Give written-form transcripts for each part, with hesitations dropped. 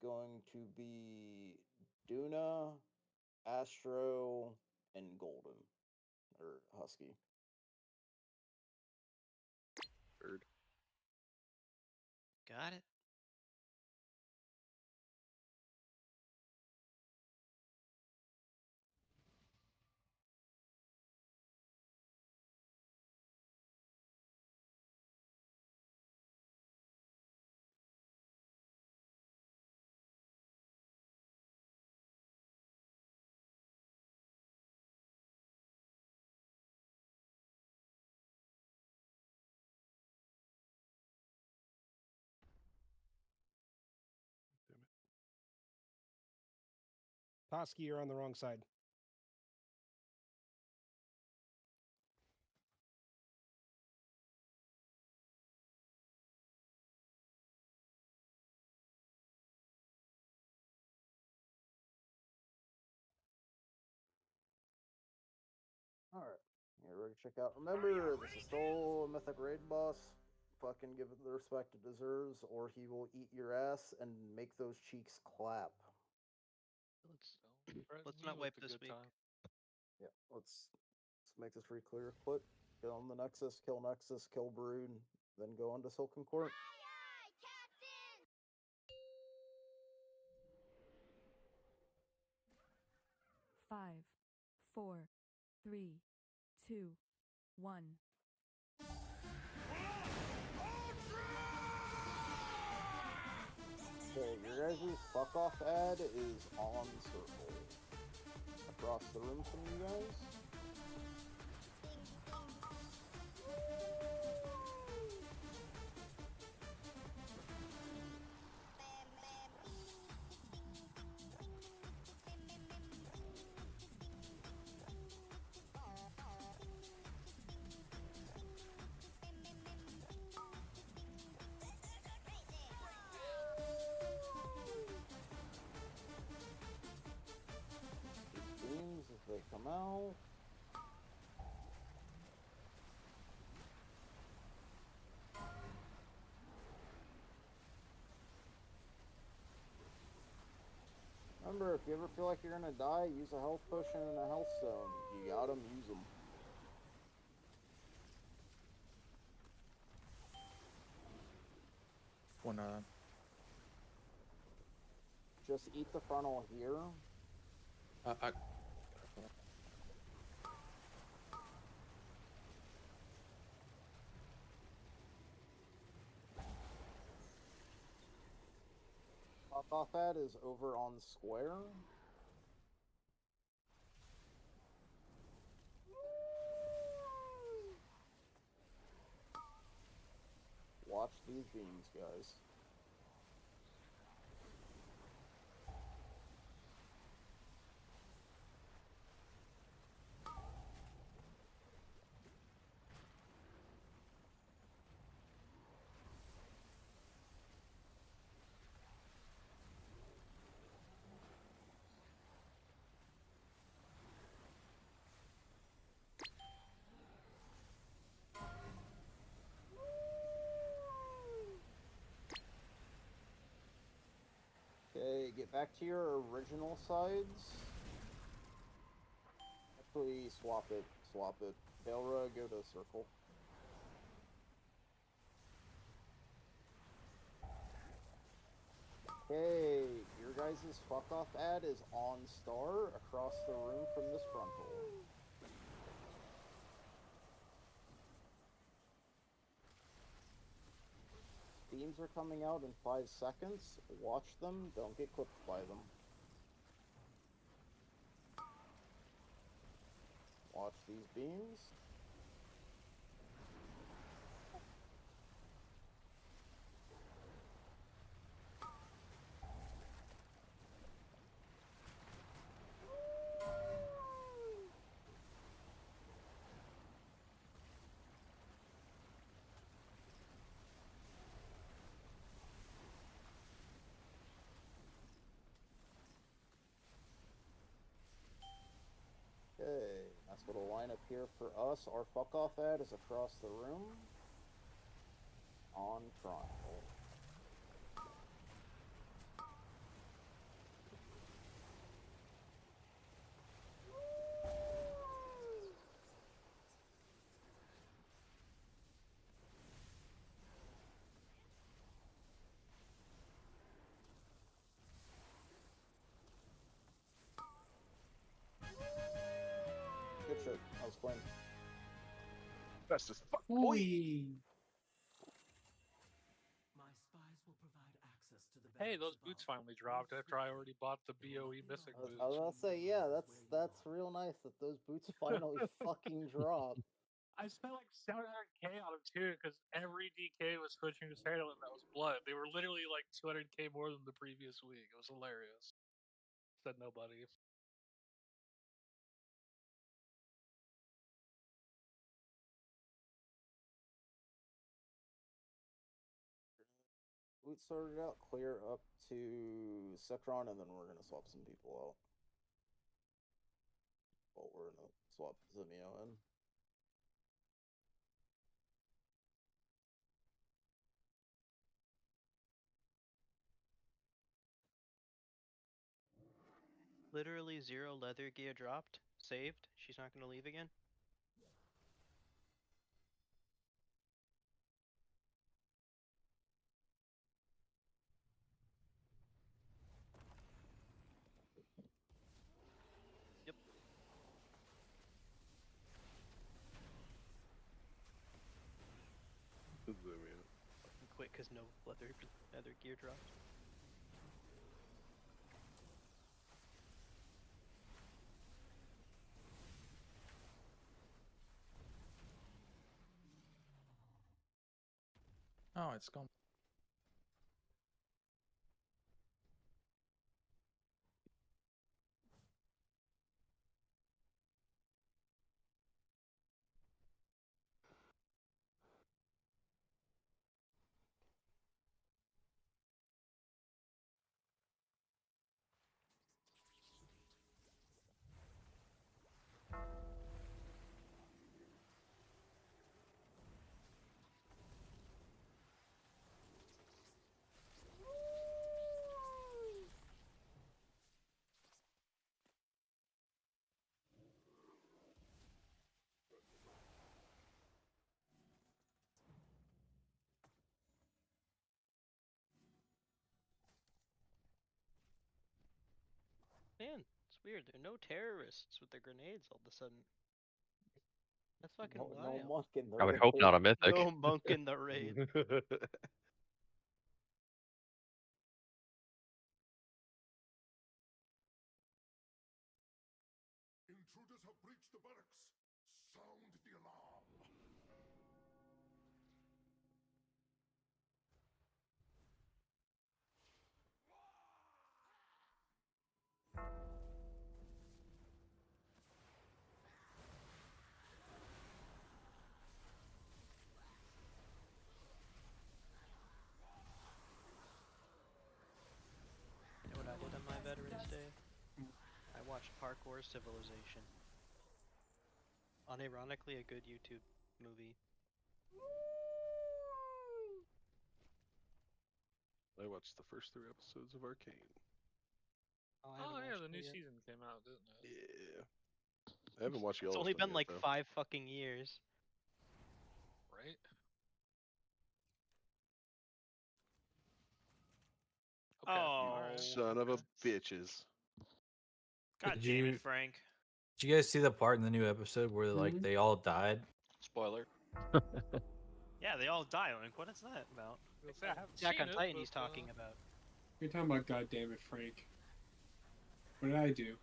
going to be Duna, Astro, and Golden. Or Husky. Bird. Got it. Damn it. Posky, you're on the wrong side. Alright. Yeah, ready to check out. Remember, this is still a Mythic Raid boss. Fucking give it the respect it deserves, or he will eat your ass and make those cheeks clap. Let's not wipe this week. Yeah, let's make this pretty clear. Put get on the Nexus, kill Brood, then go on to Silken Court. Five, 4, 3, 2, 1. Okay, your guys' fuck off ad is on circle. Across the room from you guys. Beams as they come out. Remember, if you ever feel like you're gonna die, use a health potion and a health stone. You got them, use them. Wanna Just eat the frontal here. Fuck off ad is over on square. Watch these beams, guys. Okay, get back to your original sides. Actually, swap it. Belra, go to circle. Okay, your guys' fuck off ad is on star across the room from this frontal. Beams are coming out in 5 seconds. Watch them, don't get clipped by them. Watch these beams. Okay, that's what'll line up here for us. Our fuck off ad is across the room on Chronicle. but I was playing. That's just fuck boy. Ooh. Hey, those boots finally dropped after I already bought the BOE Mythic boots. I was gonna say, yeah, that's real nice that those boots finally fucking dropped. I spent like 700k on them too, because every DK was switching to Sandalwood that was blood. They were literally like 200k more than the previous week. It was hilarious. Said nobody. Boot sorted out, clear up to Sekron, and then we're gonna swap some people out. Well, we're gonna swap Zimio in. Literally 0 leather gear dropped. Saved. She's not gonna leave again. Yep. Fucking quick, cause no leather gear dropped. Oh, it's gone. Man, it's weird. There are no terrorists with their grenades all of a sudden. That's fucking No wild. monk in the I would raid. hope not a mythic. No monk in the raid. Intruders have breached the barracks. Sound the alarm. You know what I did on my Veterans Day? I watched Parkour Civilization. Unironically, a good YouTube movie. I watched the first 3 episodes of Arcane. I Oh haven't yeah, watched the it new yet. season came out, didn't it? Yeah. I haven't watched It's Yellowstone only been yet, like though. 5 fucking years. Right? Okay. Oh, alright. Son of a bitches. God Did damn you- it, Frank. Did you guys see the part in the new episode where like they all died? Spoiler. Yeah, they all die. Like, what is that about? I was gonna say, I haven't Attack seen on it, Titan he's but, talking about. You're talking about God damn it, Frank. What did I do?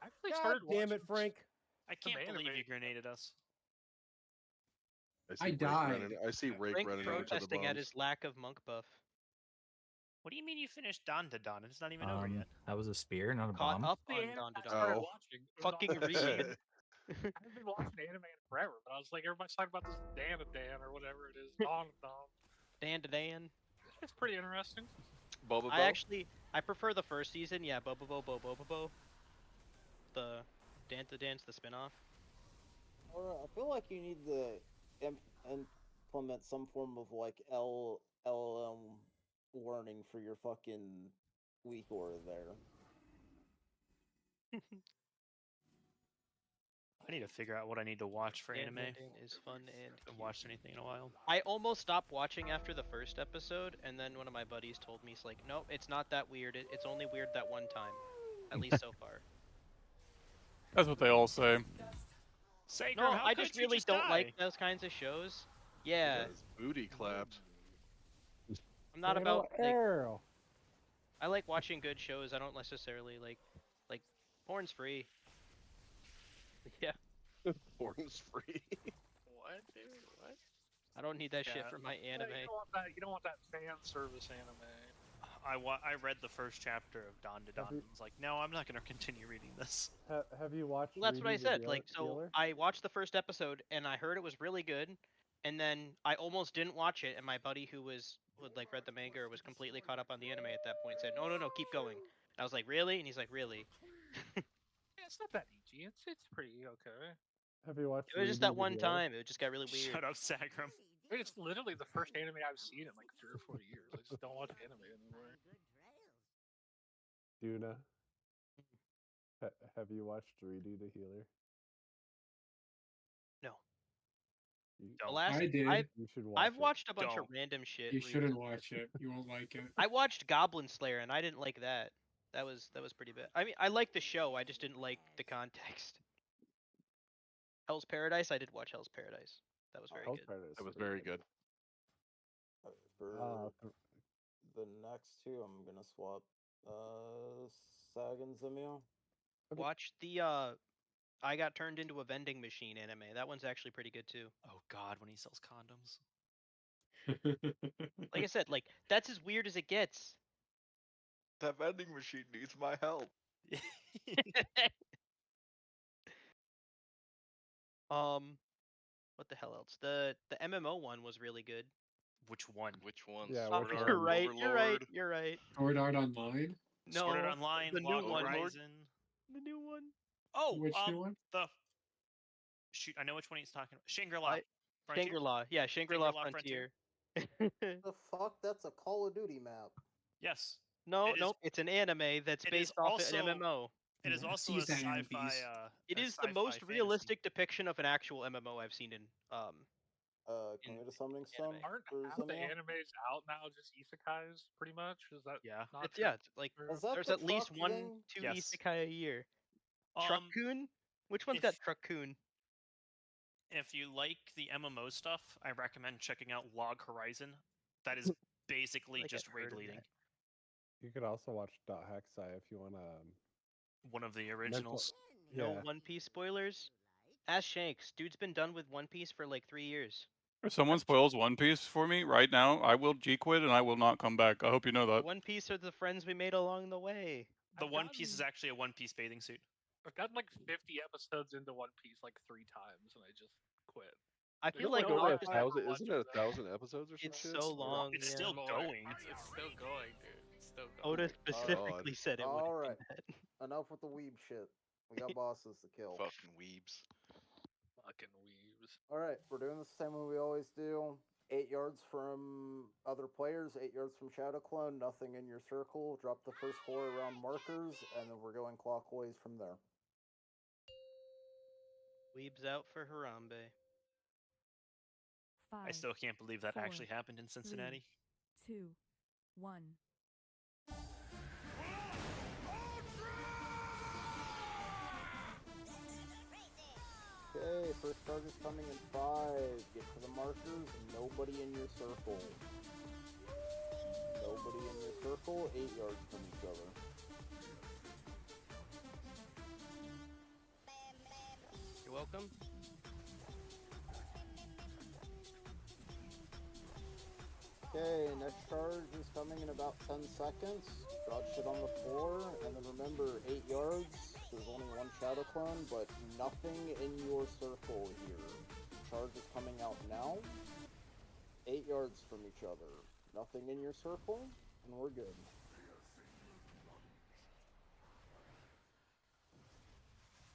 I actually God started damn it, watching Frank. I can't believe anime. you grenaded us. I see I Rake died. running. I see Rake Frank running into the protesting at bombs. his lack of monk buff. What do you mean you finished Dawn to Dawn? It's not even over yet. That was a spear, not a Caught bomb. up The on anime Dawn to I Dawn. started Oh. watching. It was on Fucking the read. I haven't been watching anime in forever, but I was like, everybody's talking about this Dan to Dan or whatever it is, Dawn to Dawn. Dan to Dan. It's pretty interesting. Boba I prefer the first season. Yeah, Bobo. The Dan to Dance, the spinoff. Or I feel like you need to implement some form of like LLM learning for your fucking week order there. I need to figure out what I need to watch for Dan anime. to Dan is fun and I haven't cute. watched anything in a while. I almost stopped watching after the first episode, and then one of my buddies told me, he's like, no, it's not that weird. It's only weird that one time. At least so far. That's what they all say. Sager, No, how I could just you really just don't die? like those kinds of shows. Yeah, His booty clapped. I'm not about like. Arrow. I like watching good shows. I don't necessarily like porn's free. Yeah, Porn's free. What, dude? What? I don't need that shit Yeah. for my Yeah, anime. you don't want that. You don't want that fan service anime. I read the first chapter of Dawn to Dawn and was like, no, I'm not going to continue reading this. Have you watched? Well, that's what I Reading the said. Like, so Healer? I watched the first episode and I heard it was really good, and then I almost didn't watch it. And my buddy who would like read the manga or was completely caught up on the anime at that point said, "No, no, no, keep going." And I was like, "Really?" And he's like, "Really?" Yeah, it's not that EG. It's pretty okay. Have you watched? It was just Reading that the one Healer? time. It just got really weird. Shut up, Sagrum. I mean, it's literally the first anime I've seen in like 3 or 4 years. I just don't watch anime anymore. Duna. Have you watched Reading the Healer? No. You, The Don't. last I did. you should watch I've it. watched a bunch of Don't. random shit. You shouldn't recently. watch it. You won't like it. I watched Goblin Slayer and I didn't like that. That was pretty bad. I mean, I liked the show. I just didn't like the context. Hell's Paradise. I did watch Hell's Paradise. That was very Hell's good. Paradise That was is pretty very good. For the next two, I'm gonna swap Sag and Zemio. Watch the I Got Turned Into a Vending Machine anime. That one's actually pretty good too. Oh God, when he sells condoms. Like I said, like that's as weird as it gets. That vending machine needs my help. What the hell else? The MMO one was really good. Which one? Which one? Yeah, Oh, which Sword one? you're Art right. You're right. Overlord? You're right. Sword Art Online. No, Sword Art Online, the new Log one. Horizon. The new one. Oh, Which new one? the shoot, I know which one he's talking about. Shangri-La. I- Frontier? Shangri-La. Yeah, Shangri-La Shangri-La Frontier. The fuck? That's a Call of Duty map. Yes. No, It is- nope. It's an anime that's it is based off also- an MMO. It is Yeah, also a seize that sci-fi. piece. It a is the sci-fi most fantasy. realistic depiction of an actual MMO I've seen in Can we In get a summoning stone anime. Aren't for half the Zemio? animes out now just isekais, pretty much? Is that Yeah. not it's true? yeah, it's like Is that there's the at least truck 1, thing? 2 Yes. isekai a year. Truck-kun? Which one's got if- Truck-kun? If you like the MMO stuff, I recommend checking out Log Horizon. That is basically Like just I've raid heard of leading. that. You could also watch Dot Hexai if you want to. One of the originals. No Yeah. One Piece spoilers? Ask Shanks. Dude's been done with One Piece for like 3 years. If someone spoils One Piece for me right now, I will G-quit and I will not come back. I hope you know that. One Piece are the friends we made along the way. The I've One Piece is gotten- actually a One Piece bathing suit. I've gotten like 50 episodes into One Piece like 3 times, and I just quit. I There's feel no like way Only I a ever thousand, watched isn't it a that. 1,000 episodes or some it's shit? so long. It's yeah. still going. It's still going, dude. It's still going. Oda God. specifically said it wouldn't Alright. do that. Enough with the weeb shit. We got bosses to kill. Fucking weebs. Fucking weebs. Alright, we're doing the same way we always do. 8 yards from other players, 8 yards from Shadow Clone, nothing in your circle. Drop the first 4 around markers, and then we're going clockwise from there. Weeb's out for Harambe. 5, I still can't believe that 4, actually happened in Cincinnati. 2, 1. Okay, first charge is coming in 5. Get to the markers, nobody in your circle. Nobody in your circle, 8 yards from each other. You're welcome. Okay, next charge is coming in about 10 seconds. Drop shit on the floor, and then remember, 8 yards. There's only 1 Shadow Clone, but nothing in your circle here. Charge is coming out now. 8 yards from each other. Nothing in your circle, and we're good.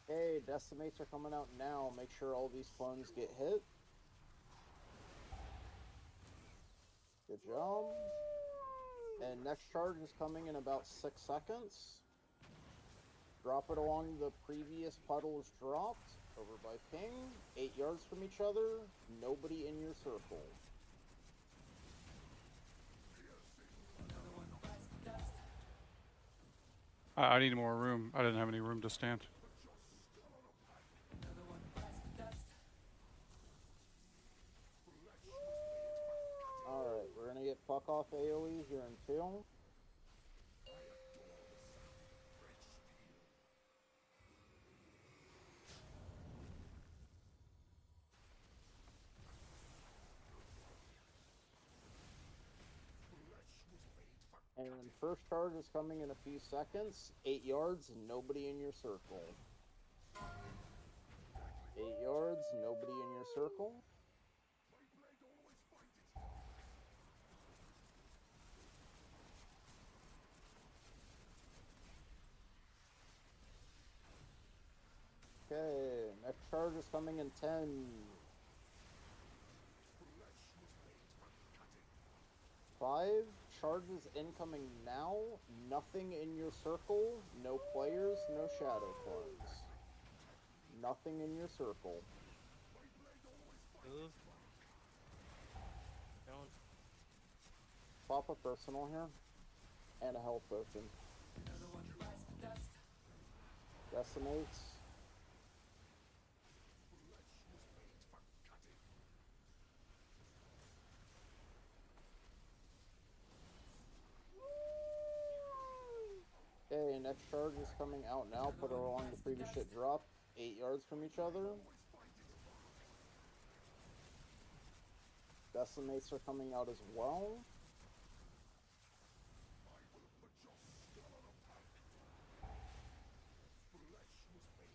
Okay, decimates are coming out now. Make sure all these clones get hit. Good job. And next charge is coming in about 6 seconds. Drop it along the previous puddles dropped. Over by ping. 8 yards from each other. Nobody in your circle. I need more room. I didn't have any room to stand. heal. And first charge is coming in a few seconds. 8 yards, nobody in your circle. 8 yards, nobody in your circle. Okay, next charge is coming in 10. 5 charges incoming now. Nothing in your circle. No players, no shadow clones. Nothing in your circle. Move. Don't. Pop a personal here. And a health potion. Decimates. Okay, next charge is coming out now. Put it along the previous shit drop. 8 yards from each other. Decimates are coming out as well.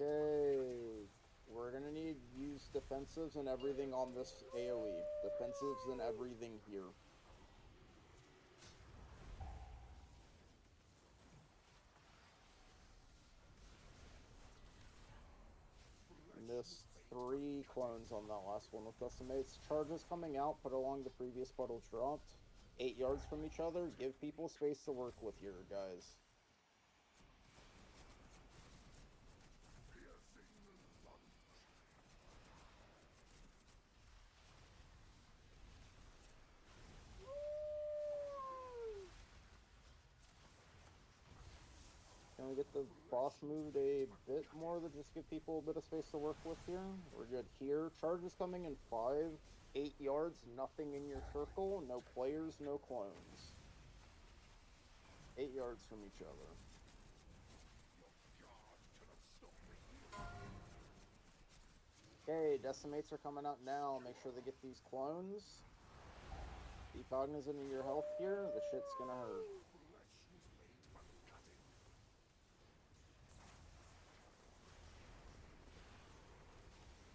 Okay, we're gonna need use defensives and everything on this AoE. Defensives and everything here. Missed 3 clones on that last one with decimates. Charges coming out, put along the previous puddle dropped. 8 yards from each other. Give people space to work with here, guys. Can we get the boss moved a bit more to just give people a bit of space to work with here? We're good here. Charges coming in 5. 8 yards, nothing in your circle. No players, no clones. 8 yards from each other. Okay, decimates are coming out now. Make sure they get these clones. Be cognizant of your health here. The shit's gonna hurt.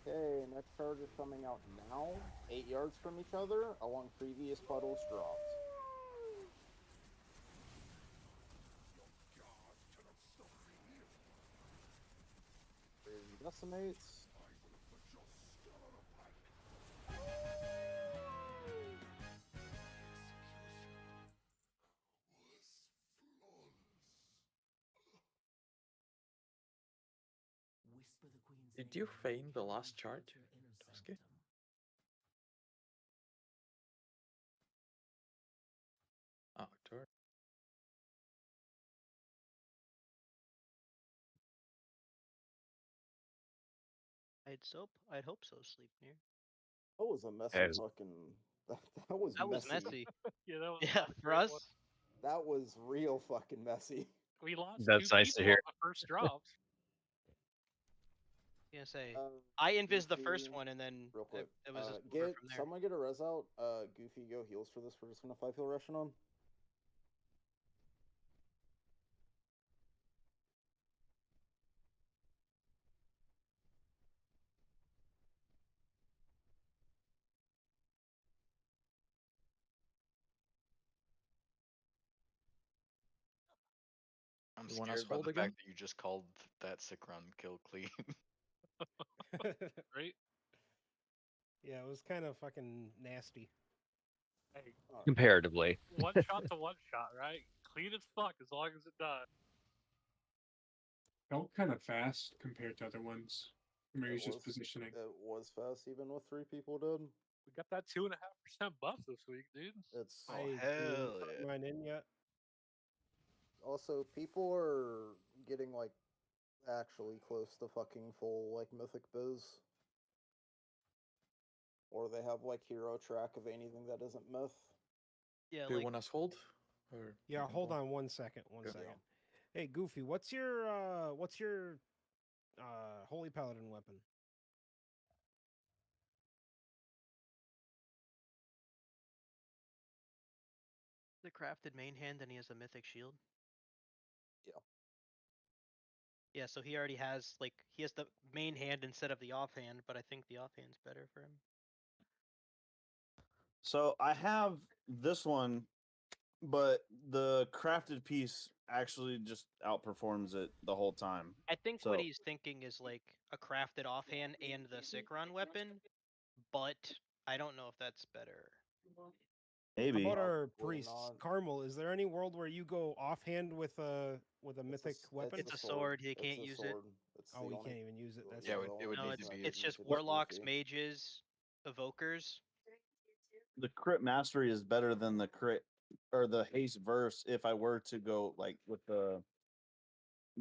Okay, next charge is coming out now. 8 yards from each other, along previous puddles dropped. Decimates. Did you feign the last charge, Toski? Oh, turn. I'd hope so, Sleepnir. That was a messy As- fucking. That was That was messy. messy. Yeah, that was Yeah, not a for great us. one. That was real fucking messy. We lost That's 2 nice to people hear. on the first drop. Gonna say Uh, I invis the first Goofy, one, and then real quick. it was just over Get from there. someone get a res out. Goofy, go heals for this. We're just gonna 5 heal ration on. I'm You want us scared by hold the again? fact that you just called that sick run kill clean. Right? Yeah, it was kind of fucking nasty. Hey, Comparatively. one shot to one shot, right? Clean as fuck as long as it does. Felt kind of fast compared to other ones. Maybe It it's just was- positioning. It was fast, even with 3 people dead. We got that 2.5% buff this week, dude. It's Oh, I didn't hell put yeah. mine in yet. also people are getting like actually close to fucking full like mythic biz. Or they have like hero track of anything that isn't myth. Yeah, Do you like want us hold? Or Yeah, you can hold talk. on one second. One Yeah. second. Hey, Goofy, what's your Holy Paladin weapon? The crafted main hand, and he has a mythic shield. Yeah. Yeah, so he already has he has the main hand instead of the offhand, but I think the offhand's better for him. So I have this one, but the crafted piece actually just outperforms it the whole time. I think So what he's thinking is like a crafted offhand and the Sikron weapon, but I don't know if that's better. maybe. How about our Probably priests? not. Carmel, is there any world where you go offhand with a mythic weapon? It's a sword. He can't use it. Oh, he can't even use it. That's Yeah, right. it would No, need it's to be. it's just Use it as warlocks, goofy. mages, evokers. The crit mastery is better than the crit or the haste verse if I were to go like with the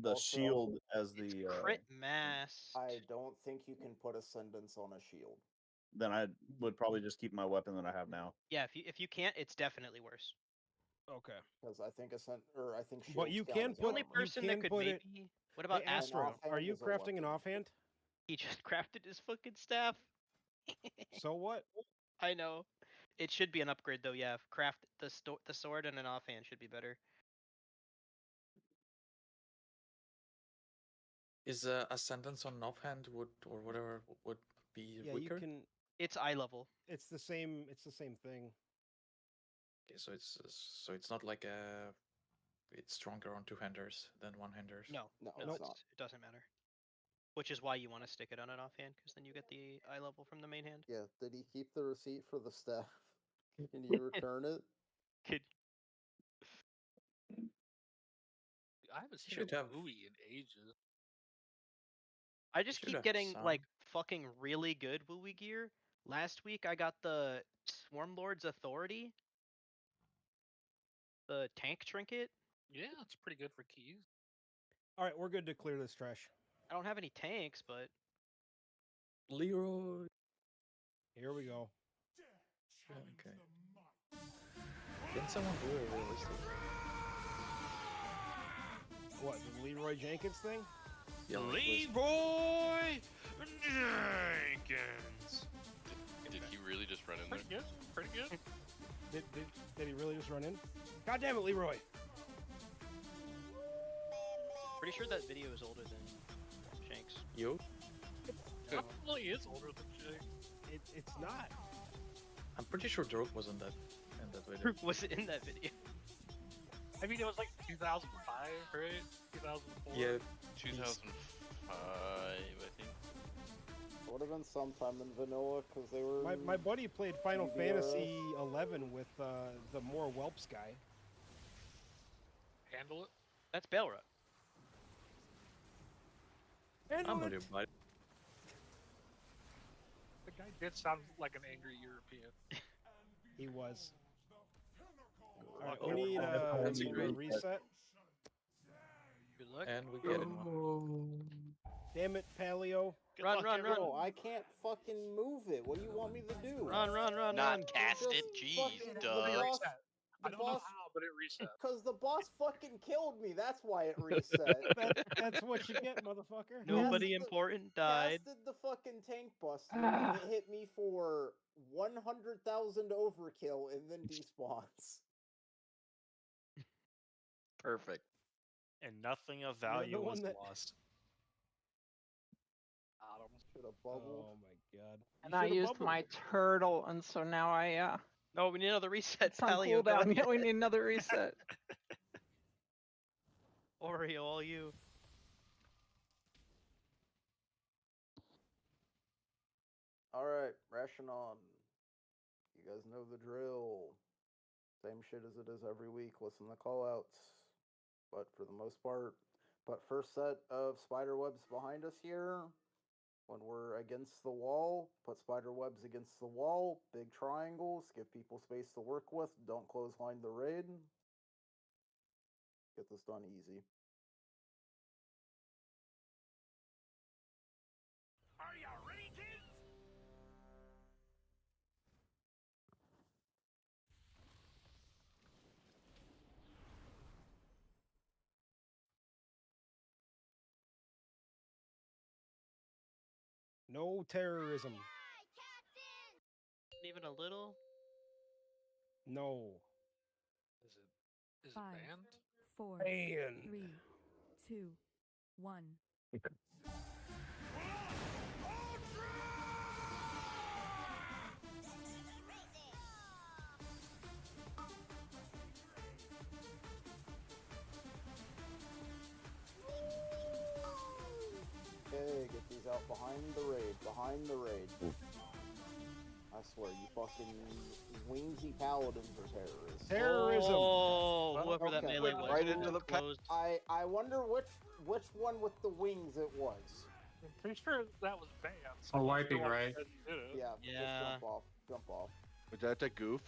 Also, shield as the Crit mass. I don't think you can put Ascendance on a shield. then I would probably just keep my weapon that I have now. Yeah, if you can't, it's definitely worse. Okay. Because I think I think shields But you count can as The only put armor. person you that can could put it. maybe. What about Hey, Astra, offhand are you is a crafting an weapon. offhand? He just crafted his fucking staff. So what? I know. It should be an upgrade though. Yeah, craft the sword and an offhand should be better. Is Ascendance on offhand would or whatever would be Yeah, weaker? you can. It's eye level. It's the same. It's the same thing. Okay, so it's not like it's stronger on two-handers than one-handers. No, No, no, it's not. it doesn't matter. Which is why you want to stick it on an offhand, because then you get the eye level from the main hand. Yeah, did he keep the receipt for the staff? Can you return it? Could I haven't seen Should a have. movie in ages. I just Should keep have getting some. like fucking really good wooey gear. Last week I got the Swarm Lord's Authority, the tank trinket. Yeah, it's pretty good for keys. All right, we're good to clear this trash. I don't have any tanks, but Leroy. Here we go. Okay. Can someone do a realistic? What, the Leroy Jenkins thing? Yeah, like Leroy Jenkins. Did he really just run in there? Pretty good. Pretty good. Did he really just run in? God damn it, Leroy! pretty sure that video is older than Shanks. Yo. Probably is older than Jake. It's not. I'm pretty sure Nerub was in that video. Was it in that video? I mean, it was like 2005, right? 2004. Yeah. 2005, I think. It would have been sometime in vanilla because they were. My buddy played Final PBR. Fantasy 11 with the more Whelps guy. Handle it. That's Belra. I'm with you, bud. The guy did sound like an angry European. He was. All right, Oh, we need that's a a great reset. Good luck. And we get him. Damn it, Paleo. Good Run, luck, run, everyone. Bro, I can't fucking move it. What do you want me to do? Run, run, run, Not run. cast it. Just Jeez, fucking It duh. reset. I The don't know boss- how, but it reset. Because the boss fucking killed me. That's why it reset. That's what you get, motherfucker. Nobody the- important died. Casted the fucking tank buster. And it hit me for 100,000 overkill and then despawns. Perfect. And nothing of the value one was that- lost. Should have bubbled. Oh my god. And I used my turtle, and so now I No, we need another reset. it's on Paleo, go cooldown. Yeah, we ahead. need another reset. Oreo, all you. Alright, ration on. You guys know the drill. Same shit as it is every week. Listen to callouts. But for the most part, first set of spider webs behind us here. When we're against the wall, put spider webs against the wall, big triangles, give people space to work with, don't clothesline the raid. Get this done easy. Are you ready, kids? No terrorism. Even a little. No. Is it 5, banned? 4, Banned. 3, 2, 1. Okay, get these out behind the raid. Behind the raid. I swear, you fucking wingsy paladins are terrorists. Terrorism. Oh, whoever that Okay. melee was. Right into the closed. I wonder which one with the wings it was. I'm pretty sure that was banned. So Oh, I'm not wiping, sure why right? you did it. Yeah, Yeah. just jump off. Jump off. Was that the goof?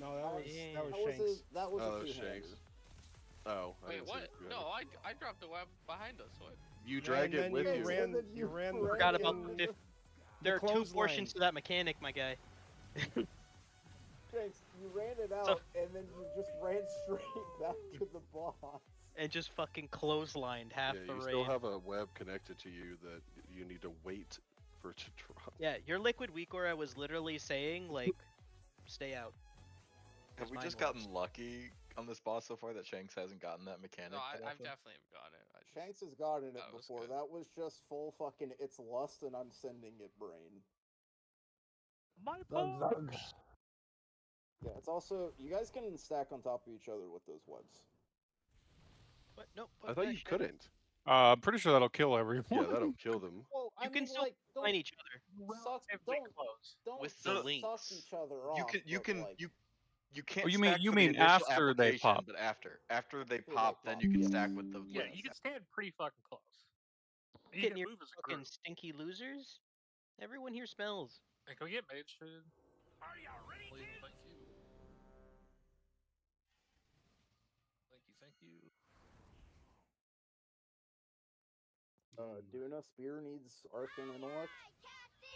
No, that was That Shanks. was that was Oh, a two-hander. Shanks. Oh. I Wait, didn't see what? it. Go No, ahead. I dropped the web behind us. What? You Yeah, dragged and it then with you you. ran. then You ran. Forgot about in the There are two clothesline. portions to that mechanic, my guy. Shanks, you ran it out, So- and then you just ran straight back to the boss. And just fucking clotheslined half Yeah, the you raid. still have a web connected to you that you need to wait for it to drop. Yeah, your liquid weak aura was literally saying like, stay out. Have we Mine just was. gotten lucky on this boss so far that Shanks hasn't gotten that mechanic? No, that I've often? definitely got it. I just, Shanks has gotten it that was before. good. That was just full fucking it's lust and I'm sending it brain. My Zug, balls. zug. Yeah, it's also you guys can stack on top of each other with those webs. What? Nope. I thought you couldn't. I'm pretty sure that'll kill everyone. Yeah, that'll kill them. Well, I You can mean, still like, don't find each other. suck, Relatively close. don't With suck the links. each other off. You but, can like, you can't. Oh, you stack mean for the initial after they application, pop? But after they they pop, then pop, you can yes. stack with the Yeah, links. you can stand pretty fucking close. You Getting can your move as a fucking group. stinky losers. Everyone here smells. And can we get mage food? Are you ready? Please, thank you. Thank you. Duna Spear needs Arcane Intellect.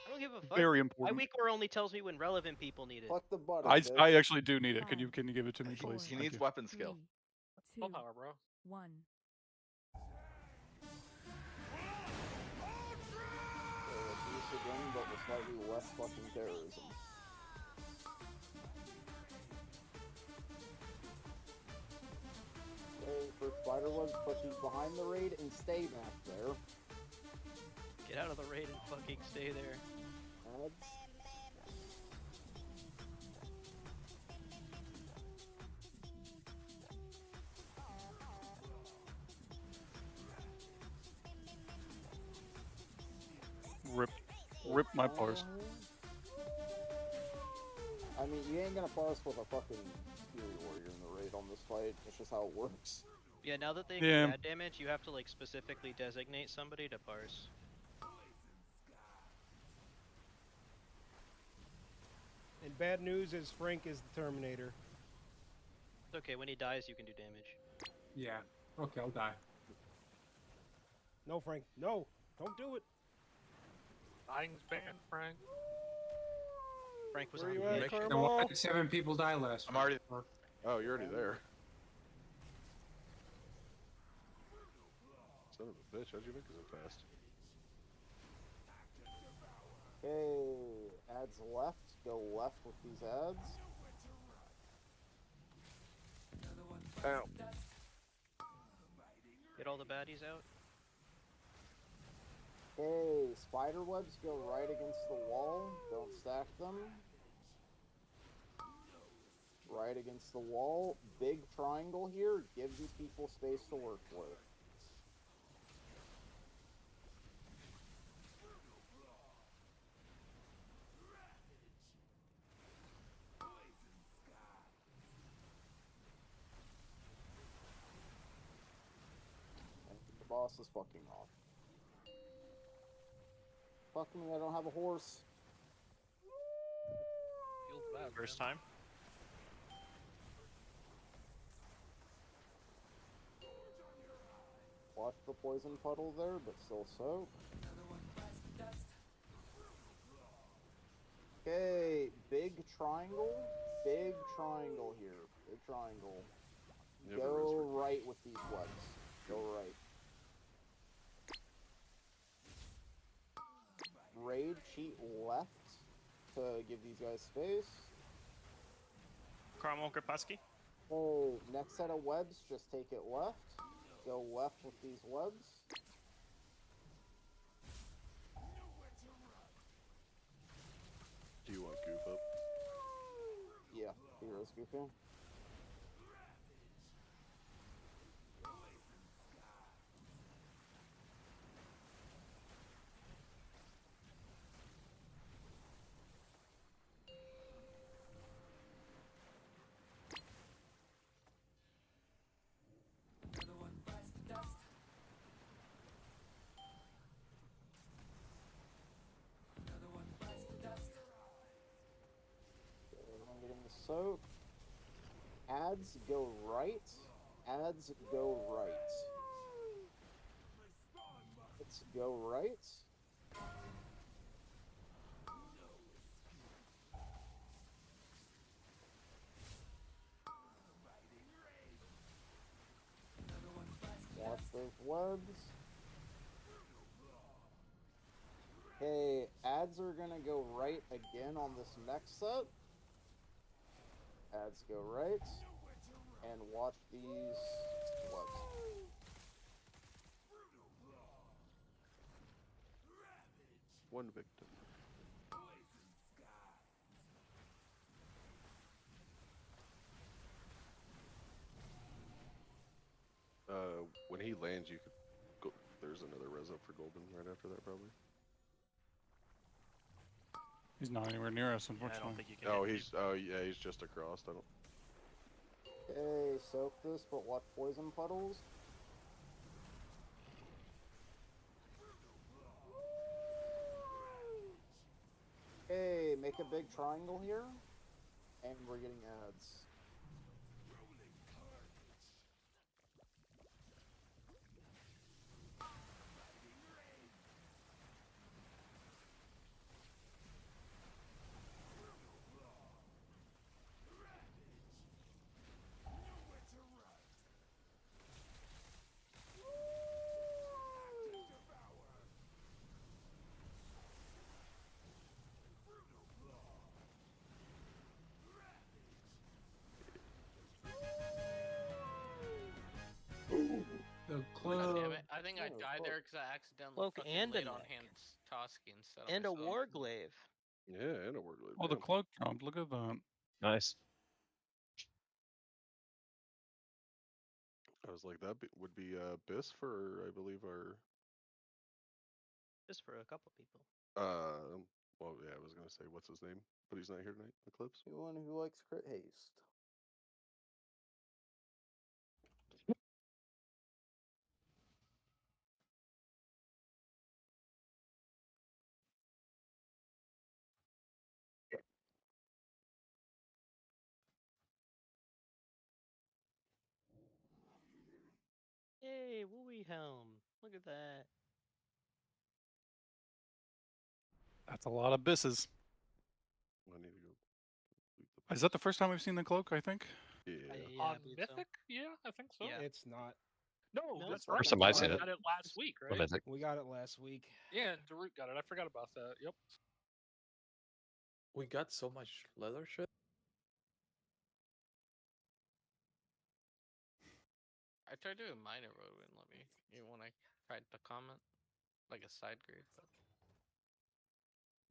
I don't give a fuck. Very My important. weak aura only tells me when relevant people need it. Fuck the button. I bitch. actually do need it. Can you give it to me, please? He Thank needs you. weapon skill. 2, Full power, bro. 1. Let's use again, but with slightly less fucking terrorism. Okay, for spider webs, put these behind the raid and stay back there. Get out of the raid and fucking stay there. Adds. Rip my parse. I mean, you ain't gonna parse with a fucking Fury Warrior in the raid on this fight. It's just how it works. Yeah, now that they Yeah. can add damage, you have to like specifically designate somebody to parse. And bad news is Frank is the Terminator. It's okay, when he dies, you can do damage. Yeah. Okay, I'll die. No, Frank. No, don't do it. Dying's banned, Frank. Frank was Where on you the at, edge. Carl? Then why did 7 people die last I'm already. Oh, you're already there. Son of a bitch, how'd you make it so fast? Okay, adds left. Go left with these ads. Ow. Get all the baddies out. Okay, spider webs go right against the wall. Don't stack them. Right against the wall. Big triangle here. Give these people space to work with. And the boss is fucking off. Fuck me, I don't have a horse. Feels bad. First man. time. Watch the poison puddle there, but still soak. Okay, big triangle here. Big triangle. Never Go res- right with these webs. Go right. to give these guys space. Carmel Krapusky. Oh, next set of webs, just take it left. Go left with these webs. Do you want goof up? Yeah, heroes goofing. I'm getting the soak. Ads go right. Ads go right. Let's go right. Watch those webs. Okay, ads are gonna go right again on this next set. Ads go right. And watch these webs. One victim. When he lands, you could go. There's another res up for Golden right after that, probably. He's not anywhere near us, I unfortunately. don't think you can. Oh, hit he's. Oh, yeah, he's just across. I don't. Okay, soak this, but watch poison puddles. Okay, make a big triangle here. And we're getting ads. The God damn club. it. I think I Oh, died fuck. there because I accidentally Cloak fucking and a laid on neck. hands Toski instead of And a myself. warglaive. Yeah, and a word. Oh, the cloak dropped. Look at that. Nice. I was like, would be Biss for, I believe, our. Just for a couple people. Well, yeah, I was gonna say what's his name, but he's not here tonight. Eclipse. Anyone who likes crit haste. Yay, Wooey Helm. Look at that. That's a lot of bisses. I need to go. Is that the first time we've seen the cloak, I think? Yeah. Yeah, I On believe so. Mythic? Yeah, I think so. Yeah. It's not. No, No, that's it's right. First time I've We seen it. got it last week, On right? Mythic. We got it last week. Yeah, Darut got it. I forgot about that. Yep. We got so much leather shit. I tried doing minor road, wouldn't let me. Even when I tried to comment, like a side grade. But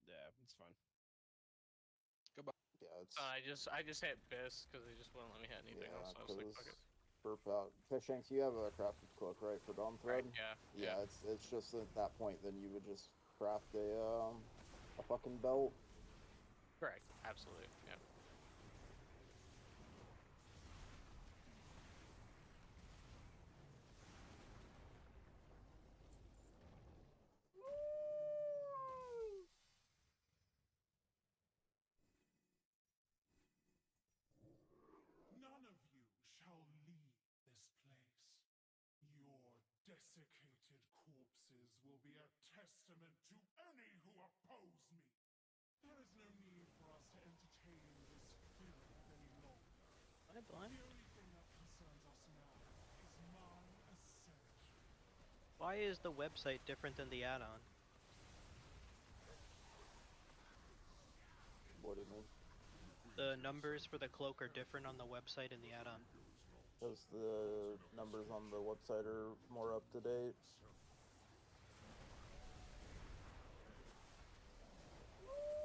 Yeah, it's fine. Yeah, it's. I just hit Biss because they just wouldn't let me hit anything Yeah, else. So I was like, fuck it. burp out. Fishanks, you have a crafted cloak, right, for Dawn Thread? Right, yeah. Yeah, it's just at that point, then you would just craft a fucking belt. Correct. Absolutely. Yeah. None of you shall leave this place. Your desiccated corpses will be a testament to any who oppose me. There is no need for us to entertain this filth any longer. Bye, Blind. The only thing that concerns us now is my ascension. Why is the website different than the add-on? What do you mean? The numbers for the cloak are different on the website and the add-on. Because the numbers on the website are more up to date.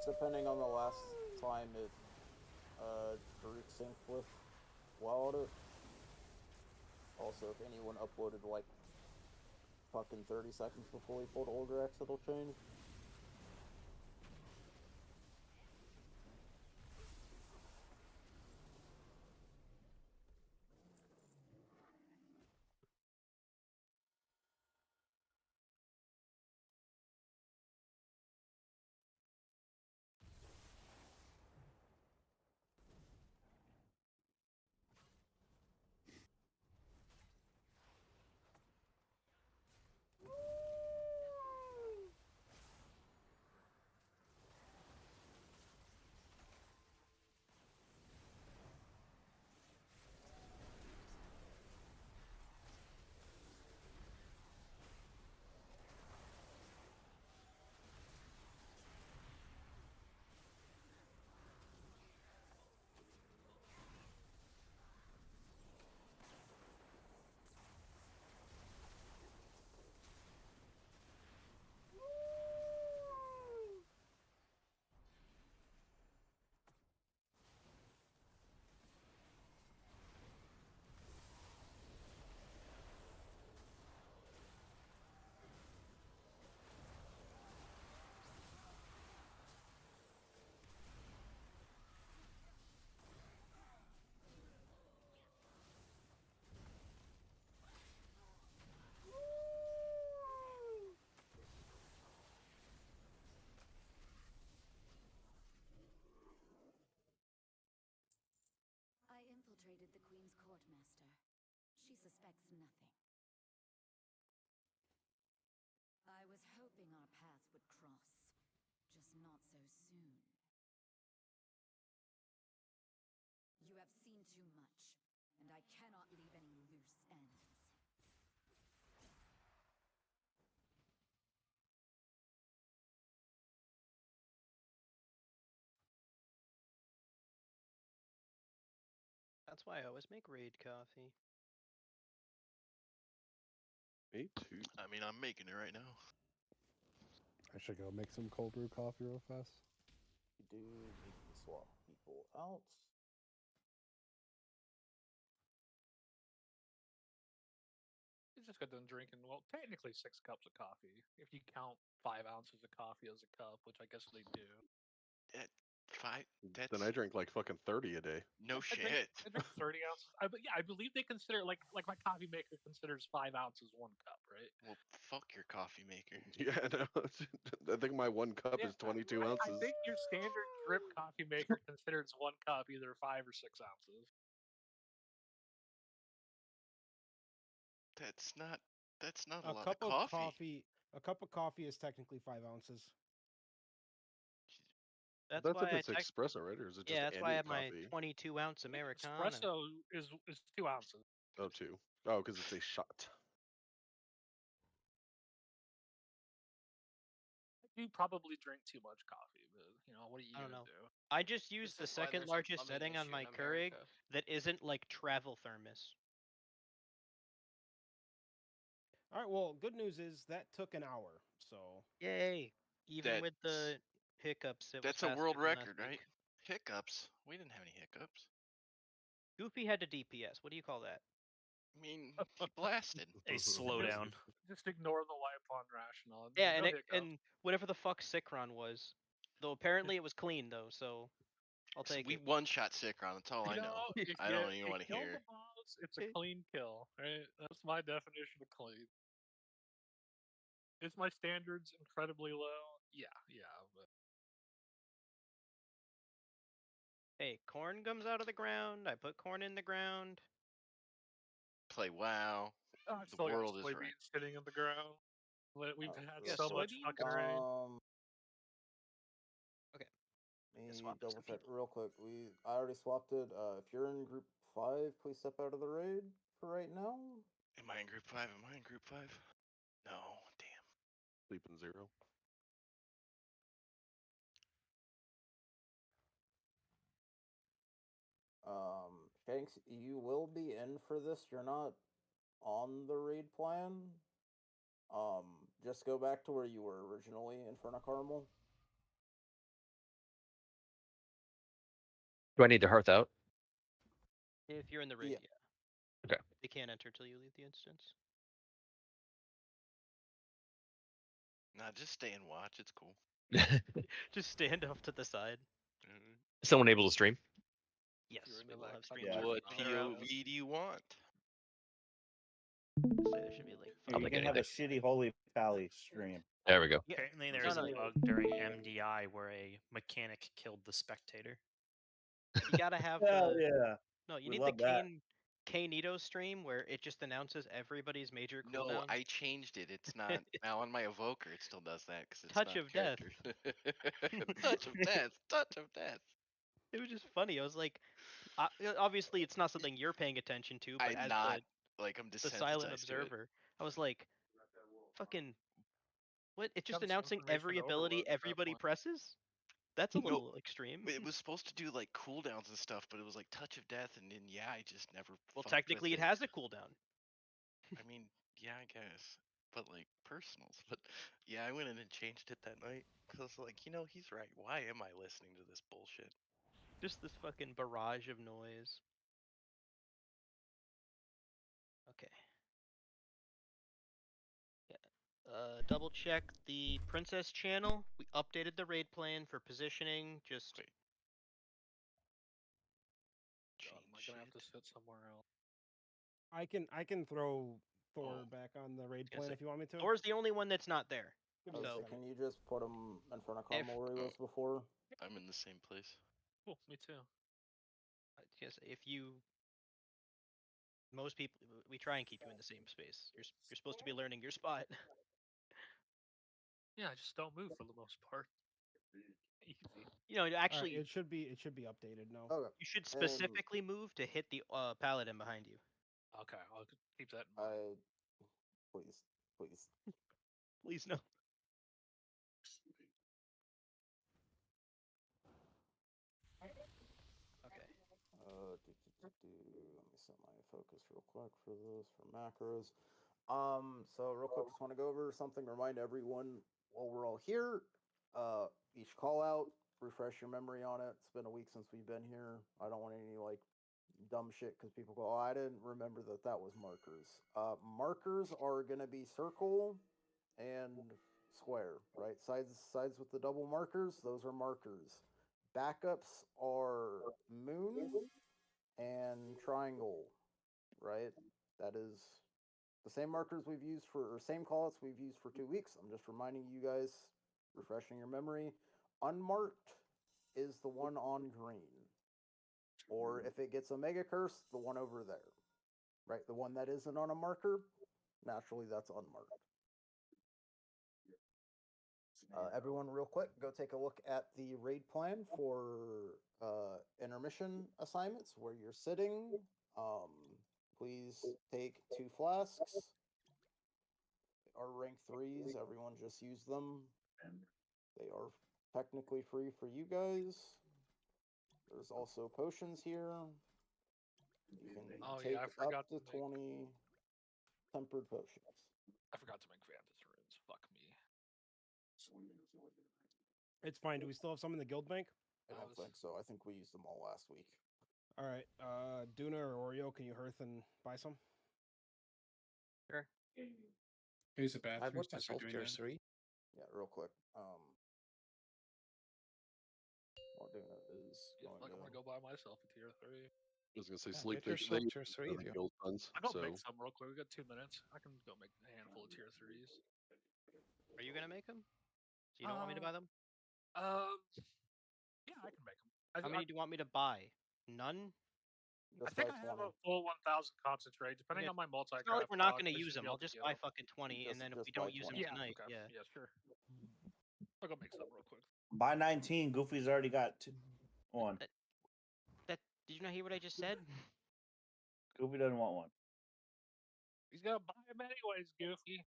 Depending on the last time it group synced with Wild. Also, if anyone uploaded like fucking 30 seconds before we pulled Oldrax, it'll change. I infiltrated the Queen's court, Master. She suspects nothing. I was hoping our paths would cross, just not so soon. You have seen too much, and I cannot leave any loose ends. That's why I always make raid coffee. Me too. I mean, I'm making it right now. I should go make some cold brew coffee real fast. You do need to swap people out. You just got done drinking, well, technically 6 cups of coffee. If you count 5 ounces of coffee as a cup, which I guess they do. Then I drink like fucking 30 a day. No I shit. drink 30 ounces. I believe they consider, like my coffee maker considers 5 ounces 1 cup, right? Well, fuck your coffee maker. Yeah, no. I think my 1 cup is 22 ounces. I think your standard drip coffee maker considers 1 cup either 5 or 6 ounces. That's not A a lot cup of coffee. A cup of coffee is technically 5 ounces. That's if why it's espresso, right? Or is it just yeah, that's any why I have coffee? my 22-ounce Americano. Espresso is 2 ounces. Oh, 2. Oh, because it's a shot. You probably drink too much coffee, but what are you I don't gonna know. do? I just use This the is why second there's a largest plumbing setting on issue my in Keurig America. that isn't like travel thermos. All right. Well, good news is that took an hour. So Yay! Even with the hiccups, it was That's a faster world than last record, week. right? Hiccups? We didn't have any hiccups. Goofy had to DPS. What do you call that? I mean, he blasted. A slowdown. Just ignore the wipe on rational. Yeah, no hiccups. and whatever the fuck Sikron was, though apparently it was clean though, so I'll take We it. one-shot Sikron. That's all I know. I don't even want to hear it. It's a clean kill, right? That's my definition of clean. Is my standards incredibly low? Yeah, but Hey, corn comes out of the ground. I put corn in the ground. Play WoW. I The still got world is right. soybeans sitting in the ground. We've had Yeah, so much soybeans? fucking rain. Okay. Let me double check real quick. I already swapped it. If you're in group 5, please step out of the raid for right now. Am I in group 5? Am I in group 5? No, damn. Sleeping 0. Shanks, you will be in for this. You're not on the raid plan. Just go back to where you were originally in front of Carmel. Do I need to hearth out? If you're in the raid, yeah. Okay. They can't enter till you leave the instance. Nah, just stay and watch. It's cool. Just stand off to the side. Someone able to stream? Yes, You're we into will that have kind streams. of- for What people that are out. POV do you want? So there should be like Here, you can have a shitty Holy Pally stream. There we go. Apparently, No, there's no, a bug during MDI where a mechanic killed the spectator. You gotta have Hell the. yeah. No, you We need the love that. Kaneto stream where it just announces everybody's major No, cooldown. I changed it. It's not now on my evoker. It still does that because it's Touch not of death. character. Touch of death. Touch of death. It was just funny. I was like, obviously it's not something you're paying attention to, but I'm as not. Like I'm the silent desensitized to it. observer, I was like, fucking, what? It's just Comes announcing information every ability overload at that everybody point. presses? That's a No, little extreme. It was supposed to do like cooldowns and stuff, but it was like touch of death, and then yeah, I just never. Well, fucked technically with it has a cooldown. I mean, yeah, I guess, but like personals. But yeah, I went in and changed it that night because, like, he's right. Why am I listening to this bullshit? Just this fucking barrage of noise. Okay. Yeah. Double check the princess channel. We updated the raid plan for positioning. Just Wait. God, am I gonna have to sit somewhere else? I can throw Thor back on the raid plan if you want me to. Thor's the only one that's not there. Give me a So second. Can you just put him in front of If- Carmel where he was before? I'm in the same place. Cool, me too. Because if you, most people, we try and keep you in the same space. You're supposed to be learning your spot. Yeah, I just don't move for the most part. Easy. Actually, it should be updated now. Okay. you should specifically move to hit the paladin behind you. Okay, I'll keep that in mind. Please. Please no. Okay. Let me set my focus real quick for this for macros. So real quick, just want to go over something. Remind everyone while we're all here. Each call out, refresh your memory on it. It's been a week since we've been here. I don't want any like dumb shit because people go, "Oh, I didn't remember that was markers." Markers are gonna be circle and square, right? Sides with the double markers. Those are markers. Backups are moon and triangle, right? That is the same markers we've used or same callouts we've used for 2 weeks. I'm just reminding you guys, refreshing your memory. Unmarked is the one on green. Or if it gets a mega curse, the one over there. Right? The one that isn't on a marker, naturally that's unmarked. Everyone, real quick, go take a look at the raid plan for intermission assignments where you're sitting. Please take 2 flasks. They are rank 3s. Everyone just use them. They are technically free for you guys. There's also potions here. You can take I forgot up to 20 tempered potions. I forgot to make Vantage runes. Fuck me. It's fine. Do we still have some in the guild bank? I don't think so. I think we used them all last week. All right. Duna or Oreo, can you hearth and buy some? Sure. Here's a I bathroom bought since we're myself doing tier that. 3. Yeah, real quick. What Duna is going Like I'm gonna go buy myself a tier 3. I was gonna say Yeah, sleep. get yourself tier 3 if you guild funds. I go So make some real quick. We got 2 minutes. I can go make a handful of tier 3s. Are you gonna make them? So you don't want me to buy them? Yeah, I can make them. How many do you want me to buy? None? I think I have a full 1,000 concentrate, depending Yeah, on my multi. It's not like we're not gonna use them. I'll just buy fucking 20, and then if we don't use them Yeah, tonight, okay. yeah. Yeah, sure. I'll go make some real quick. By 19, Goofy's already got one. That did you not hear what I just said? Goofy doesn't want one. He's gonna buy them anyways, Goofy.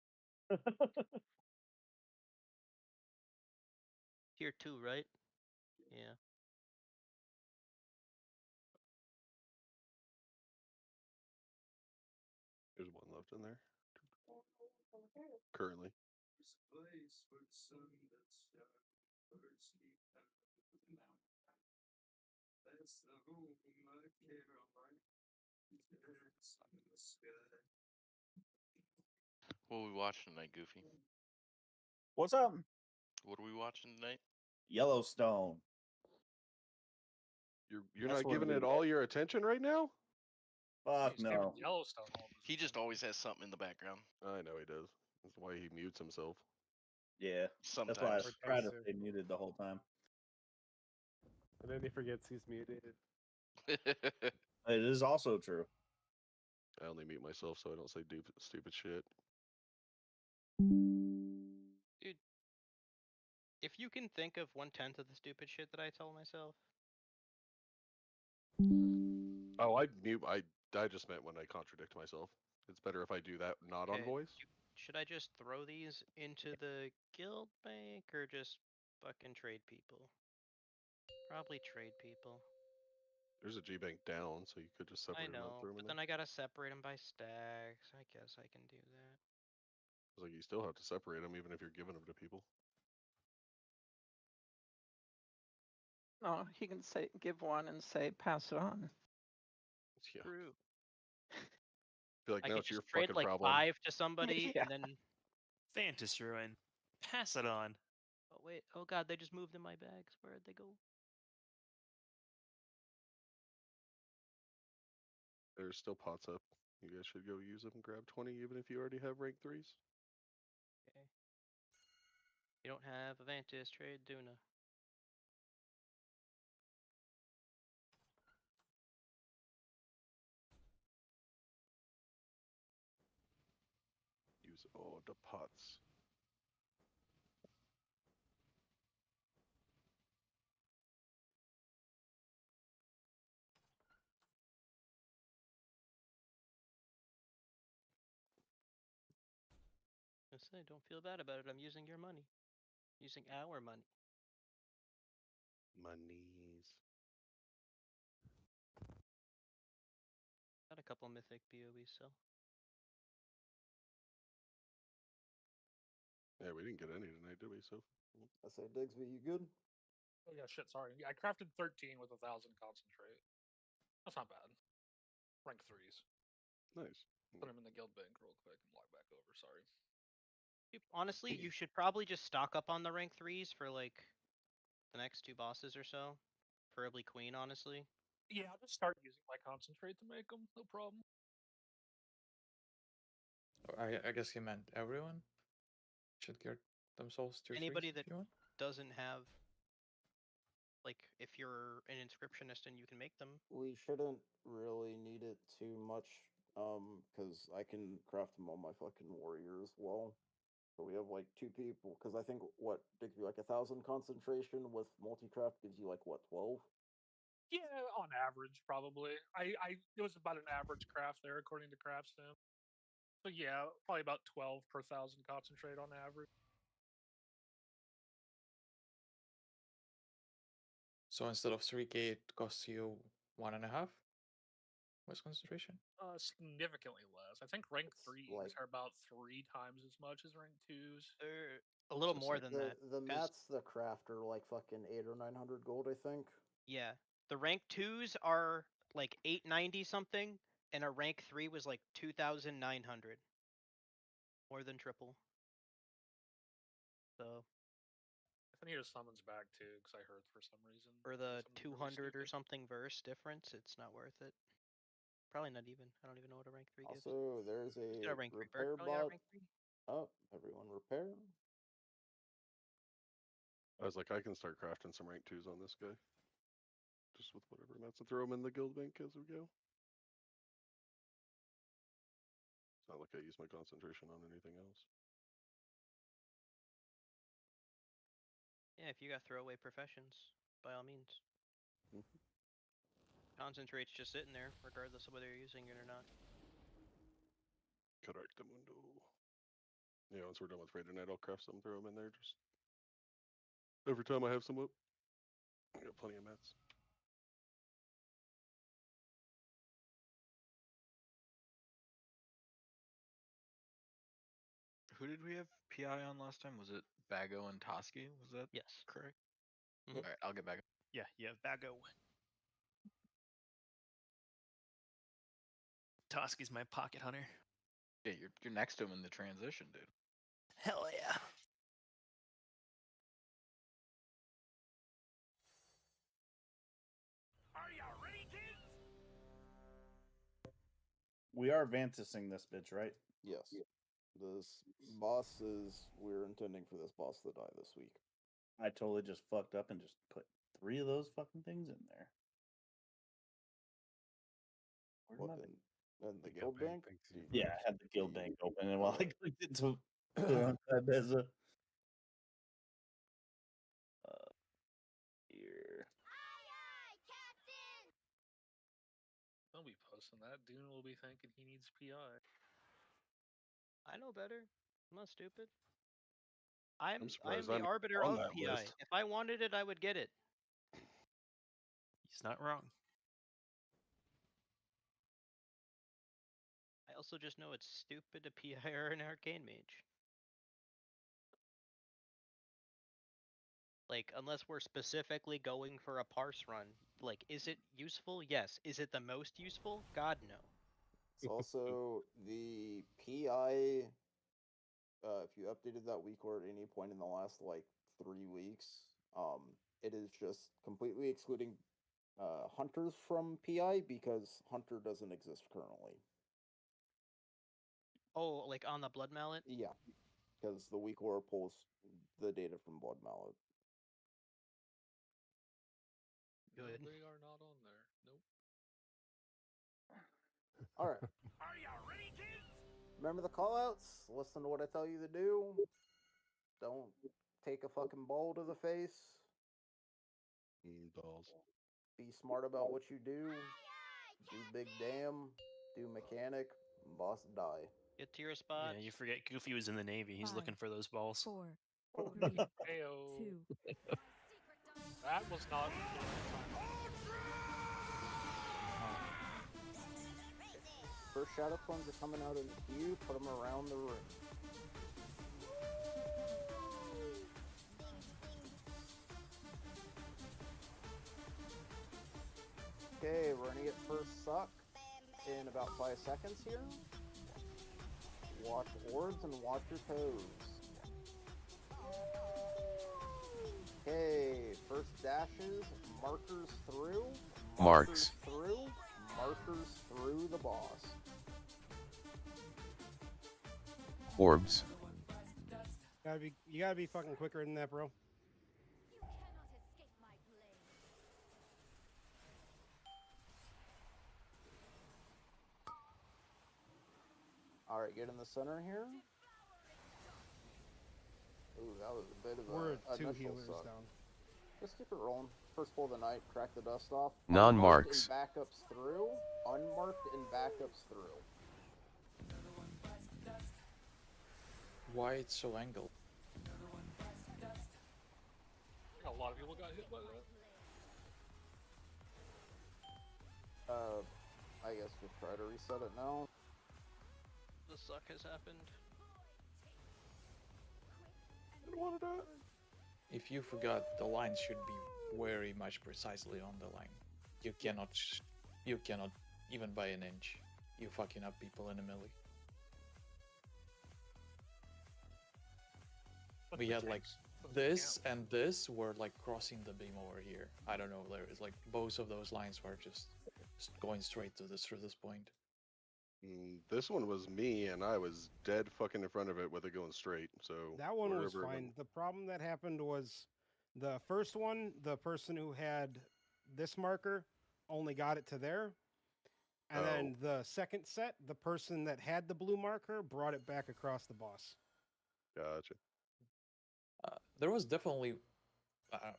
Tier 2, right? Yeah. left in there. Currently. What are we watching tonight, Goofy? What's up? What are we watching tonight? Yellowstone. You're That's not what giving it it all your attention right now? Fuck He's giving no. Yellowstone all this. He just always has something in the background. I know he does. That's why he mutes himself. Yeah. Sometimes. That's why I Or tried to texts stay muted the whole time. And then he forgets he's muted. It is also true. I only mute myself so I don't say stupid shit. Dude, if you can think of 1/10 of the stupid shit that I tell myself, Oh, I mute. I just meant when I contradict myself. It's better if I do that not on okay, voice. should I just throw these into the guild bank or just fucking trade people? Probably trade people. There's a G bank down, so you could just separate I them out, know, throw them but in then there. I gotta separate them by stacks. I guess I can do that. It's like you still have to separate them, even if you're giving them to people. No, he can say give one and say pass it on. Yeah. True. I feel like I now could it's your just trade fucking like problem. 5 to somebody Yeah. and then. Fantasy Ruin. Pass it on. Oh wait! Oh god! They just moved in my bags. Where'd they go? There's still pots up. You guys should go use them and grab 20, even if you already have rank 3s. Okay. You don't have Avantis, trade Duna. Use all the pots. I say, don't feel bad about it. I'm using your money. Using our money. Monies. Got a couple mythic BOEs, so. Yeah, we didn't get any tonight, did we? So. I say, Digsby, you good? Oh yeah, shit. Sorry. Yeah, I crafted 13 with 1,000 concentrate. That's not bad. Rank 3s. Nice. Put them in the guild bank real quick and log back over. Sorry. Honestly, you should probably just stock up on the rank 3s for like the next 2 bosses or so. Preferably Queen, honestly. Yeah, I'll just start using my concentrate to make them. No problem. I guess he meant everyone should get themselves to Anybody threes that if you want. doesn't have, like, if you're an inscriptionist and you can make them. We shouldn't really need it too much, because I can craft them on my fucking warrior as well. So we have like 2 people, because I think what Digsby, like 1,000 concentration with multi-craft gives you like what, 12? Yeah, on average, probably. It was about an average craft there according to CraftSim. So yeah, probably about 12 per 1,000 concentrate on average. So instead of 3k, it costs you 1.5. What's concentration? Significantly less. I think rank 3s like- are about 3 times as much as rank 2s. They're a little more than that. The 'cause- mats, the crafter, like fucking 800 or 900 gold, I think. Yeah. The rank 2s are like 890 something, and a rank 3 was like 2,900. More than triple. So. I need a summons back too, because I heard for some reason. For the something really 200 or stupid. something verse difference, it's not worth it. Probably not even. I don't even know what a rank 3 gives. Also, there's Who's a got a rank 3? repair Bert probably got a bot. rank 3. Oh, everyone repair. I was like, I can start crafting some rank 2s on this guy. Just with whatever mats and throw them in the guild bank as we go. It's not like I use my concentration on anything else. Yeah, if you got throwaway professions, by all means. Concentrate's just sitting there, regardless of whether you're using it or not. Correcto mundo. Yeah, once we're done with raid tonight, I'll craft some, throw them in there. Just every time I have some up, I got plenty of mats. Who did we have PI on last time? Was it Bago and Toski? Was that yes correct? Mhm. All right, I'll get back. Yeah, you have Bago. Toski's my pocket hunter. Yeah, you're next to him in the transition, dude. Hell yeah. Are you ready, kids? We are Vantising this bitch, right? Yes. This boss is. We're intending for this boss to die this week. I totally just fucked up and just put 3 of those fucking things in there. Where'd What, my in the guild bank? Yeah, I had the guild bank open, and while I clicked it to put it on Beza. Here. Don't be posting that. Dune will be thinking he needs PI. I know better. I'm not stupid. I am surprised the I'm arbiter on of that PI. list. If I wanted it, I would get it. He's not wrong. I also just know it's stupid to PIR an arcane mage. Like, unless we're specifically going for a parse run, like, is it useful? Yes. Is it the most useful? God, no. It's also the PI. If you updated that week or at any point in the last like 3 weeks, it is just completely excluding hunters from PI because hunter doesn't exist currently. Oh, like on the blood mallet? Yeah, because the week lore pulls the data from blood mallet. Good. They are not on there. Nope. All right. Are you ready, kids? Remember the callouts? Listen to what I tell you to do. Don't take a fucking ball to the face. Balls. Be smart about what you do. Do big damn. Do mechanic. Boss die. Get to your spot. Yeah, you forget Goofy was in the Navy. He's looking 5, for those balls. 4, 3, Heyo. 2. That was not. First shadow clones are coming out in the queue. Put them around the ring. Okay, we're gonna get first suck in about 5 seconds here. Watch orbs and watch your toes. Okay, first dashes, markers through, Marks. through, markers through the boss. Orbs. You gotta be fucking quicker than that, bro. Alright, get in the center here. Ooh, that was a bit of We're a 2 initial healers suck. down. Just keep it rolling. First pull of the night, crack the dust off. Non-marks. Unmarked and backups through. Unmarked and backups through. Why it's so angled? A lot of people got hit by that. I guess just try to reset it now. The suck has happened. I don't want to die. If you forgot, the line should be very much precisely on the line. You cannot even by an inch. You fucking up people in a melee. We had like this and this were like crossing the beam over here. I don't know. There is like both of those lines were just going straight to this through this point. This one was me, and I was dead fucking in front of it with it going straight. So That one was wherever it fine. went- The problem that happened was the first one, the person who had this marker only got it to there. And then the second set, the person that had the blue marker brought it back across the boss. Gotcha. There was definitely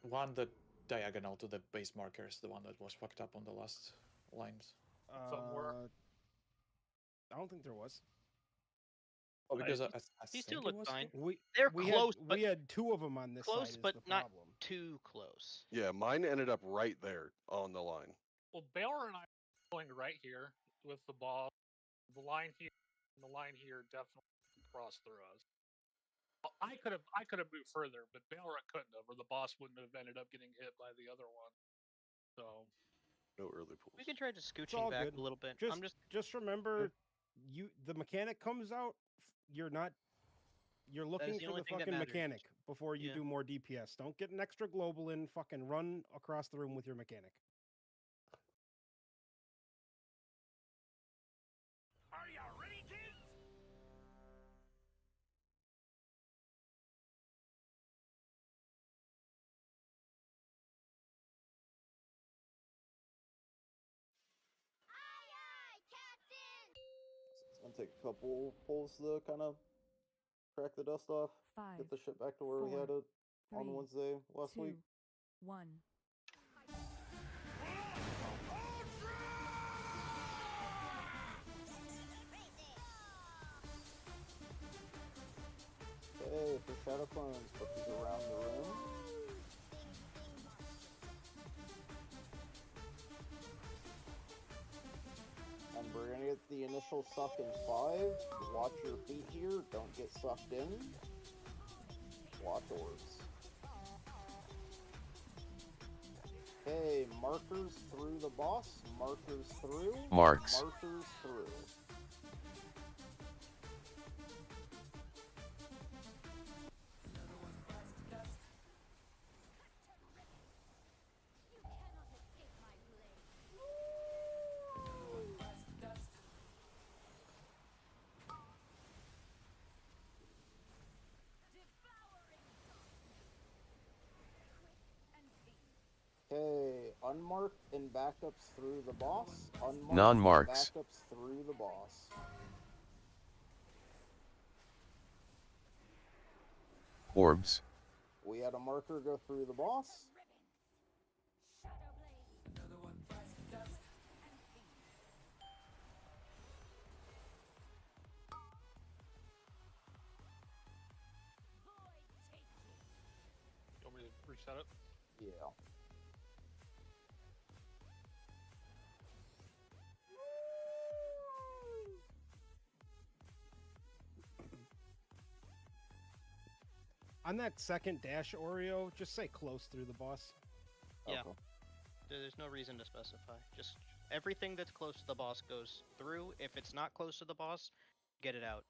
one that diagonal to the base markers, the one that was fucked up on the last lines. I don't think there was. Oh, because I These think two it look was fine. there. They're we close, Had, but we had 2 of them on this close, side. but is the not problem. too close. Yeah, mine ended up right there on the line. Well, Baylor and I are going right here with the ball. The line here and the line here definitely cross through us. I could have moved further, but Balrog couldn't have, or the boss wouldn't have ended up getting hit by the other one. So no early pulls. We can try to It's scooching all back good. a little bit. Just remember, the mechanic comes out. You're looking the for only the thing that fucking matters. mechanic before you Yeah. do more DPS. Don't get an extra global in. Fucking run across the room with your mechanic. Are you ready, kids? It's gonna take a couple pulls to kind of crack the dust off, get the shit back to where we had it on three, Wednesday last week. 2, 1. Hey, for Shadow Clones, put these around the room. And we're gonna get the initial suck in 5. Watch your feet here, don't get sucked in. Watch orbs. Okay, markers through the boss, markers through, Marks. markers through. Okay, unmarked and backups through the boss. Unmarked Non-marks. and backups through the boss. Orbs. We had a marker go through the boss. You want me to reset it? Yeah. On that second dash Oreo, just say close through the boss. Yeah. There's no reason to specify. Just everything that's close to the boss goes through. If it's not close to the boss, get it out.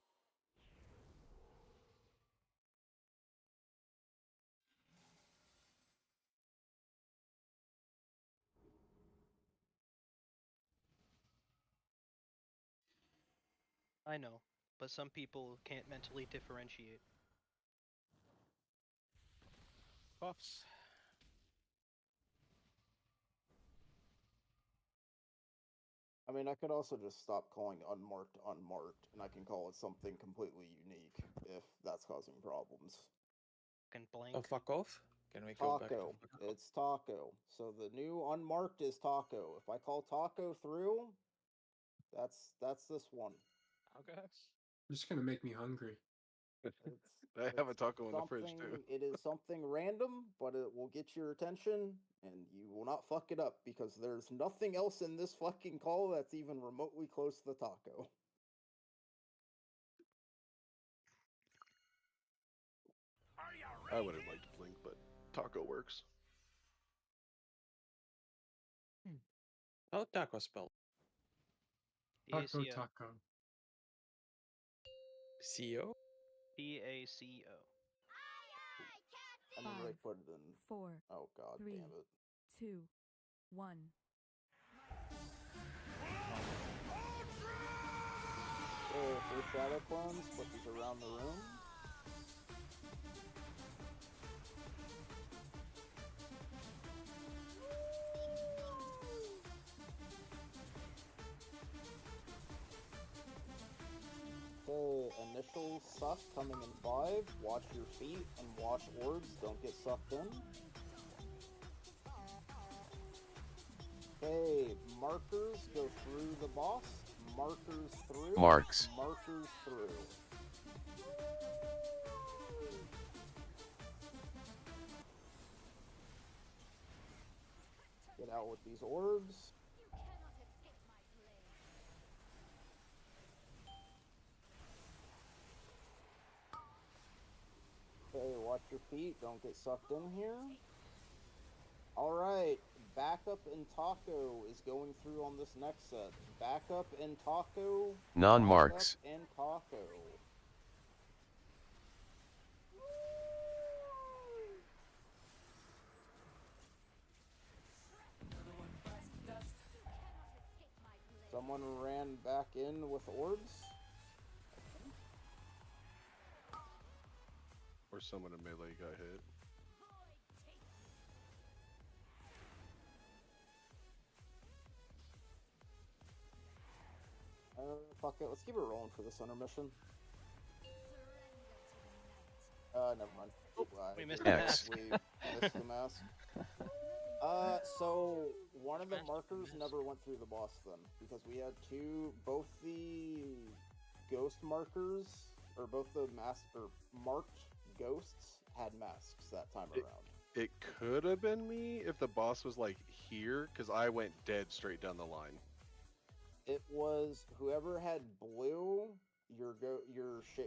I know, but some people can't mentally differentiate. Buffs. I mean, I could also just stop calling unmarked unmarked, and I can call it something completely unique if that's causing problems. Can blank. Oh, fuck off. Can we go back to Taco. fuck off? It's taco. So the new unmarked is taco. If I call taco through, that's this one. Okay. You're just gonna make me hungry. I have a taco in the fridge Something, too. it is something random, but it will get your attention, and you will not fuck it up because there's nothing else in this fucking call that's even remotely close to the taco. I would have liked to blink, but taco works. How taco spelled? Taco P-A-C-O. taco. CO? P-A-C-O. And then they 5, put it in. 4, Oh god 3, damn it. 2, 1. Okay, for Shadow Clones, put these around the room. Okay, initial suck coming in 5. Watch your feet and watch orbs. Don't get sucked in. Okay, markers go through the boss. Markers through. Marks. Markers through. Get out with these orbs. Watch your feet. Don't get sucked in here. Alright. Backup and Taco is going through on this next set. Backup and Taco. Non-marks. Backup and Taco. Someone ran back in with orbs. Or someone in melee got hit. Fuck it. Let's keep it rolling for this intermission. Never mind. We missed the mask. We missed the mask. So one of the markers never went through the boss then, because we had both the ghost markers, or both the marked ghosts had masks that time around. It could have been me if the boss was like here, because I went dead straight down the line. It was whoever had blue,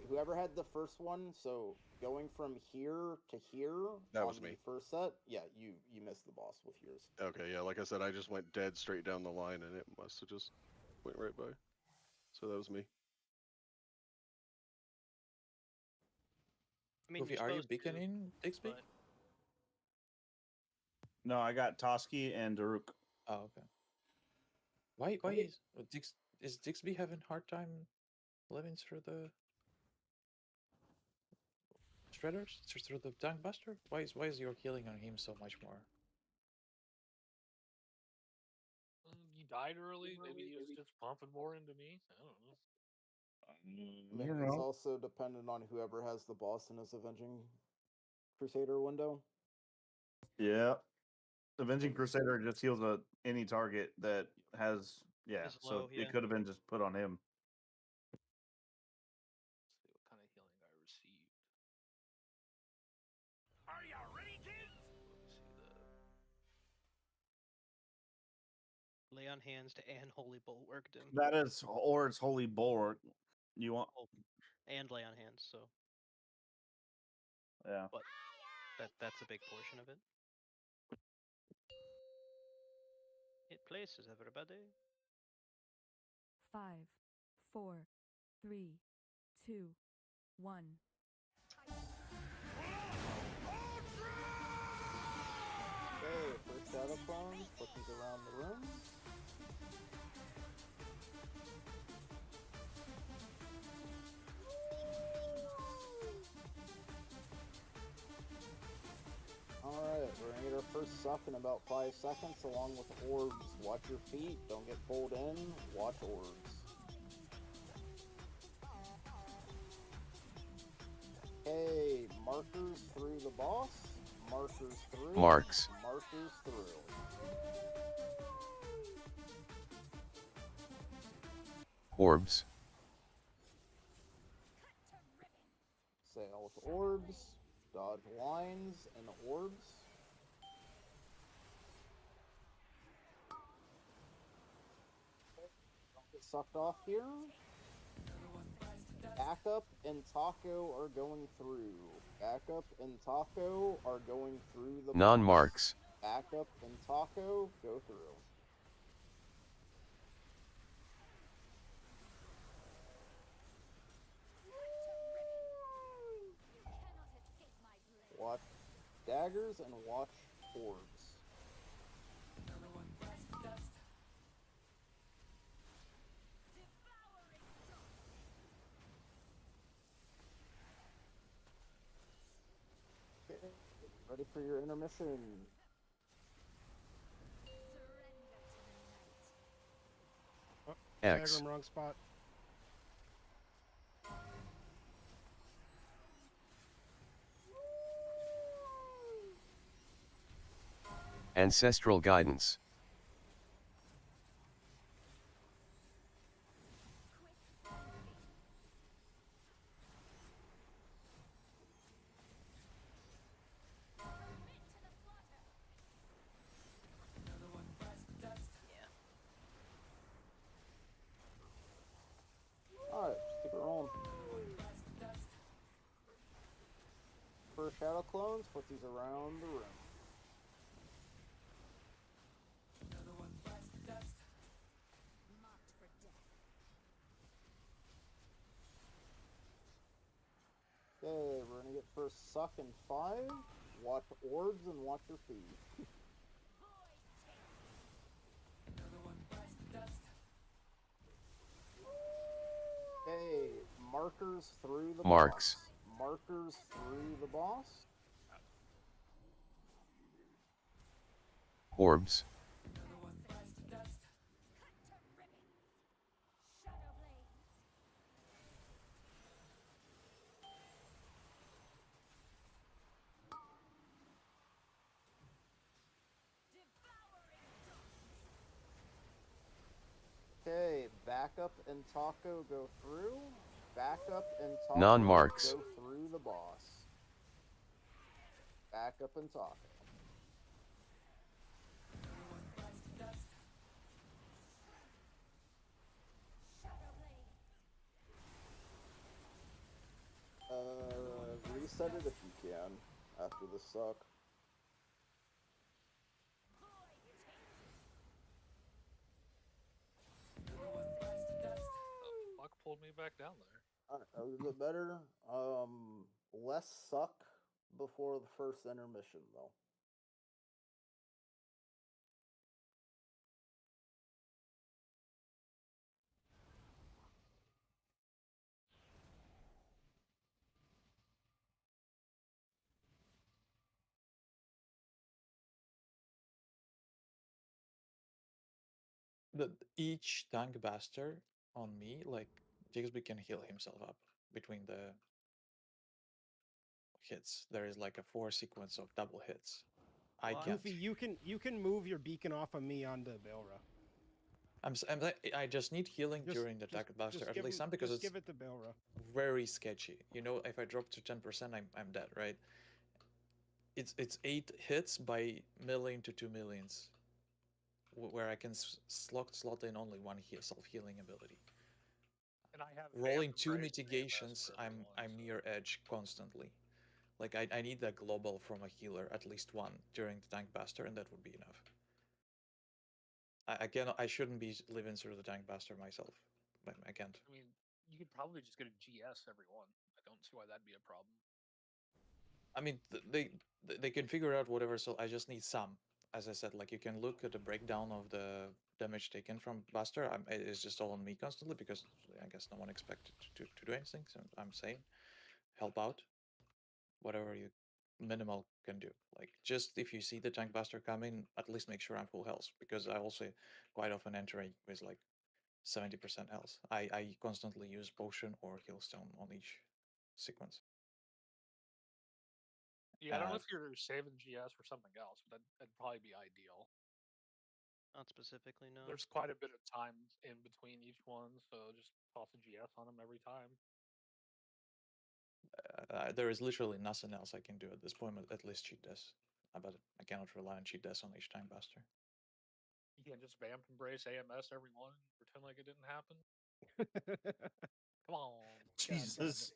whoever had the first one, so going from here to here That on was the me. first set, yeah, you missed the boss with yours. Okay, yeah, like I said, I just went dead straight down the line, and it must have just went right by. So that was me. I mean, Goofy, are you beaconing, Dixby? No, I got Toski and Daruk. Oh, okay. Why is Dixby having hard time living through the shredders? Through the tank buster? Why is your healing on him so much more? He died early. Maybe he was just pumping more into me. I don't know. Maybe it's also dependent on whoever has the boss in his Avenging Crusader window. Yeah. Avenging Crusader just heals any target that has Is low, so yeah. it could have been just put on him. Let's see what kind of healing I received. Are you ready, kids? Lay on hands to and holy bulwark him. That is, or it's Holy Bulwark. You want? And lay on hands, so Yeah. but that's a big portion of it. It places everybody. 5, 4, 3, 2, 1. Okay, first shadow clones, pushes around the room. Alright, we're gonna get our first suck in about 5 seconds along with orbs. Watch your feet, don't get pulled in, watch orbs. Okay, markers through the boss, markers through, Marks. markers through. Orbs. Sail with orbs, dodge lines and orbs. Don't get sucked off here. Backup and Taco are going through. Backup and Taco are going through the Non-marks. Backup and Taco go through. Watch daggers and watch orbs. Okay, ready for your intermission. X. Diagram, wrong spot. Ancestral guidance. Alright, just keep it rolling. first shadow clones, put these around the room. Okay, we're gonna get first suck in 5. Watch orbs and watch your feed. Okay, markers through the Marks. boss. Markers through the boss. Orbs. Okay, backup and taco go through. Backup and taco Non-marks. go through the boss. Backup and taco. Reset it if you can after the suck. Fuck pulled me back down there. Alright, a little bit better. Less suck before the first intermission though. Each tank bastard on me, like Jigsby can heal himself up between the hits. There is like a 4 sequence of double hits. I can't. Goofy, you can move your beacon off of me onto Belra. I just need healing during the tank blaster, at least some, because just it's give it to Belra. very sketchy. You know, if I drop to 10%, I'm dead, right? It's 8 hits by million to 2 millions, where I can slot in only one self-healing ability. And I have Rolling Vamp 2 Embrace mitigations, for everyone, I'm near edge constantly. Like I need that global from a healer, at least one during the tank buster, and that would be enough. I shouldn't be living through the tank buster myself. I can't. I mean, you could probably just get a GS every one. I don't see why that'd be a problem. I mean, they can figure out whatever. So I just need some. As I said, like you can look at the breakdown of the damage taken from Buster. It's just all on me constantly because I guess no one expected to do anything. So I'm saying, help out, whatever you minimal can do. Like just if you see the tank buster coming, at least make sure I'm full health, because I also quite often enter with like 70% health. I constantly use potion or healstone on each sequence. Yeah, I don't know if you're saving GS for something else, but that'd probably be ideal. Not specifically, no. There's quite a bit of time in between each one, so just toss a GS on them every time. There is literally nothing else I can do at this point, at least cheat death. But I cannot rely on cheat death on each time buster. You can't just Vamp Embrace AMS every one and pretend like it didn't happen. Come on. Jesus.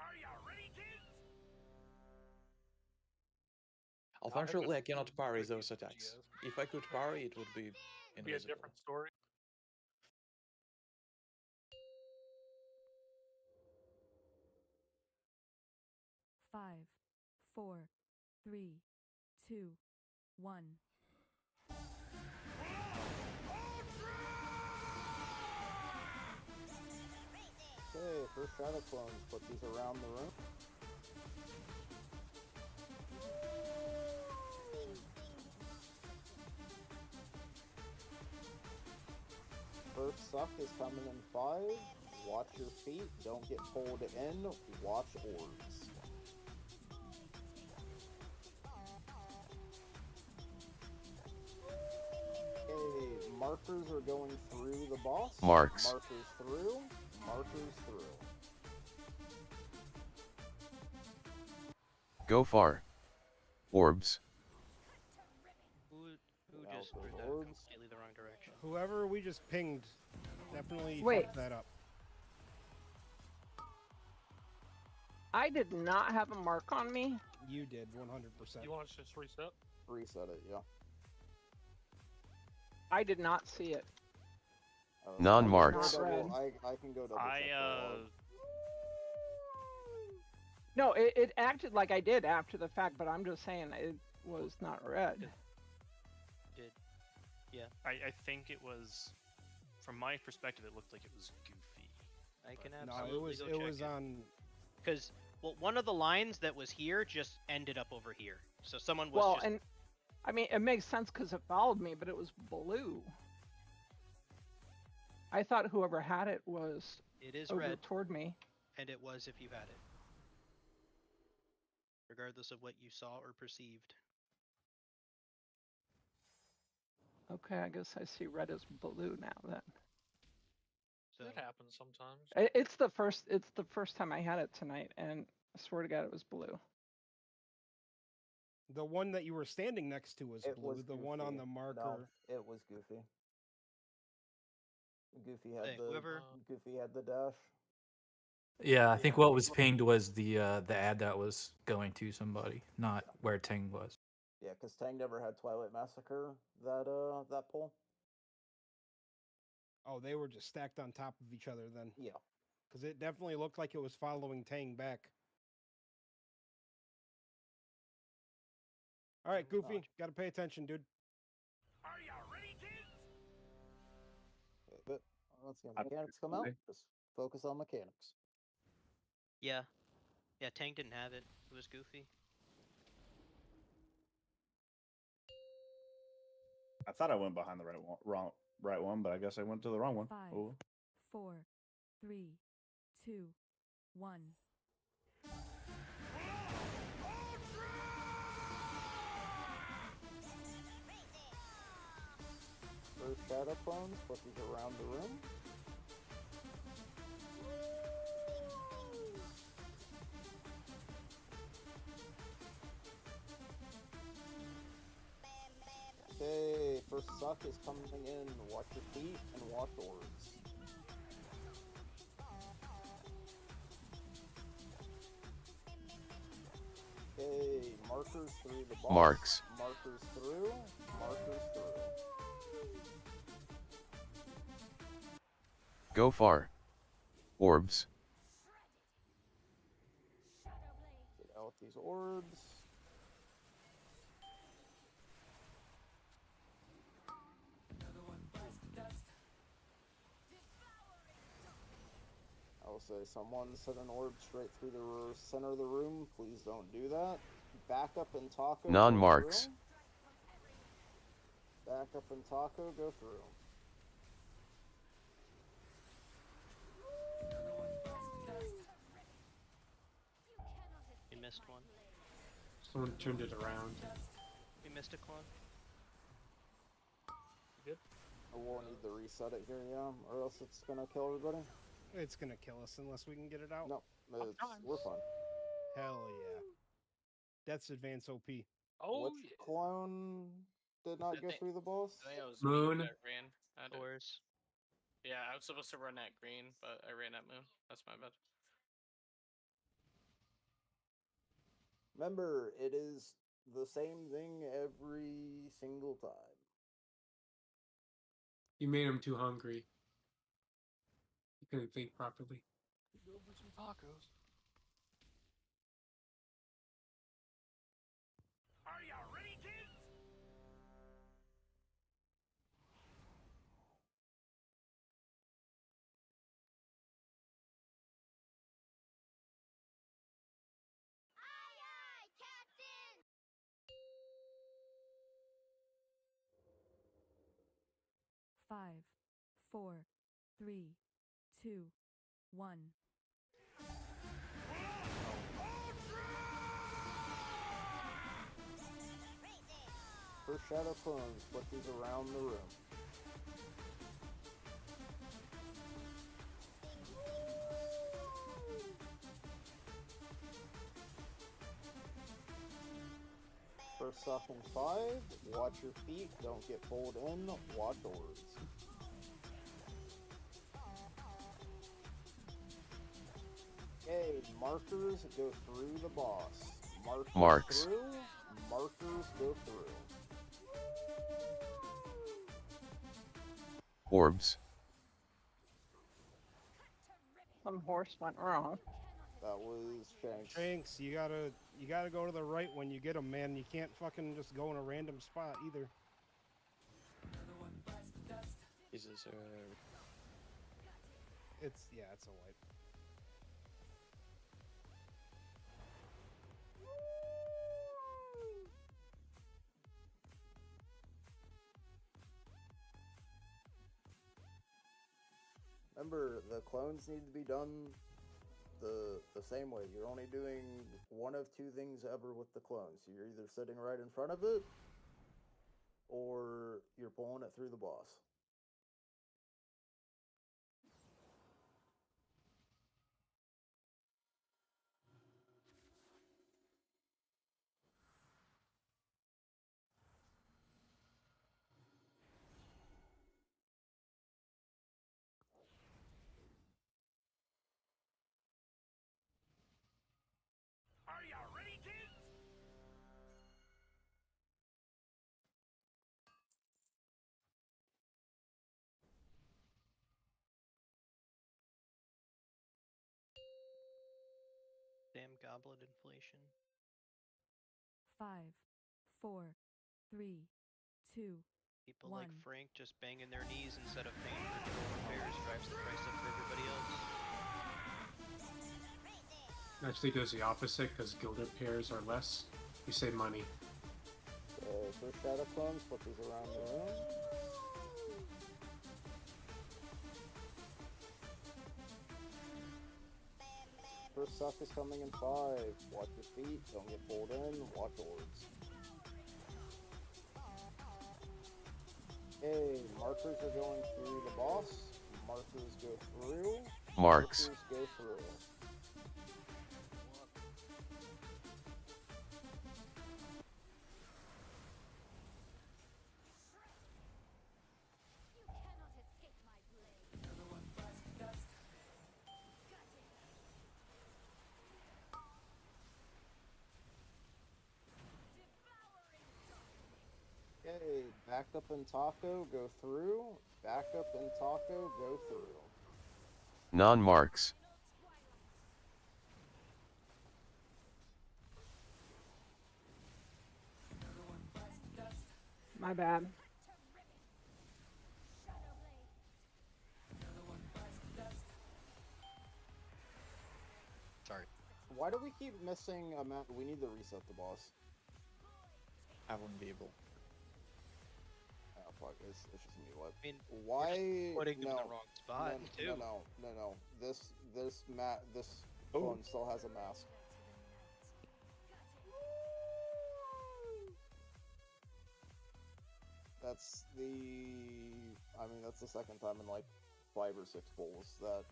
Are you ready, kids? Unfortunately, I cannot parry those attacks. If I could parry, it would be invisible. Be a different story. Five, 4, 3, 2, 1. Okay, first shadow clones, put these around the room. First suck is coming in 5. Watch your feet, don't get pulled in, watch orbs. Okay, markers are going through the boss. Marks. Markers through, markers through. Go far. Orbs. Who just screwed that completely the wrong direction? Whoever we just pinged definitely Wait. fucked that up. I did not have a mark on me. You did 100%. You want to just reset? Reset it, yeah. I did not see it. Non-marks. I can go double check the log. No, it acted like I did after the fact, but I'm just saying it was not red. Did. Yeah. I think it was, from my perspective, it looked like it was goofy. I can No, absolutely it was on. Because well, one of the lines that was here just ended up over here. So someone was Well, just. and I mean it makes sense because it followed me, but it was blue. I thought whoever had it was It is over red. toward me. And it was if you had it. Regardless of what you saw or perceived. Okay, I guess I see red as blue now then. So It happens sometimes. It's the first time I had it tonight, and I swear to God it was blue. The one that you were standing next to was It blue. was The one on the Goofy. marker. No, it was Goofy. Goofy had Hey, the whoever- Goofy had the dash. Yeah, I think what was pinged was the ad that was going to somebody, not where Ting was. Yeah, because Tang never had Twilight Massacre that pull. Oh, they were just stacked on top of each other then. Yeah. Because it definitely looked like it was following Tang back. All right, Goofy, got to pay attention, dude. Are you ready, kids? But once again, mechanics come out. Just focus on mechanics. Yeah. Yeah, Tang didn't have it. It was Goofy. I thought I went behind the right one, but I guess I went to the wrong one. 5, Oh. 4, 3, 2, 1. First shadow clones, put these around the room. Okay, first suck is coming in. Watch your feet and watch orbs. Okay, markers through the box. Marks. Markers through. Markers through. Go far. Orbs. Get out these orbs. I will say someone sent an orb straight through the center of the room. Please don't do that. Back up and taco. Non-marks. Back up and taco, go through. We missed one. Someone turned it around. We missed a clone. Good. I will need to reset it here, yeah, or else it's gonna kill everybody. It's gonna kill us unless we can get it out. No, we're fine. Hell yeah. That's advanced OP. Oh, Which clone did not go through the boss? I think I was Moon. That ran. Doors. Yeah, I was supposed to run at green, but I ran at moon. That's my bad. Remember, it is the same thing every single time. You made him too hungry. He couldn't think properly. Go for some tacos. Are you ready, kids? Five, 4, 3, 2, 1. First shadow clones, put these around the room. First suck in 5, watch your feet, don't get pulled in, watch orbs. Okay, markers go through the boss. Markers Marks. through. Markers go through. Orbs. Some horse went wrong. That was Shanks. Shanks, you gotta go to the right when you get them, man. You can't fucking just go in a random spot either. Jesus, It's a wipe. Remember, the clones need to be done the same way. You're only doing one of two things ever with the clones. You're either sitting right in front of it, or you're pulling it through the boss. Are you ready, kids? Damn goblet inflation. 5, 4, 3, 2, People 1. like Frank just banging their knees instead of paying for dual repairs drives the price up for everybody else. Actually does the opposite because gilded pairs are less. You save money. First shadow clones, put these around the room. First suck is coming in 5. Watch your feet, don't get pulled in, watch orbs. Okay, markers are going through the boss. Markers go through. Marks. Markers go through. Okay, back up and taco, go through. Back up and taco, go through. Non-marks. My bad. Sorry. Why do we keep missing a map? We need to reset the boss. I wouldn't be able. Oh fuck, it's just me. What? I mean, why? you're just putting him in No, the wrong spot, too. No. This clone still has a mask. That's the second time in like 5 or 6 bowls that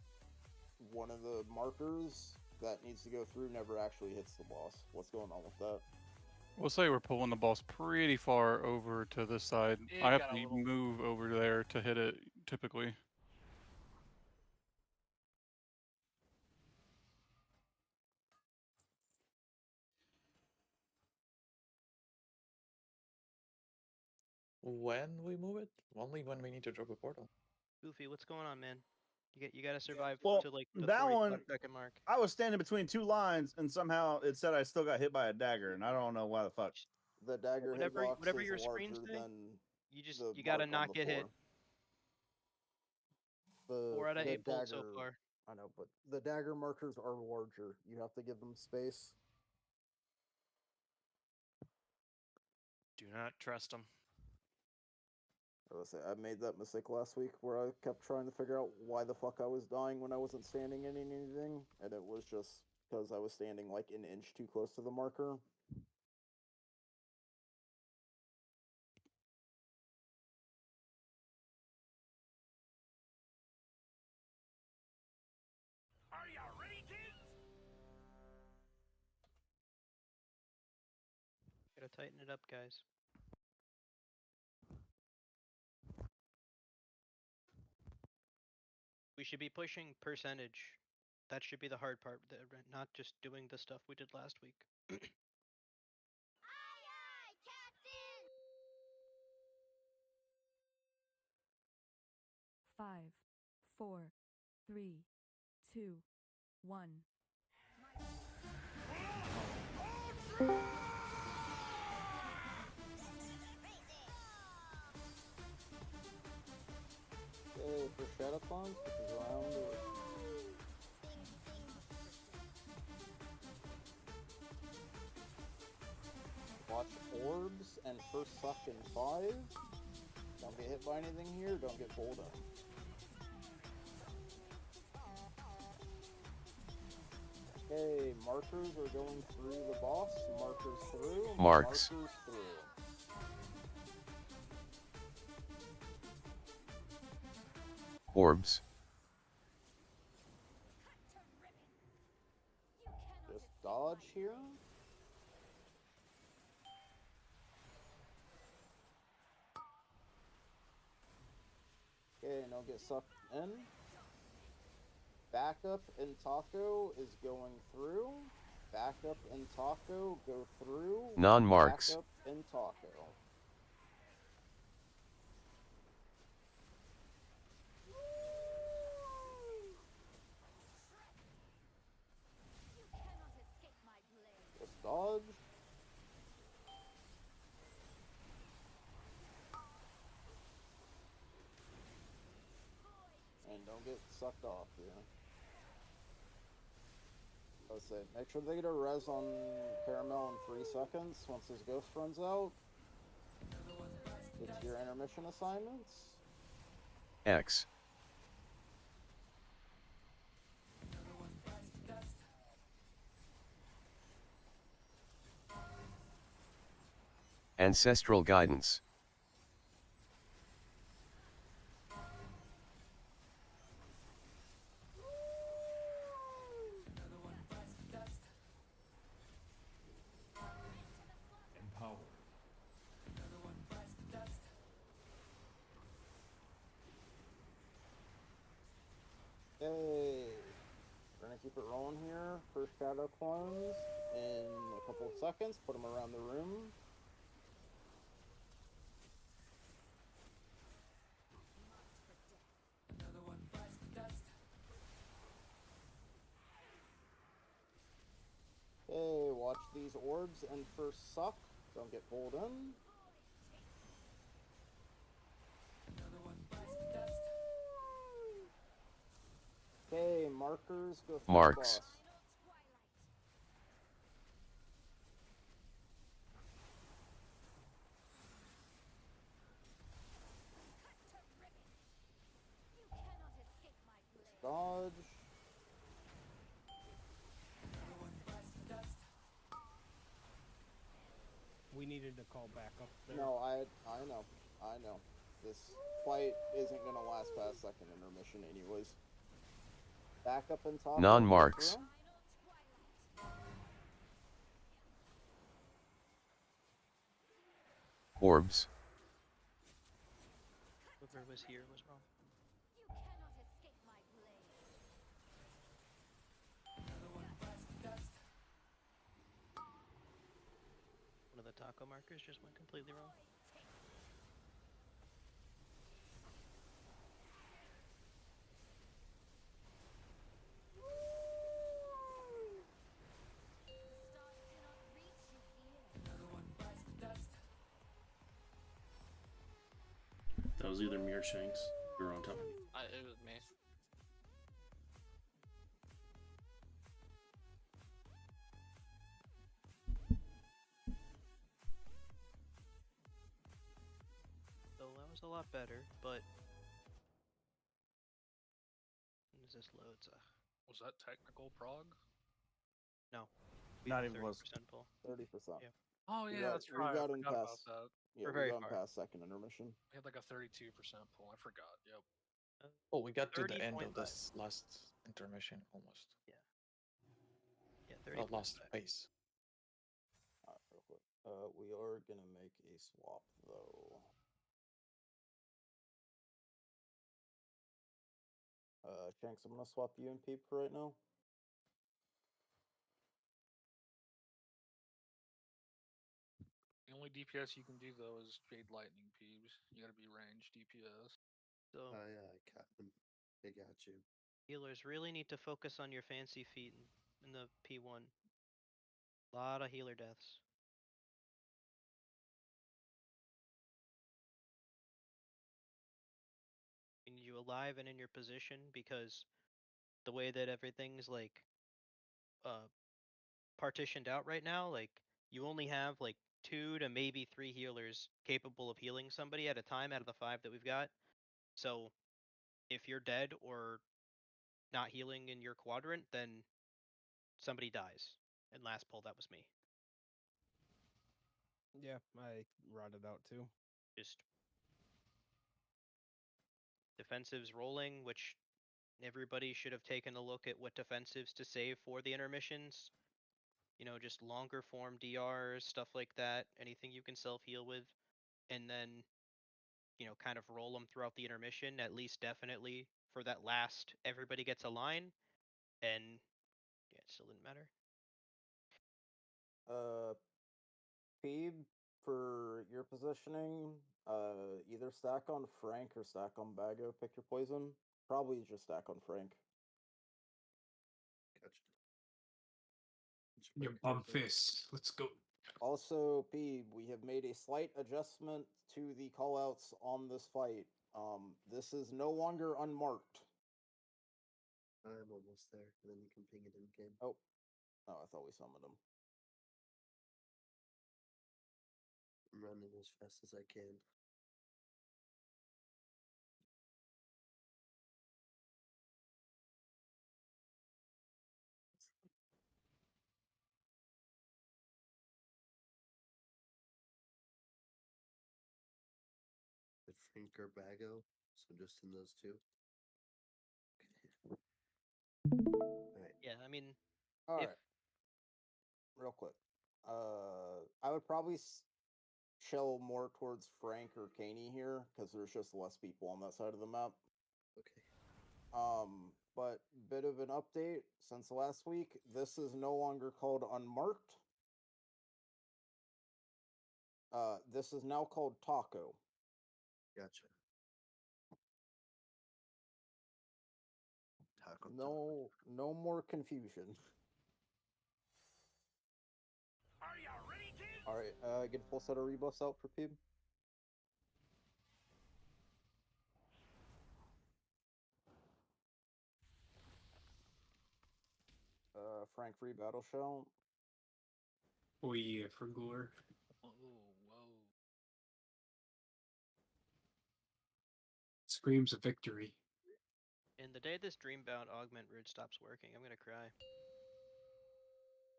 one of the markers that needs to go through never actually hits the boss. What's going on with that? We'll say we're pulling the boss pretty far over to this side. It I have got a to little- move over there to hit it, typically. When we move it? Only when we need to drop a portal. Goofy, what's going on, man? You gotta survive Well, to like the that 45 one, second mark. I was standing between 2 lines, and somehow it said I still got hit by a dagger, and I don't know why the fuck. The dagger hitbox Whatever is your screens larger say, than you gotta mark on not the get hit. floor. 4 out of the 8 bolts so dagger- far. I know, but the dagger markers are larger. You have to give them space. Do not trust them. I made that mistake last week where I kept trying to figure out why the fuck I was dying when I wasn't standing in anything, and it was just because I was standing like an inch too close to the marker. Are you ready, kids? Gotta tighten it up, guys. We should be pushing percentage that should be the hard part. Not just doing the stuff we did last week. Five, four, three, two, one. Okay, for Shadow Clones, which is around the... Watch orbs and first suck in 5. Don't get hit by anything here, don't get pulled up. Okay, markers are going through the boss. Markers through. Marks. Markers through. Orbs. Just dodge here. Okay, now get sucked in. Backup and Taco is going through. Backup and Taco go through. Non-marks. Backup and Taco. Just dodge. And don't get sucked off here. Let's say, make sure they get a res on Caramel in 3 seconds once his ghost runs out. It's your intermission assignments. X. Ancestral guidance. Empower. Hey, we're gonna keep it rolling here. First Shadow Clones in a couple of seconds. Put them around the room. Okay, watch these orbs and first suck. Don't get pulled in. Okay, markers go through Marks. the boss. Just dodge. We needed to call back up there. No, I know. This fight isn't gonna last past second intermission anyways. Back up and top. Non-marks. Orbs. Whoever was here was wrong. One of the taco markers just went completely wrong. That was either me or Shanks. You were on top. It was me. So that was a lot better, but as this loads, Was that technical prog? no. Not even 30% close. pull. 30%. Yeah. Oh yeah, that's right. We I got him forgot past. about that. Yeah, We're we very got him far. past second intermission. We had like a 32% pull. I forgot. Yep. Oh, we got to the end 30.5. of this last intermission almost. Yeah. Yeah, 30. Last phase. Alright, real quick. We are gonna make a swap though. Shanks, I'm gonna swap you and Peep right now. only DPS you can do though is Jade Lightning, Peeves. You gotta be ranged DPS. So Oh yeah, I got them. They got you. healers really need to focus on your fancy feet in the P1. A lot of healer deaths. We need you alive and in your position because the way that everything's like partitioned out right now, like you only have like 2 to maybe 3 healers capable of healing somebody at a time out of the 5 that we've got. So if you're dead or not healing in your quadrant, then somebody dies. And last pull, that was me. Yeah, I rotted out too. Just defensives rolling, which everybody should have taken a look at what defensives to save for the intermissions. You know, just longer form DRs, stuff like that, anything you can self-heal with. And then, you know, kind of roll them throughout the intermission, at least definitely for that last, everybody gets a line. And yeah, it still didn't matter. Peeb, for your positioning, either stack on Frank or stack on Bago. Pick your poison. Probably just stack on Frank. Gotcha. Your bum fist. Let's go. Also, Peeb, we have made a slight adjustment to the callouts on this fight. This is no longer unmarked. I'm almost there, and then you can ping it in game. Oh, I thought we summoned him. I'm running as fast as I can. The Frank or Bago, so just in those two. Alright. Yeah, I mean, All if right. Real quick. I would probably chill more towards Frank or Caney here because there's just less people on that side of the map. Okay. But bit of an update since last week. This is no longer called unmarked. This is now called Taco. Gotcha. Taco. No more confusion. Are you ready, kid? All right, get a full set of rebuffs out for Peeb. Frank free battle shell. Oh yeah, for Glor. Whoa, whoa. Screams of victory. in the day this Dreambound Augment Ridge stops working, I'm gonna cry.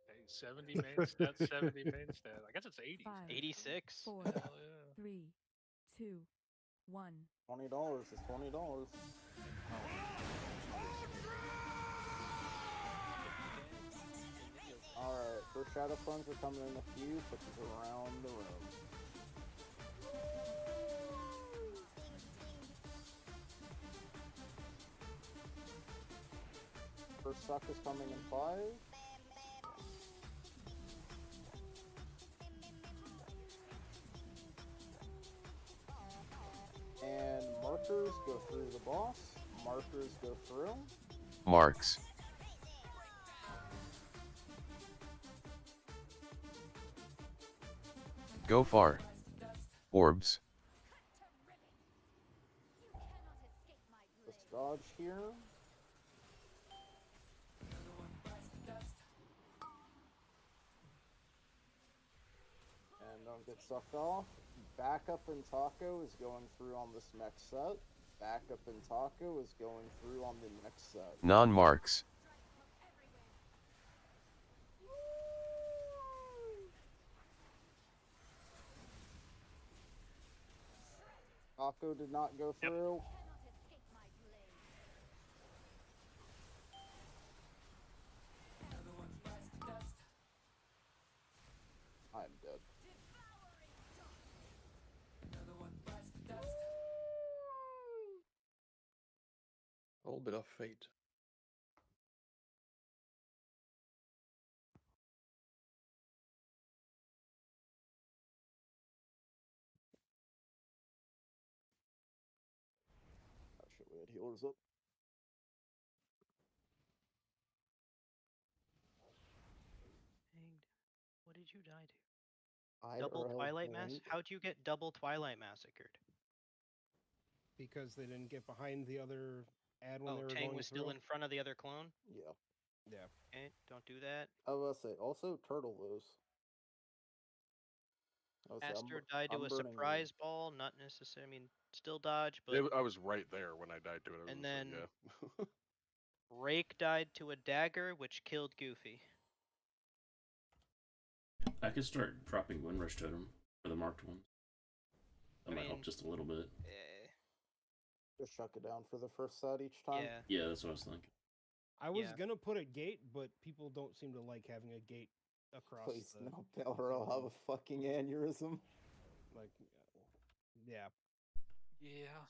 Hey, 70 main stat, 70 main stat. I guess it's 80. 86. 4, Hell yeah. 3, 2, 1. $20 is $20. Alright, first shadow funds are coming in a few, put these around the room. First suck is coming in 5. And markers go through the boss. Markers go through. Marks. Go far. Orbs. Just dodge here. And don't get sucked off. Backup and Taco is going through on this next set. Backup and Taco is going through on the next set. Non-marks. Taco did not go through. I'm dead. A little bit of fate. Good, healers up. Hanged. What did you die to? IRL Double Twilight Mass? blank. How'd you get double Twilight Massacred? Because they didn't get behind the other ad when Oh, they were Tang going was through. still in front of the other clone? Yeah. Yeah. Okay, don't do that. I was say also turtle loose. Aster died to a surprise ball, not necessarily. I mean, still dodge, but. I was right there when I died to it. And so, then yeah. Rake died to a dagger, which killed Goofy. I could start dropping Windrush Totem for the marked ones. That might help mean, just a little bit. Just chuck it down for the first set each time. Yeah, that's what I was thinking. I was gonna put a gate, but people don't seem to like having a gate across. Please the, no, Taylor, I'll have a fucking aneurysm. Like, yeah. Yeah.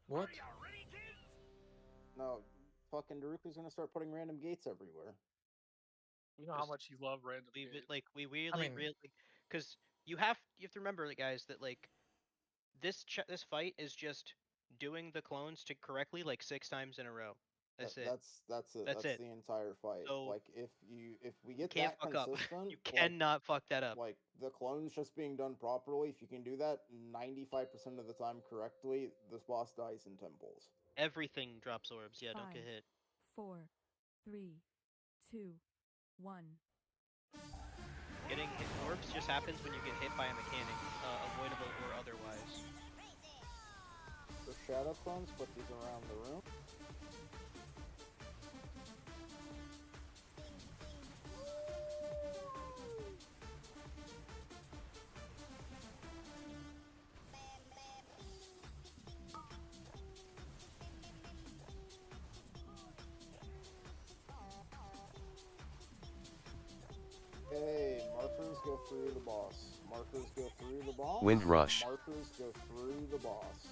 What? No, fucking Daruku's gonna start putting random gates everywhere. You know how much you love random We games. like we really because you have to remember, guys, that like this fight is just doing the clones to correctly like 6 times in a row. That's it. That's it. That's it. The entire fight. So, like if we get can't that fuck up. consistent, You cannot fuck that up. Like the clones just being done properly, if you can do that 95% of the time correctly, this boss dies in 10 pulls. Everything drops orbs. Yeah, don't get 5, hit. 4, 3, 2, 1. Getting hit orbs just happens when you get hit by a mechanic, avoidable or otherwise. The shadow clones, put these around the room. Okay, markers go through the boss. Markers go through the boss. Windrush. Markers go through the boss.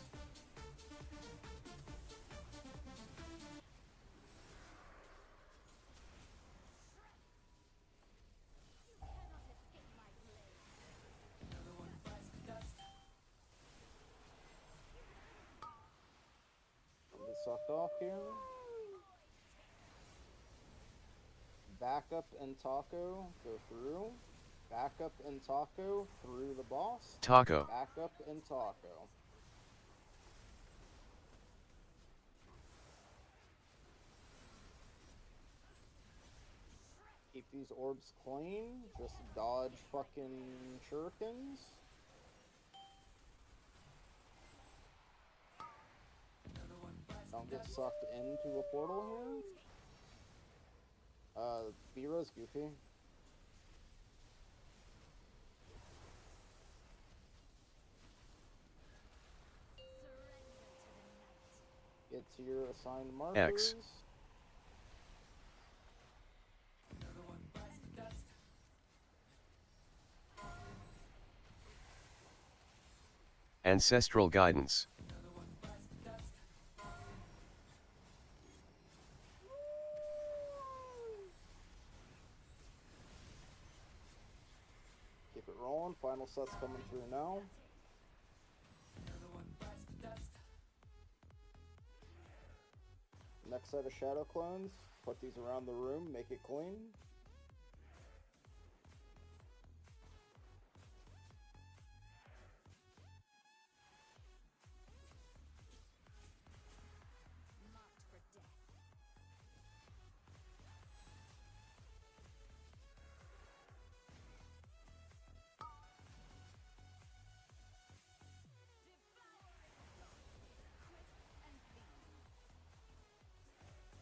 Get sucked off here. Backup and Taco go through. Backup and Taco through the boss. Taco. Backup and Taco. Keep these orbs clean. Just dodge fucking shurikens. Don't get sucked into a portal here. B-Rose Goofy. Get to your assigned markers. X. Ancestral guidance. Keep it rolling. Final set's coming through now. Next set of shadow clones. Put these around the room. Make it clean.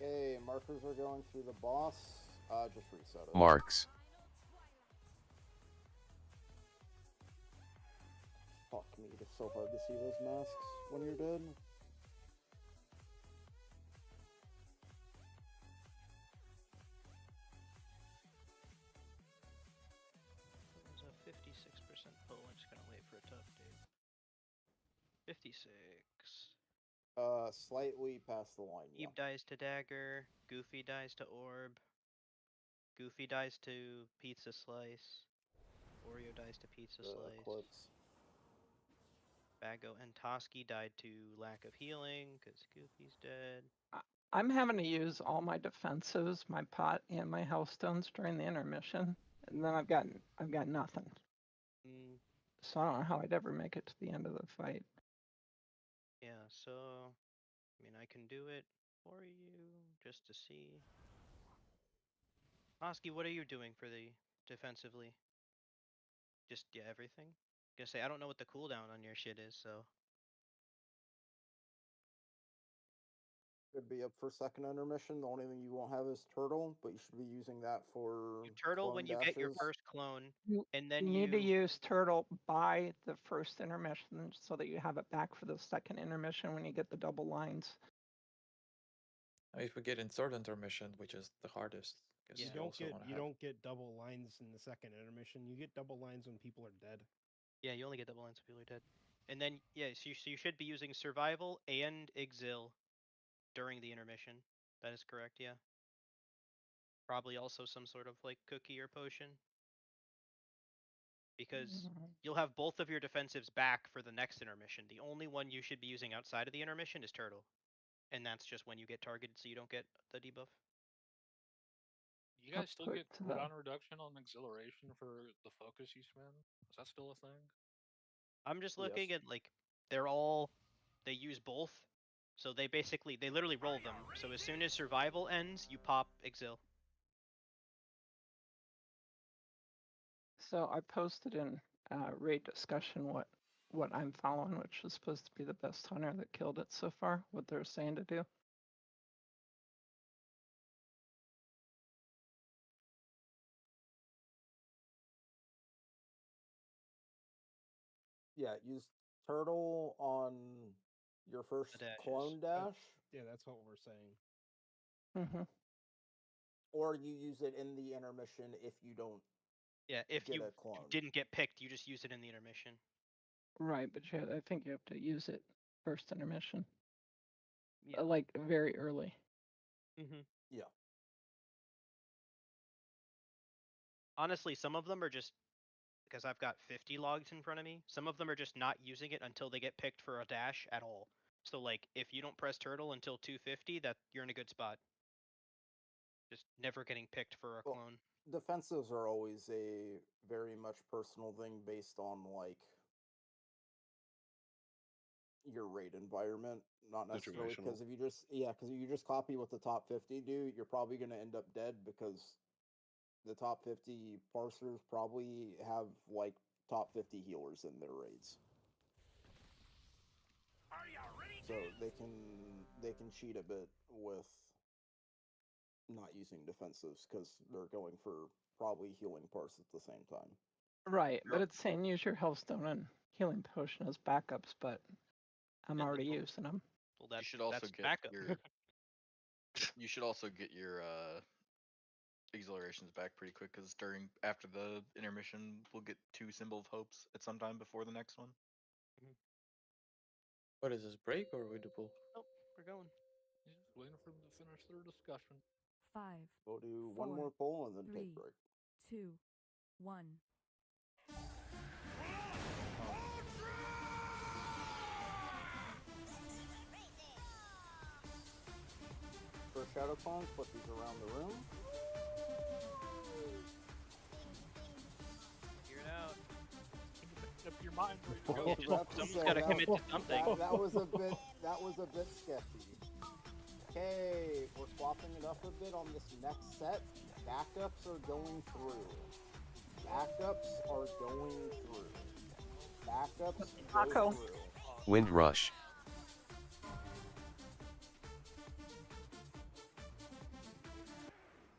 Okay, markers are going through the boss. Just reset it. Marks. Fuck me, it's so hard to see those masks when you're dead. It was a 56% pull. I'm just gonna wait for it to update. 56. Slightly past the line. Yeah. Eve dies to dagger. Goofy dies to orb. Goofy dies to pizza slice. Oreo dies to pizza slice. Eclipse. Bago and Toski died to lack of healing because Goofy's dead. I'm having to use all my defensives, my pot, and my hellstones during the intermission, and then I've got nothing. Mm, So I don't know how I'd ever make it to the end of the fight. yeah, so I mean I can do it for you just to see. Toski, what are you doing for the defensively? Just everything? Gonna say I don't know what the cooldown on your shit is, so Should be up for second intermission. The only thing you won't have is turtle, but you should be using that for turtle clone when you get your dashes. first clone, You, and then you need to use turtle by the first intermission so that you have it back for the second intermission when you get the double lines. I mean, if we get in third intermission, which is the hardest, because You you don't also get want to you have. don't get double lines in the second intermission. You get double lines when people are dead. Yeah, you only get double lines if people are dead. And then so you should be using survival and exil during the intermission. That is correct, yeah. Probably also some sort of like cookie or potion. Because you'll have both of your defensives back for the next intermission. The only one you should be using outside of the intermission is turtle. And that's just when you get targeted so you don't get the debuff. You guys still put get to the- cooldown reduction on exhilaration for the focus you spend? Is that still a thing? I'm just looking at like they use both. So they literally roll them. So as soon as survival ends, you pop exil. So I posted in raid discussion what I'm following, which is supposed to be the best hunter that killed it so far, what they're saying to do. Yeah, use turtle on your first clone dash, Yeah, that's what we're saying. Mm-hmm. or you use it in the intermission if you don't. Yeah, if get you a clone. didn't get picked, you just use it in the intermission. Right, but I think you have to use it first intermission. Yeah. Like very early. Mm-hmm. Yeah. Honestly, some of them are just because I've got 50 logs in front of me. Some of them are just not using it until they get picked for a dash at all. So like, if you don't press turtle until 250, that you're in a good spot. Just never getting picked for a clone. Defensives are always a very much personal thing based on like your raid environment, not necessarily because if you just copy what the top 50 do, you're probably going to end up dead because the top 50 parsers probably have like top 50 healers in their raids. So they can cheat a bit with not using defensives because they're going for probably healing parts at the same time. Right, but it's saying use your healthstone and healing potion as backups, but I'm already using them. Well, you should also get backup. your. You should also get your exhilarations back pretty quick because after the intermission, we'll get 2 symbol of hopes at some time before the next one. What is this, break or we do pull? Nope, we're going. Just waiting for them to finish their discussion. 5. We'll do 4, one more poll and then 3, take break. 2, 1. For shadow clones, put these around the room. Figure it out. Up your mind. Someone's got to commit to something. That was a bit sketchy. Okay, we're swapping it up a bit on this next set. Backups are going through. Backups are going through. Backups go through. Wind rush.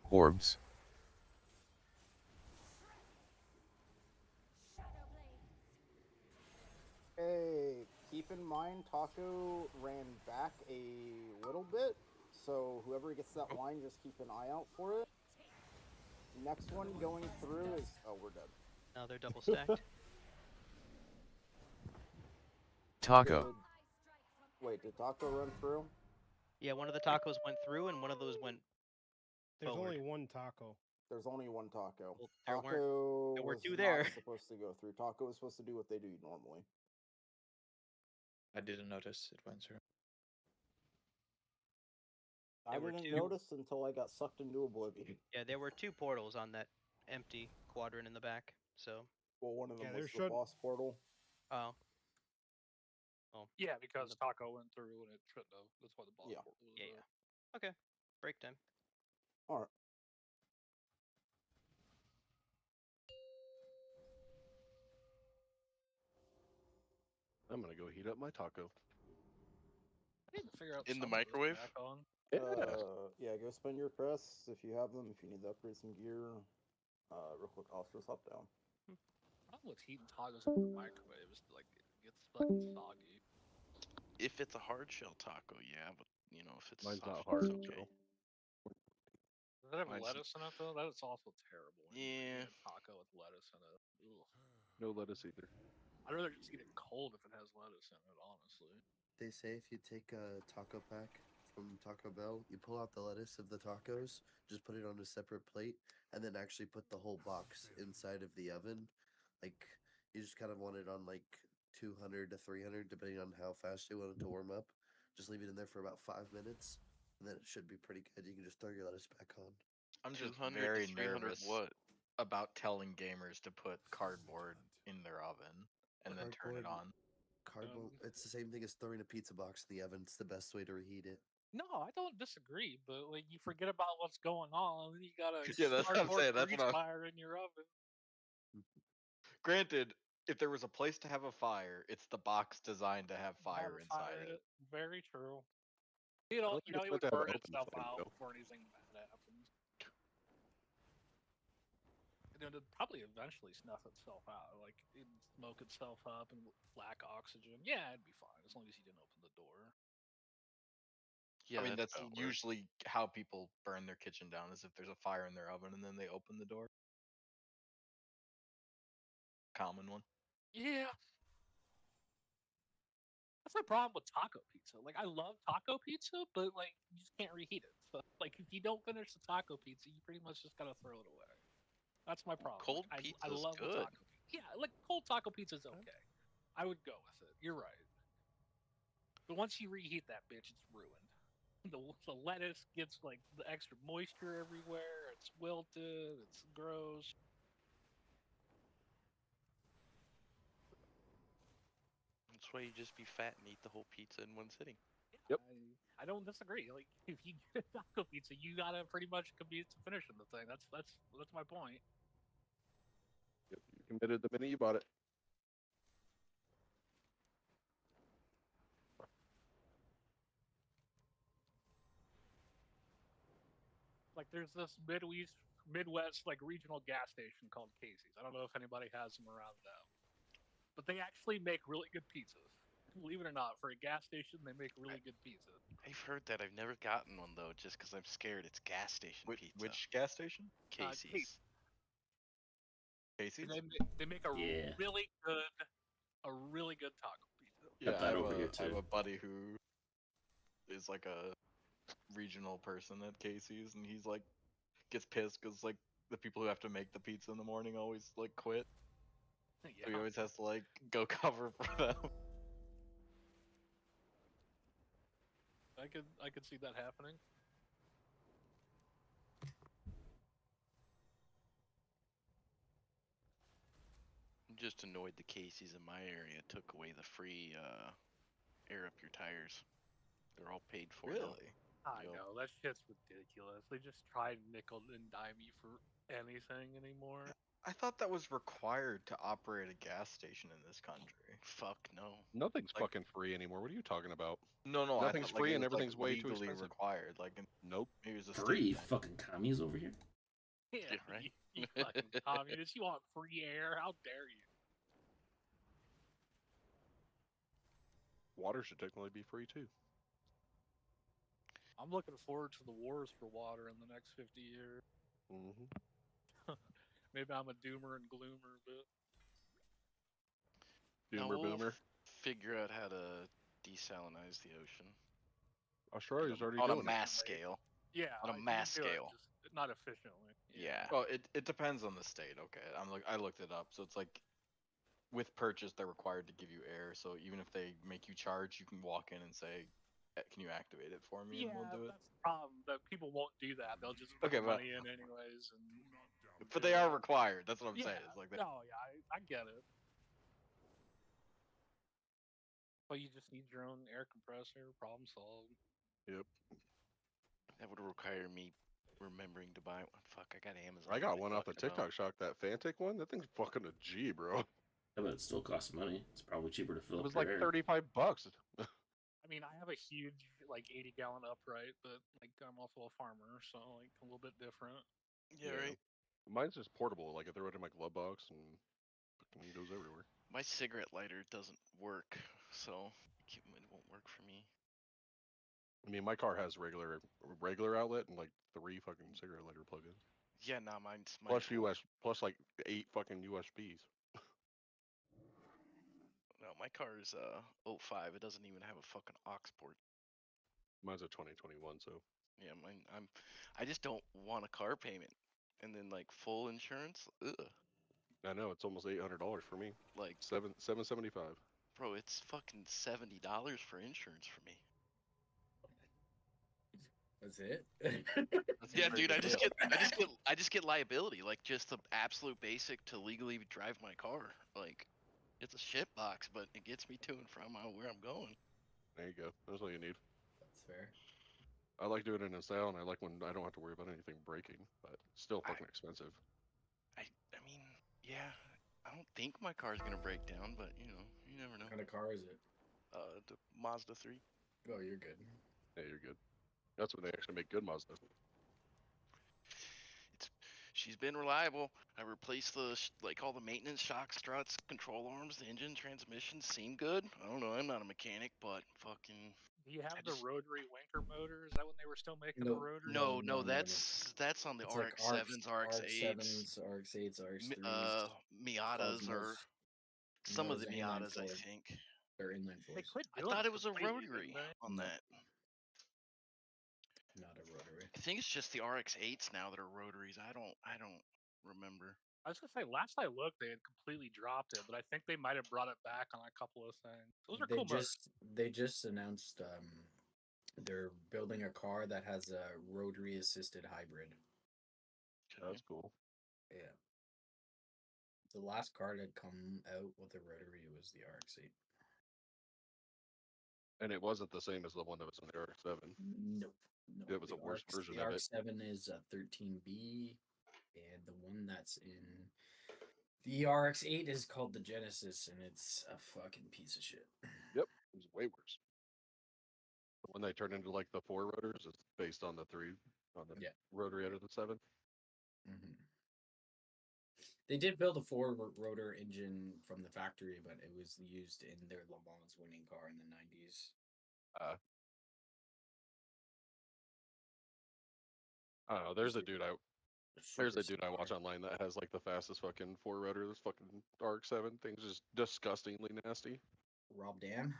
Orbs. Hey, keep in mind Taco ran back a little bit, so whoever gets that line, just keep an eye out for it. Next one going through is we're dead. Now they're double stacked. Taco. Wait, did Taco run through? Yeah, one of the tacos went through and one of those went There's forward. only one taco. There's only one Taco. Well, there Taco were was two not there. supposed to go through. Taco was supposed to do what they do normally. I didn't notice it went through. I There were didn't two- notice until I got sucked into oblivion. Yeah, there were 2 portals on that empty quadrant in the back. So. Well, one of them Yeah, there was the should- boss portal. Oh. Oh. Yeah, because Taco went through and it shouldn't have. That's why the boss Yeah. portal was Yeah, there. yeah. Okay. Break time. All right. I'm gonna go heat up my taco. I need to figure out In the some of this microwave? back on. Yeah, go spend your crests if you have them. If you need to upgrade some gear, real quick, I'll just up down. Problem with heating tacos in the microwave is like it gets fucking soggy. If it's a hard shell taco, yeah, but you know if it's Mine's soft, not hard it's okay. shell. Does it have Mine's- lettuce in it though? That's also terrible. When you Yeah. eat a taco with lettuce in it. Ugh. No lettuce either. I'd rather just eat it cold if it has lettuce in it, honestly. They say if you take a taco pack from Taco Bell, you pull out the lettuce of the tacos, just put it on a separate plate, and then actually put the whole box inside of the oven. Like, you just kind of want it on like 200 to 300, depending on how fast you want it to warm up. Just leave it in there for about 5 minutes, and then it should be pretty good. You can just throw your lettuce back on. I'm just 200 to very 300 nervous what? about telling gamers to put cardboard in their oven and then turn it on. Cardboard. It's the same thing as throwing a pizza box in the oven. It's the best way to reheat it. No, I don't disagree, but like you forget about what's going on, and then you got a Yeah, that's what I'm cardboard saying, that's grease what I'm- fire in your oven. Granted, if there was a place to have a fire, it's the box designed to have fire Have a inside fire in it. Very true. I You know, don't you think know, it's it meant would to have an burn open itself flame, out though. before anything bad happens. And it would probably eventually snuff itself out, like it'd smoke itself up and lack oxygen. Yeah, it'd be fine as long as you didn't open the door. Yeah, I mean, that's how it works. usually how people burn their kitchen down, is if there's a fire in their oven and then they open the door. Common one. Yeah. That's my problem with taco pizza. Like, I love taco pizza, but like, you just can't reheat it. So, like, if you don't finish the taco pizza, you pretty much just gotta throw it away. That's my problem. Cold Like, I pizza's love the good. taco pizza. Yeah, like cold taco pizza's okay. I would go with it. You're right. But once you reheat that bitch, it's ruined. The lettuce gets like the extra moisture everywhere. It's wilted. It's gross. That's why you just be fat and eat the whole pizza in one sitting. Yep. I don't disagree. Like if you get a taco pizza, you gotta pretty much commit to finishing the thing. That's my point. Yep, you committed the minute you bought it. Like there's this Midwest like regional gas station called Casey's. I don't know if anybody has them around now, but they actually make really good pizzas. Believe it or not, for a gas station, they make really good pizza. I've heard that. I've never gotten one though, just because I'm scared it's gas station pizza. Which gas station? Casey's. Casey's? They make a Yeah. really good taco pizza. Yeah, that I have, over here, I have too. a buddy who is like a regional person at Casey's, and he's like gets pissed because like the people who have to make the pizza in the morning always like quit. So he Yeah. always has to like go cover for them. I could see that happening. I'm just annoyed the Casey's in my area took away the free air up your tires. They're all paid for now. Really? I Yup. know that shit's ridiculous. They just try and nickel and dime you for anything anymore. I thought that was required to operate a gas station in this country. Fuck no. Nothing's Like- fucking free anymore. What are you talking about? No, Nothing's I thought, free like, and it was, like, everything's way too legally expensive. required. Like, Nope. maybe it was a state Free thing. fucking commies over here. Yeah, right. you fucking communist. You want free air? How dare you? Water should technically be free too. I'm looking forward to the wars for water in the next 50 years. Mm-hmm. Maybe I'm a doomer and gloomer, but Now Doomer we'll boomer. figure out how to desalinize the ocean. Australia's already on a doing it. mass scale. yeah, On a you can mass do it, scale. just not efficiently. Yeah. Well, it depends on the state. Okay, I looked it up. So it's like with purchase, they're required to give you air. So even if they make you charge, you can walk in and say, "Can you activate it for me?" Yeah, and we'll do it. that's the problem. That people won't do that. They'll just put Okay, the but money in anyways. And but they are required. That's what I'm yeah, saying. It's like that. no, yeah, I get it. But you just need your own air compressor. Problem solved. Yep. That would require me remembering to buy one. Fuck, I got Amazon. I got what are one you off the talking about? TikTok shop. That Fantic one. That thing's fucking a G, bro. Yeah, but it still costs money. It's probably cheaper to fill It up was your like air. $35. I mean, I have a huge, like, 80-gallon upright, but, like, I'm also a farmer, so, like, a little bit different. Yeah, right. Mine's just portable. Like I throw it in my glove box and fucking goes everywhere. My cigarette lighter doesn't work, so it won't work for me. I mean, my car has regular outlet and like 3 fucking cigarette lighter plugins. Yeah, nah, mine's Plus work. US, plus like 8 fucking USBs. No, my car is 05. It doesn't even have a fucking aux port. Mine's a 2021, so Yeah, I just don't want a car payment, and then like full insurance. Ugh. I know it's almost $800 for me. Like $775. Bro, it's fucking $70 for insurance for me. That's it. Yeah, dude, I just get liability, like just the absolute basic to legally drive my car. Like, it's a shit box, but it gets me to and from where I'm going. There you go. That's all you need. That's fair. I like doing it in style, and I like when I don't have to worry about anything breaking, but it's still fucking expensive. I mean, yeah, I don't think my car's gonna break down, but you never know. What kind of car is it? The Mazda 3. Oh, you're good. Yeah, you're good. That's when they actually make good Mazda. She's been reliable. I replaced like all the maintenance shock struts, control arms, the engine, transmission seem good. I don't know. I'm not a mechanic, but fucking. Do you have the rotary wanker motor? Is that when they were still making the rotary? No, that's on the It's RX-7s, RX-8s, RX-7s, RX-8s, RX-3s, Miatas, or some of the Miatas, I think. They're inline fours. I thought it was a rotary on that. Not a rotary. I think it's just the RX-8s now that are rotaries. I don't remember. I was gonna say last I looked, they had completely dropped it, but I think they might have brought it back on a couple of things. Those are cool motors. They just announced they're building a car that has a rotary assisted hybrid. That's cool. Yeah. The last car that had come out with a rotary was the RX-8. And it wasn't the same as the one that was in the RX-7. Nope. No, It was a worse version the of it. RX-7 is a 13B, and the one that's in the RX-8 is called the Genesis, and it's a fucking piece of shit. Yep, it was way worse. When they turned into like the 4 rotors, it's based on the 3 on the rotary out of the 7. Mm-hmm. They did build a 4-rotor engine from the factory, but it was used in their Le Mans winning car in the 90s. I don't know. There's a dude I watch online that has like the fastest fucking 4-rotor. This fucking RX-7 thing's just disgustingly nasty. Rob Dan?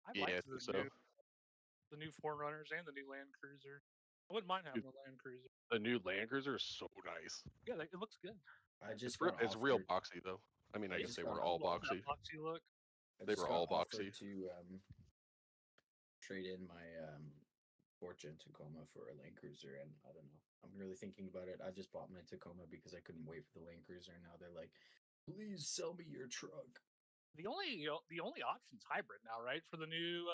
I like the new Forerunners and the new Land Cruiser. I wouldn't mind having the Land Cruiser. The new Land Cruiser is so nice. Yeah, it looks good. It's real boxy though. I mean, I guess they were all boxy. Boxy look. They were all boxy. To trade in my Fortune Tacoma for a Land Cruiser, and I don't know. I'm really thinking about it. I just bought my Tacoma because I couldn't wait for the Land Cruiser, and now they're like, "Please sell me your truck." The only option's hybrid now, right? For the new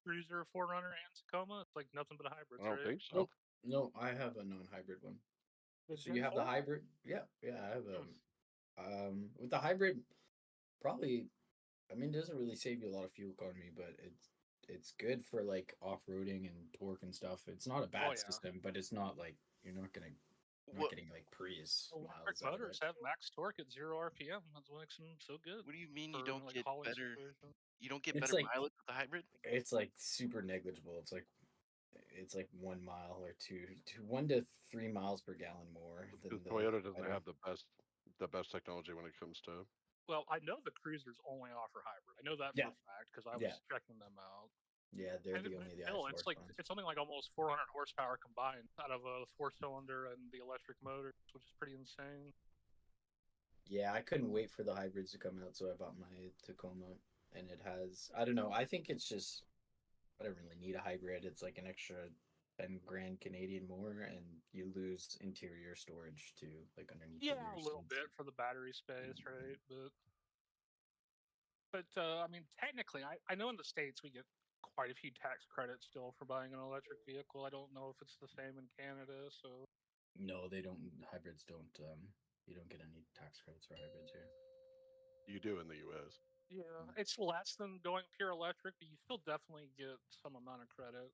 Cruiser, Forerunner, and Tacoma, it's like nothing but a hybrid. I don't think so. No, I have a non-hybrid one. So you have the hybrid? Yeah, I have a. With the hybrid, probably, I mean, it doesn't really save you a lot of fuel economy, but it's good for like off-roading and torque and stuff. It's not a bad system, but it's not like you're not getting like Prius electric motors have max torque at 0 RPM. That's what makes them so good. What do you mean you don't get better? You don't get It's better like- mileage with the hybrid? It's like super negligible. It's like 1 mile or 1 to 3 miles per gallon more. Than Toyota doesn't have the best technology when it comes to. Well, I know the Cruisers only offer hybrid. I know that for a fact because I was checking them out. Yeah, they're And the only it's like it's something like almost 400 horsepower combined out of a 4-cylinder and the electric motor, which is pretty insane. Yeah, I couldn't wait for the hybrids to come out, so I bought my Tacoma, and it has. I don't know. I think it's just. I don't really need a hybrid. It's like an extra 10 grand Canadian more, and you lose interior storage too, like underneath the Yeah, rear a little seats. bit for the battery space, right? But I mean, technically, I know in the States we get quite a few tax credits still for buying an electric vehicle. I don't know if it's the same in Canada, so. No, they don't. Hybrids don't. You don't get any tax credits for hybrids here. You do in the U.S. Yeah, it's less than going pure electric, but you still definitely get some amount of credit.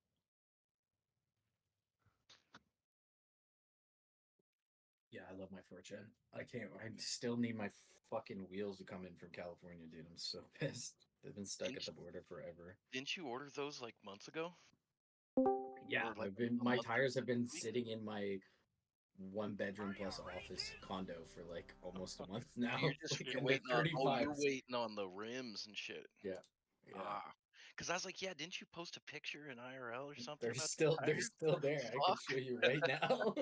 Yeah, I love my Fortune. I can't. I still need my fucking wheels to come in from California, dude. I'm so pissed. They've been stuck at the border forever. Didn't you order those like months ago? Yeah, Or, like, I've been. a My month tires have been week? sitting in my 1 bedroom plus office condo for like almost a month now. You're just Like, you're and they're waiting on. Oh, you're 35s. waiting on the rims and shit. Yeah. Yeah. Because I was like, yeah, didn't you post a picture in IRL or something They're about still. the They're tires? still there. I can Fuck. show you right now.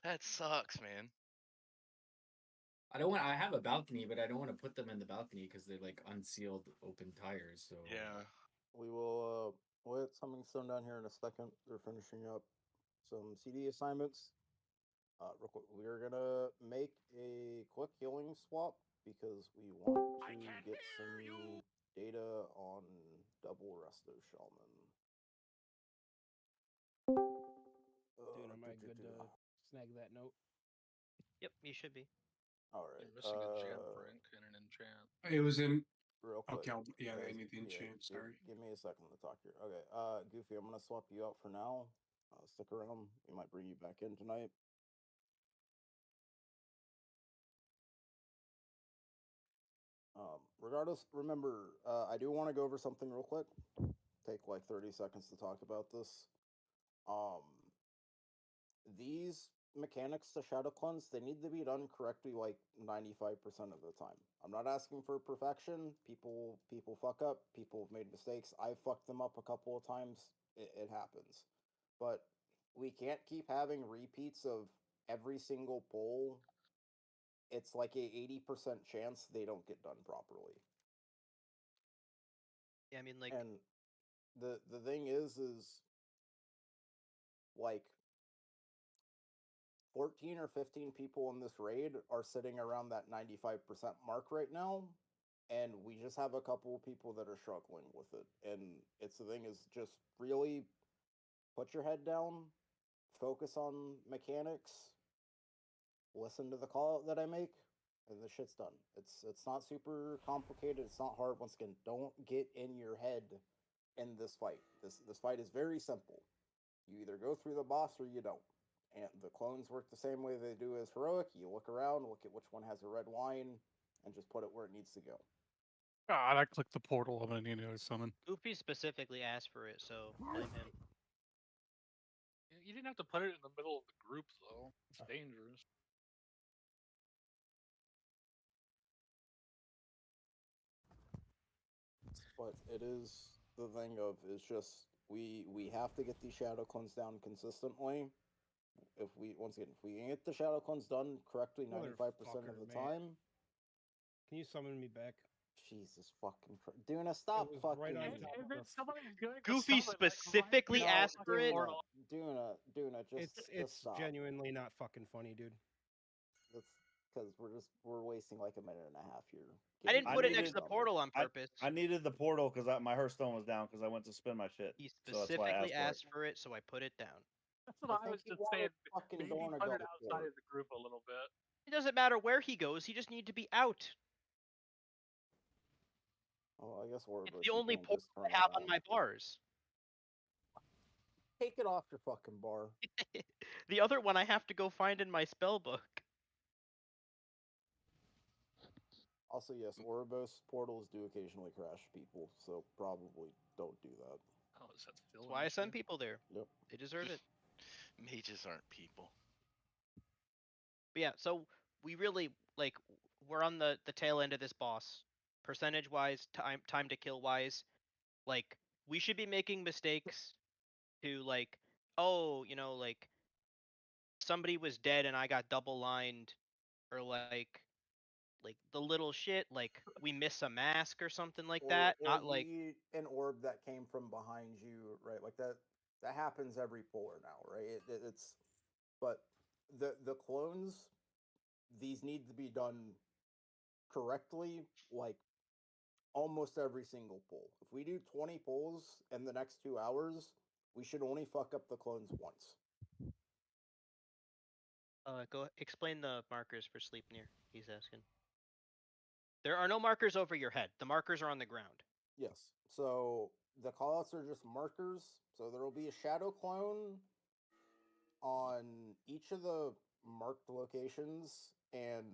That sucks, man. I don't want. I have a balcony, but I don't want to put them in the balcony because they're like unsealed, open tires. So Yeah. We will we'll hit something stone down here in a second. They're finishing up some CD assignments. Real quick, we're gonna make a quick healing swap because we want to get some data on double resto shaman. Dude, am I good to snag that note? Yep, you should be. All right. You're missing a gem drink and an enchant. It was in. Real quick. Okay, yeah, guys, I need the enchant. Sorry. Give me a second to talk here. Okay. Goofy, I'm gonna swap you out for now. Stick around. We might bring you back in tonight. Regardless, remember, I do want to go over something real quick. Take like 30 seconds to talk about this. These mechanics to shadow cleanse, they need to be done correctly like 95% of the time. I'm not asking for perfection. People fuck up. People have made mistakes. I've fucked them up a couple of times. It happens. But we can't keep having repeats of every single pull. It's like a 80% chance they don't get done properly. Yeah, I mean, like, and the thing is like 14 or 15 people in this raid are sitting around that 95% mark right now, and we just have a couple of people that are struggling with it. And it's the thing is just really put your head down, focus on mechanics, listen to the call that I make, and the shit's done. It's not super complicated. It's not hard. Once again, don't get in your head in this fight. This fight is very simple. You either go through the boss or you don't. And the clones work the same way they do as heroic. You look around, look at which one has a red line, and just put it where it needs to go. God, I clicked the portal. I'm gonna need to summon. Goofy specifically asked for it, so blame him. You didn't have to put it in the middle of the group, though. It's dangerous. But it is the thing of it's just we have to get these shadow clones down consistently. If we once again if we can get the shadow clones done correctly 95% of the time. Can you summon me back? Jesus fucking Christ. Duna, stop fucking. Right on top of If somebody's good to Goofy summon, like, specifically right asked for it. Duna, just It's stop. genuinely not fucking funny, dude. That's because we're wasting like a minute and a half here. I didn't put it next to the portal on purpose. I needed the portal because my Hearthstone was down because I went to spin my shit. He So that's why I specifically asked asked for it, so I put it down. That's what I was just saying. Maybe Dorna put it go outside for it. of the group a little bit. It doesn't matter where he goes; he just needs to be out. Oh, I guess we're It's the only portal I have on my bars. Take it off your fucking bar. The other one I have to go find in my spell book. Also, yes, Ouroboros portals do occasionally crash people, so probably don't do that. Oh, is that That's why I send people there. Yep. They deserve it. Mages aren't people. But yeah, so we really we're on the tail end of this boss. Percentage wise, time to kill wise, like we should be making mistakes to somebody was dead and I got double lined, or like the little shit, like we miss a mask or something like Or, that. or Not you like eat an orb that came from behind you, right? Like that. That happens every puller now, right? It's but the clones, these need to be done correctly, like almost every single pull. If we do 20 pulls in the next 2 hours, we should only fuck up the clones once. go explain the markers for Sleipnir. He's asking. There are no markers over your head. The markers are on the ground. Yes. So the callouts are just markers. So there will be a shadow clone on each of the marked locations and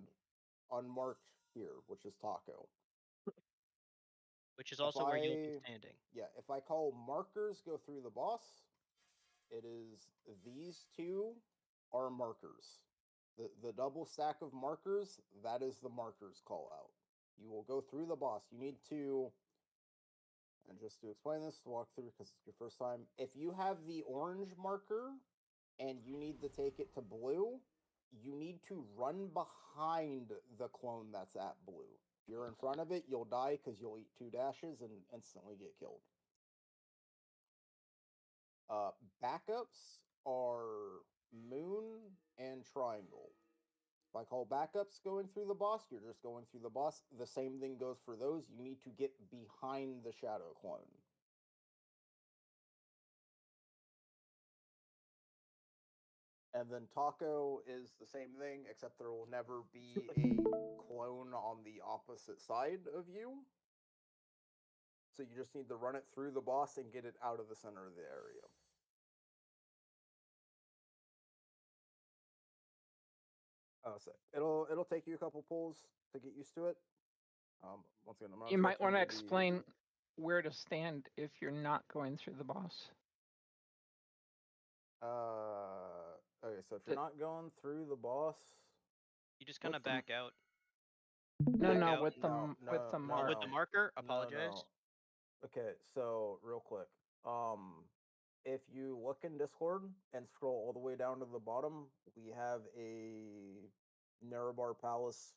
unmarked here, which is Taco. Which is also where you'll be standing. Yeah, if I call markers go through the boss, it is these two are markers. The double stack of markers, that is the markers call out. You will go through the boss. You need to, and just to explain this, to walk through because it's your first time. If you have the orange marker and you need to take it to blue, you need to run behind the clone that's at blue. If you're in front of it, you'll die because you'll eat 2 dashes and instantly get killed. Backups are moon and triangle. If I call backups going through the boss, you're just going through the boss. The same thing goes for those. You need to get behind the shadow clone. And then Taco is the same thing, except there will never be a clone on the opposite side of you. So you just need to run it through the boss and get it out of the center of the area. So it'll take you a couple pulls to get used to it. Once again, I'm not You might want to expecting explain where to stand if you're not going through the boss. Okay, so if you're not going through the boss, you just kind of back out. No, Back no, out. with the no, mark. Oh, with the marker. No, Apologize. no. Okay, so real quick, if you look in Discord and scroll all the way down to the bottom, we have a Nerub Palace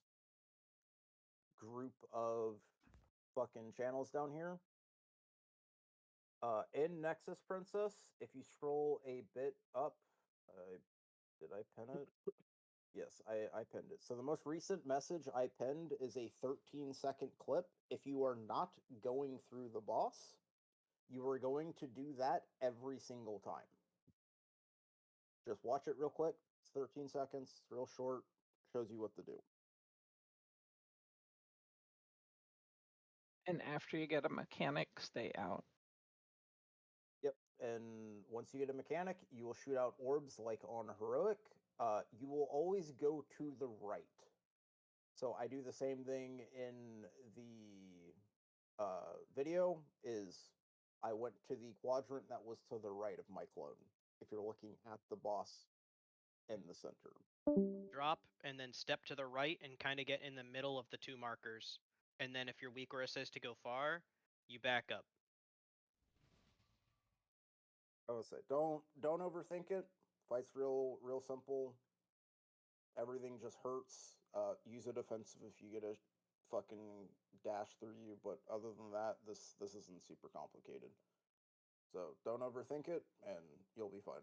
group of fucking channels down here. In Nexus Princess, if you scroll a bit up, did I pin it? Yes, I pinned it. So the most recent message I pinned is a 13-second clip. If you are not going through the boss, you are going to do that every single time. Just watch it real quick. It's 13 seconds. It's real short. Shows you what to do. And after you get a mechanic, stay out. Yep. And once you get a mechanic, you will shoot out orbs like on Heroic. You will always go to the right. So I do the same thing in the video. Is I went to the quadrant that was to the right of my clone. If you're looking at the boss in the center. Drop and then step to the right and kind of get in the middle of the two markers. And then if your weak aura says to go far, you back up. I would say don't overthink it. Fight's real simple. Everything just hurts. Use a defensive if you get a fucking dash through you, but other than that, this isn't super complicated. So don't overthink it, and you'll be fine.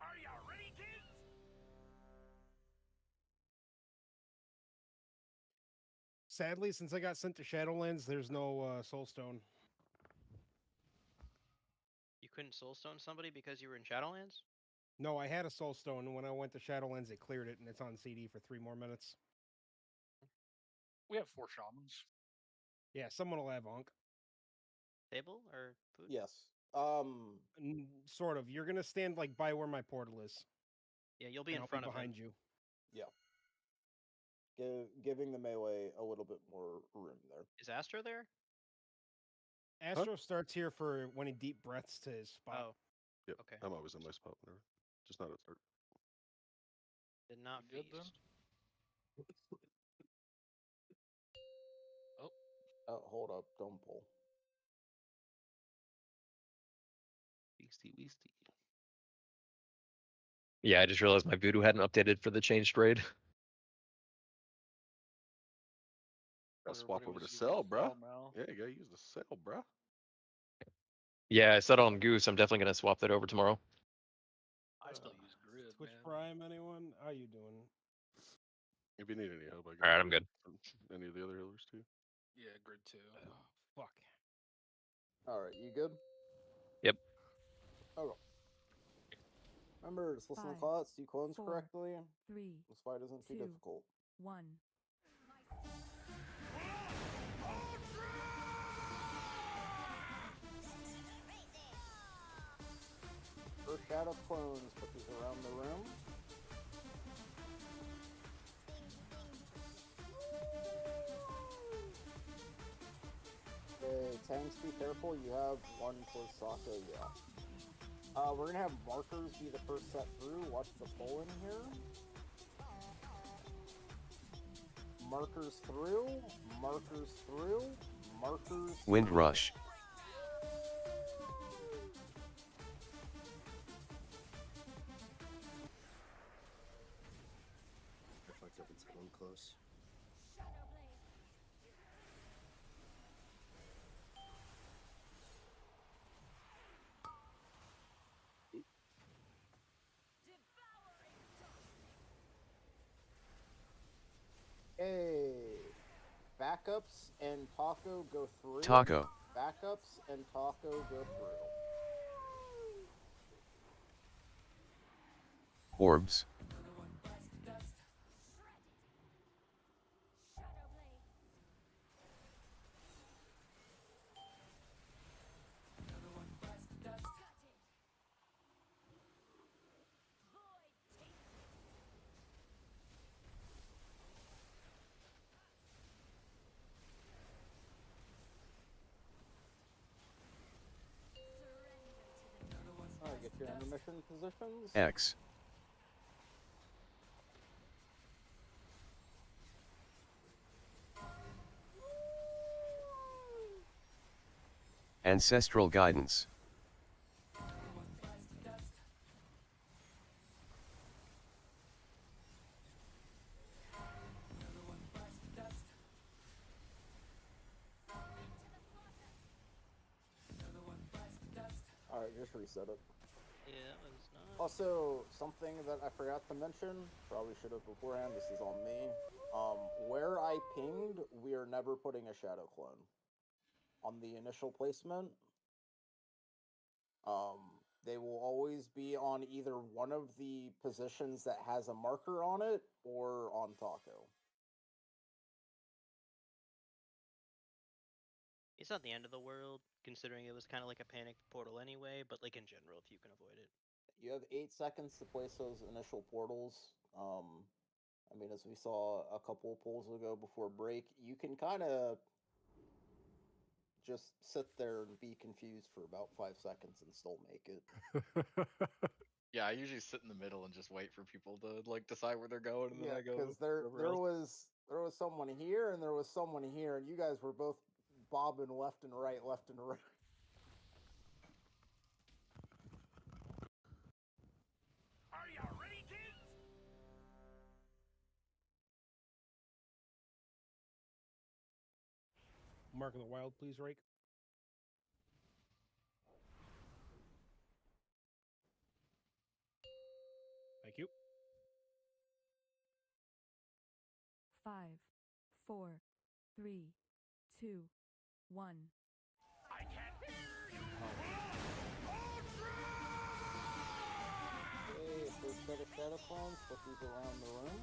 Are you ready, kids? Sadly, since I got sent to Shadowlands, there's no Soulstone. You couldn't soulstone somebody because you were in Shadowlands? No, I had a Soulstone, and when I went to Shadowlands, they cleared it, and it's on CD for 3 more minutes. We have 4 shamans. Yeah, someone will have Unk. Table or food? Yes. Sort of. You're gonna stand like by where my portal is. Yeah, you'll be and in I'll front of behind him. you. Yeah. Giving the melee a little bit more room there. Is Astro there? Astro starts here for when he deep breaths to his spot. Oh. Yep. Okay. I'm always in my spot whenever. Just not at start. Did not Good then? feast. Oh, hold up. Don't pull. Weasty. Yeah, I just realized my voodoo hadn't updated for the changed raid. Gotta swap Everybody over to was using cell, bruh. now. Yeah, you gotta use the cell, bruh. Yeah, I said on Goose, I'm definitely gonna swap that over tomorrow. I still use grid, Twitch man. Prime, anyone? How you doing? If you need any help, I got Alright, I'm good. Any of the other healers too. Yeah, grid 2. Fuck. Alright, you good? Yep. Okay. Remember, just listen to 5, class, do clones 4, correctly. 3, This fight isn't too 2, difficult. 1. First shadow clones, put these around the room. Okay, tanks, be careful. You have one towards Sokka, yeah. We're gonna have markers be the first set through. Watch the pull in here. Markers through. Markers through. Markers. Wind through. rush. I fucked up and said one close. Hey. Backups and Taco go through. Taco. Backups and Taco go through. Orbs. Alright, get your intermission positions. X. Ancestral guidance. Alright, just reset it. Yeah, that was not. Also, something that I forgot to mention, probably should have beforehand, this is on me. Where I pinged, we are never putting a shadow clone. On the initial placement, they will always be on either one of the positions that has a marker on it, or on Taco. It's not the end of the world, considering it was kind of like a panicked portal anyway, but like in general, if you can avoid it. You have 8 seconds to place those initial portals. I mean, as we saw a couple of pulls ago before break, you can kind of just sit there and be confused for about 5 seconds and still make it. Yeah, I usually sit in the middle and just wait for people to like decide where they're going, and then I go. Because there wherever else. was someone here and there was someone here, and you guys were both bobbing left and right, left and right. Are you ready, kids? Mark of the Wild, please, Rake. Thank you. 5, 4, 3, 2, 1. I can't hear you. Okay, first set of shadow clones, put these around the room.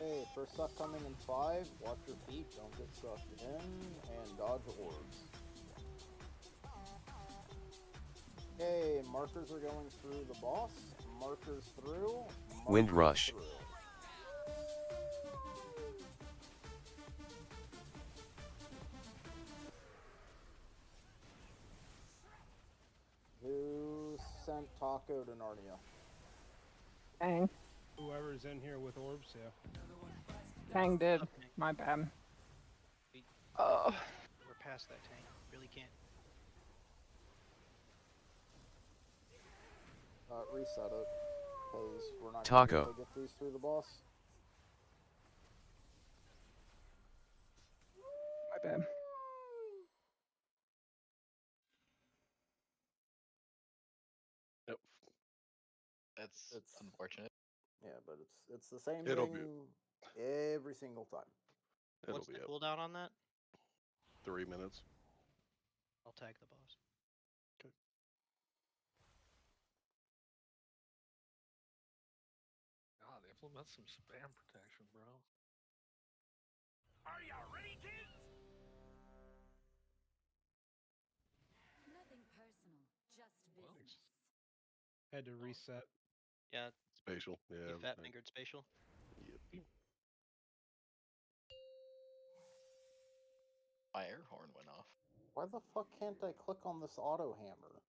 Okay, first suck coming in 5. Watch your feet, don't get sucked in, and dodge orbs. Okay, markers are going through the boss. Markers through. Wind markers rush. through. Who sent Taco to Narnia? Bang. Whoever's in here with orbs, yeah. Tang did. My bad. We're past that tank. Really can't. Reset it, because we're not Taco. going to be able to get these through the boss. My bad. Yep. That's It's unfortunate. Yeah, but it's the same It'll thing every single time. It'll What's be the up. cooldown on that? 3 minutes. I'll tag the boss. Okay. God, implement some spam protection, bro. Are you ready, kids? Nothing personal, just business. Had to reset. Yeah. Spatial. You Yeah. fat fingered spatial. Yep. My air horn went off. Why the fuck can't I click on this auto hammer?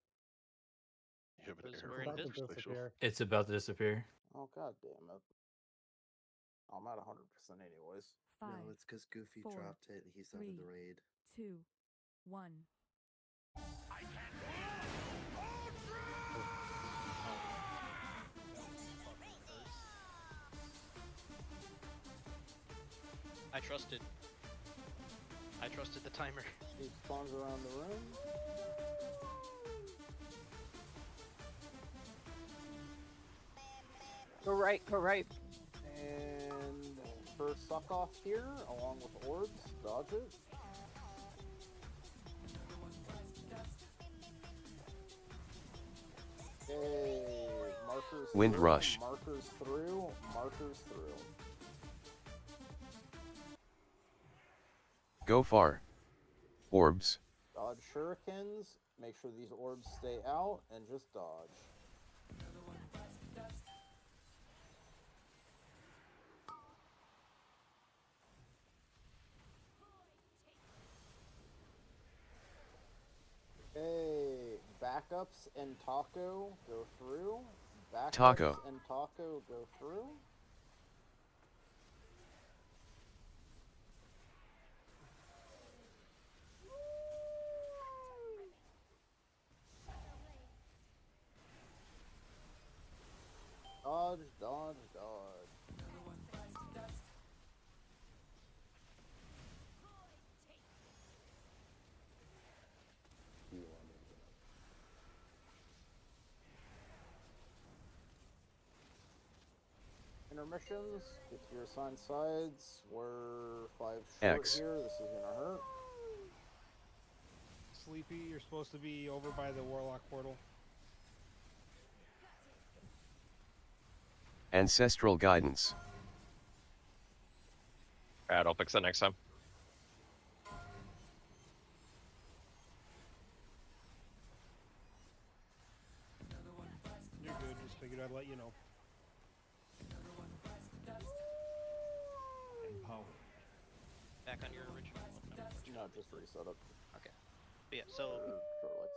You have an Because air we're horn invisible. for spatial. It's about to disappear. Oh god damn it. I'm at 100% anyways. Five, No, it's because Goofy 4, dropped it and he's not in the 3, raid. 2, 1. I can't I trusted. I trusted the timer. He spawns around the room. Go right, go right. And first suck off here, along with orbs. Dodge it. Okay, markers Wind through, rush. markers through, markers through. Go far. Orbs. Dodge shurikens, make sure these orbs stay out, and just dodge. Okay, backups and taco go through. Backups Taco. and taco go through. Dodge, dodge, dodge. Intermissions, get to your assigned sides. We're 5 short X. here. This is gonna hurt. Sleepy, you're supposed to be over by the Warlock portal. Ancestral guidance. Alright, I'll fix that next time. You're good, just figured I'd let you know. Back on your original. No, just reset up. Okay. But yeah, so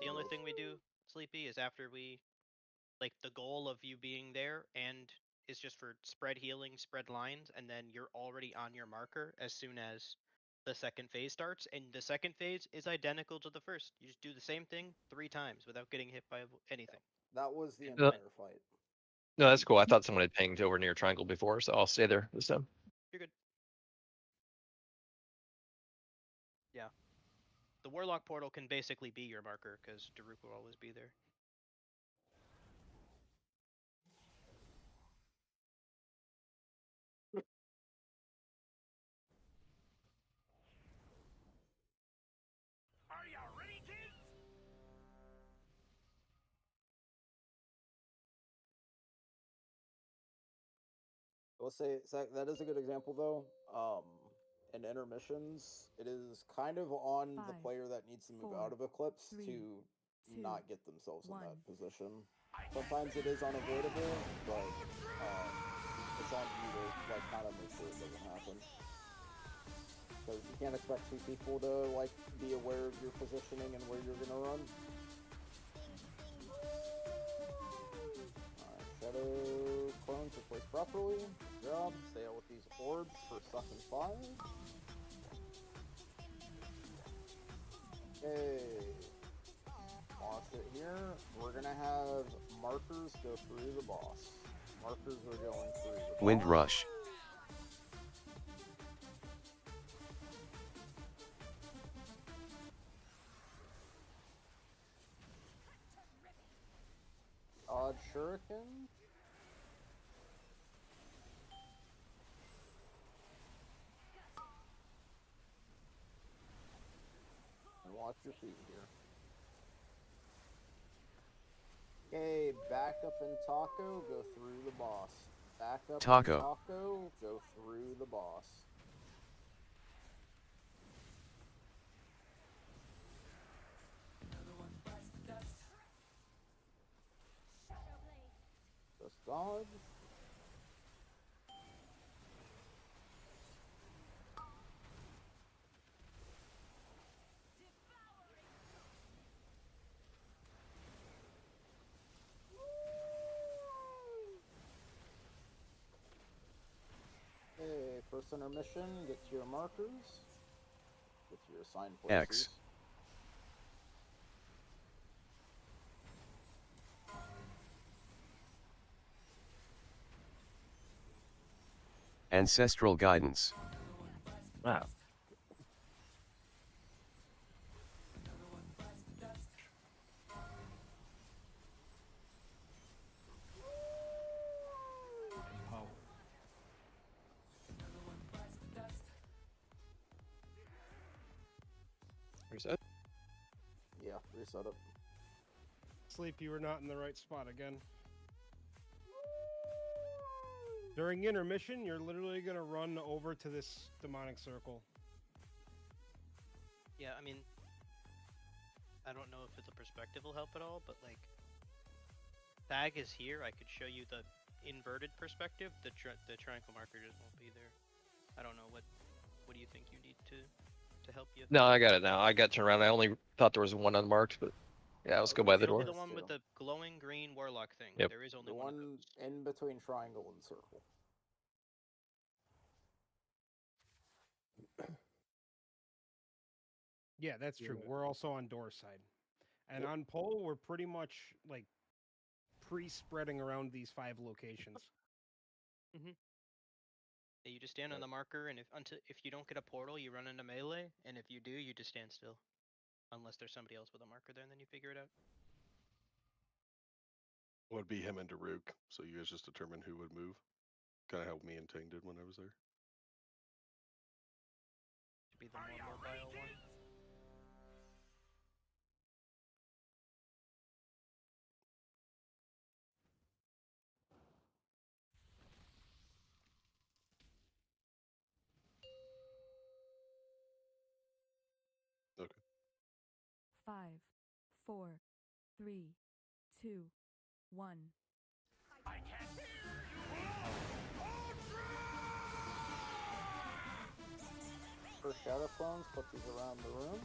the only thing we do, Sleepy, is after we, like, the goal of you being there and is just for spread healing, spread lines, and then you're already on your marker as soon as the second phase starts. And the second phase is identical to the first. You just do the same thing 3 times without getting hit by anything. That was the Uh, entire fight. No, that's cool. I thought someone had pinged over near Triangle before, so I'll stay there this time. You're good. Yeah. The Warlock portal can basically be your marker because Daruk will always be there. Are you ready, kids? Let's say that is a good example though. In intermissions, it is kind of on the 5, player that needs to move 4, out of Eclipse 3, to 2, not get themselves in 1. that position. Sometimes it is unavoidable, but it's on you to like kind of make sure it doesn't happen. Because you can't expect 2 people to like be aware of your positioning and where you're gonna run. Alright, shadow clones are placed properly. Good job. Stay out with these orbs. Nerub for sucking 5. Okay. Pause it here. We're gonna have markers go through the boss. Markers are going through the Wind boss. rush. Dodge shuriken. And watch your feet here. Okay, back up in taco, go through the boss. Back up Taco. in taco, go through the boss. Just dodge. Okay, first intermission, get to your markers. Get to your assigned places. X. Ancestral guidance. Wow. Reset. Yeah, reset it. Sleep, you were not in the right spot again. During intermission, you're literally gonna run over to this demonic circle. Yeah, I mean, I don't know if the perspective will help at all, but like, Bag is here. I could show you the inverted perspective. The triangle marker just won't be there. I don't know what do you think you need to help you? No, I got it now. I got turned around. I only thought there was one unmarked, but yeah, let's go by the It'll door. be the one with the glowing green warlock thing. Yep. There is only The one. one in between triangle and circle. Yeah, that's true. Yeah. We're also on door side. And Yep. on pole, we're pretty much like pre-spreading around these 5 locations. Yeah, you just stand on the marker, and if you don't get a portal, you run into melee, and if you do, you just stand still. Unless there's somebody else with a marker there, and then you figure it out. It would be him and Daruk, so you guys just determine who would move. Kind of how me and Tang did when I was there. To be the more mobile one. Okay. 5, 4, 3, 2, 1. First shadow clones, put these around the room.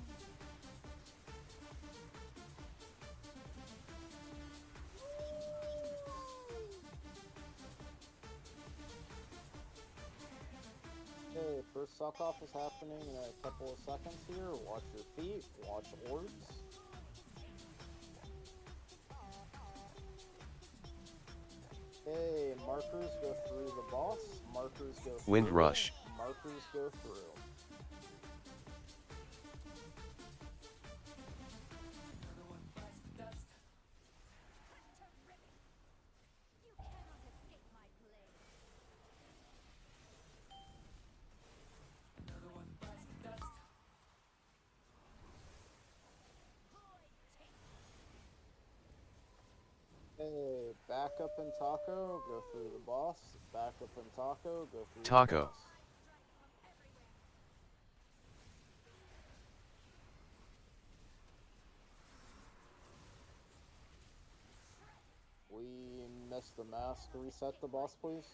Okay, first suck off is happening in a couple of seconds here. Watch your feet, watch orbs. Okay, markers go through the boss, markers go through. Wind rush. Markers go through. Okay, back up in taco, go through the boss. Back up in taco, go through the Taco. boss. We missed the mask. Reset the boss, please.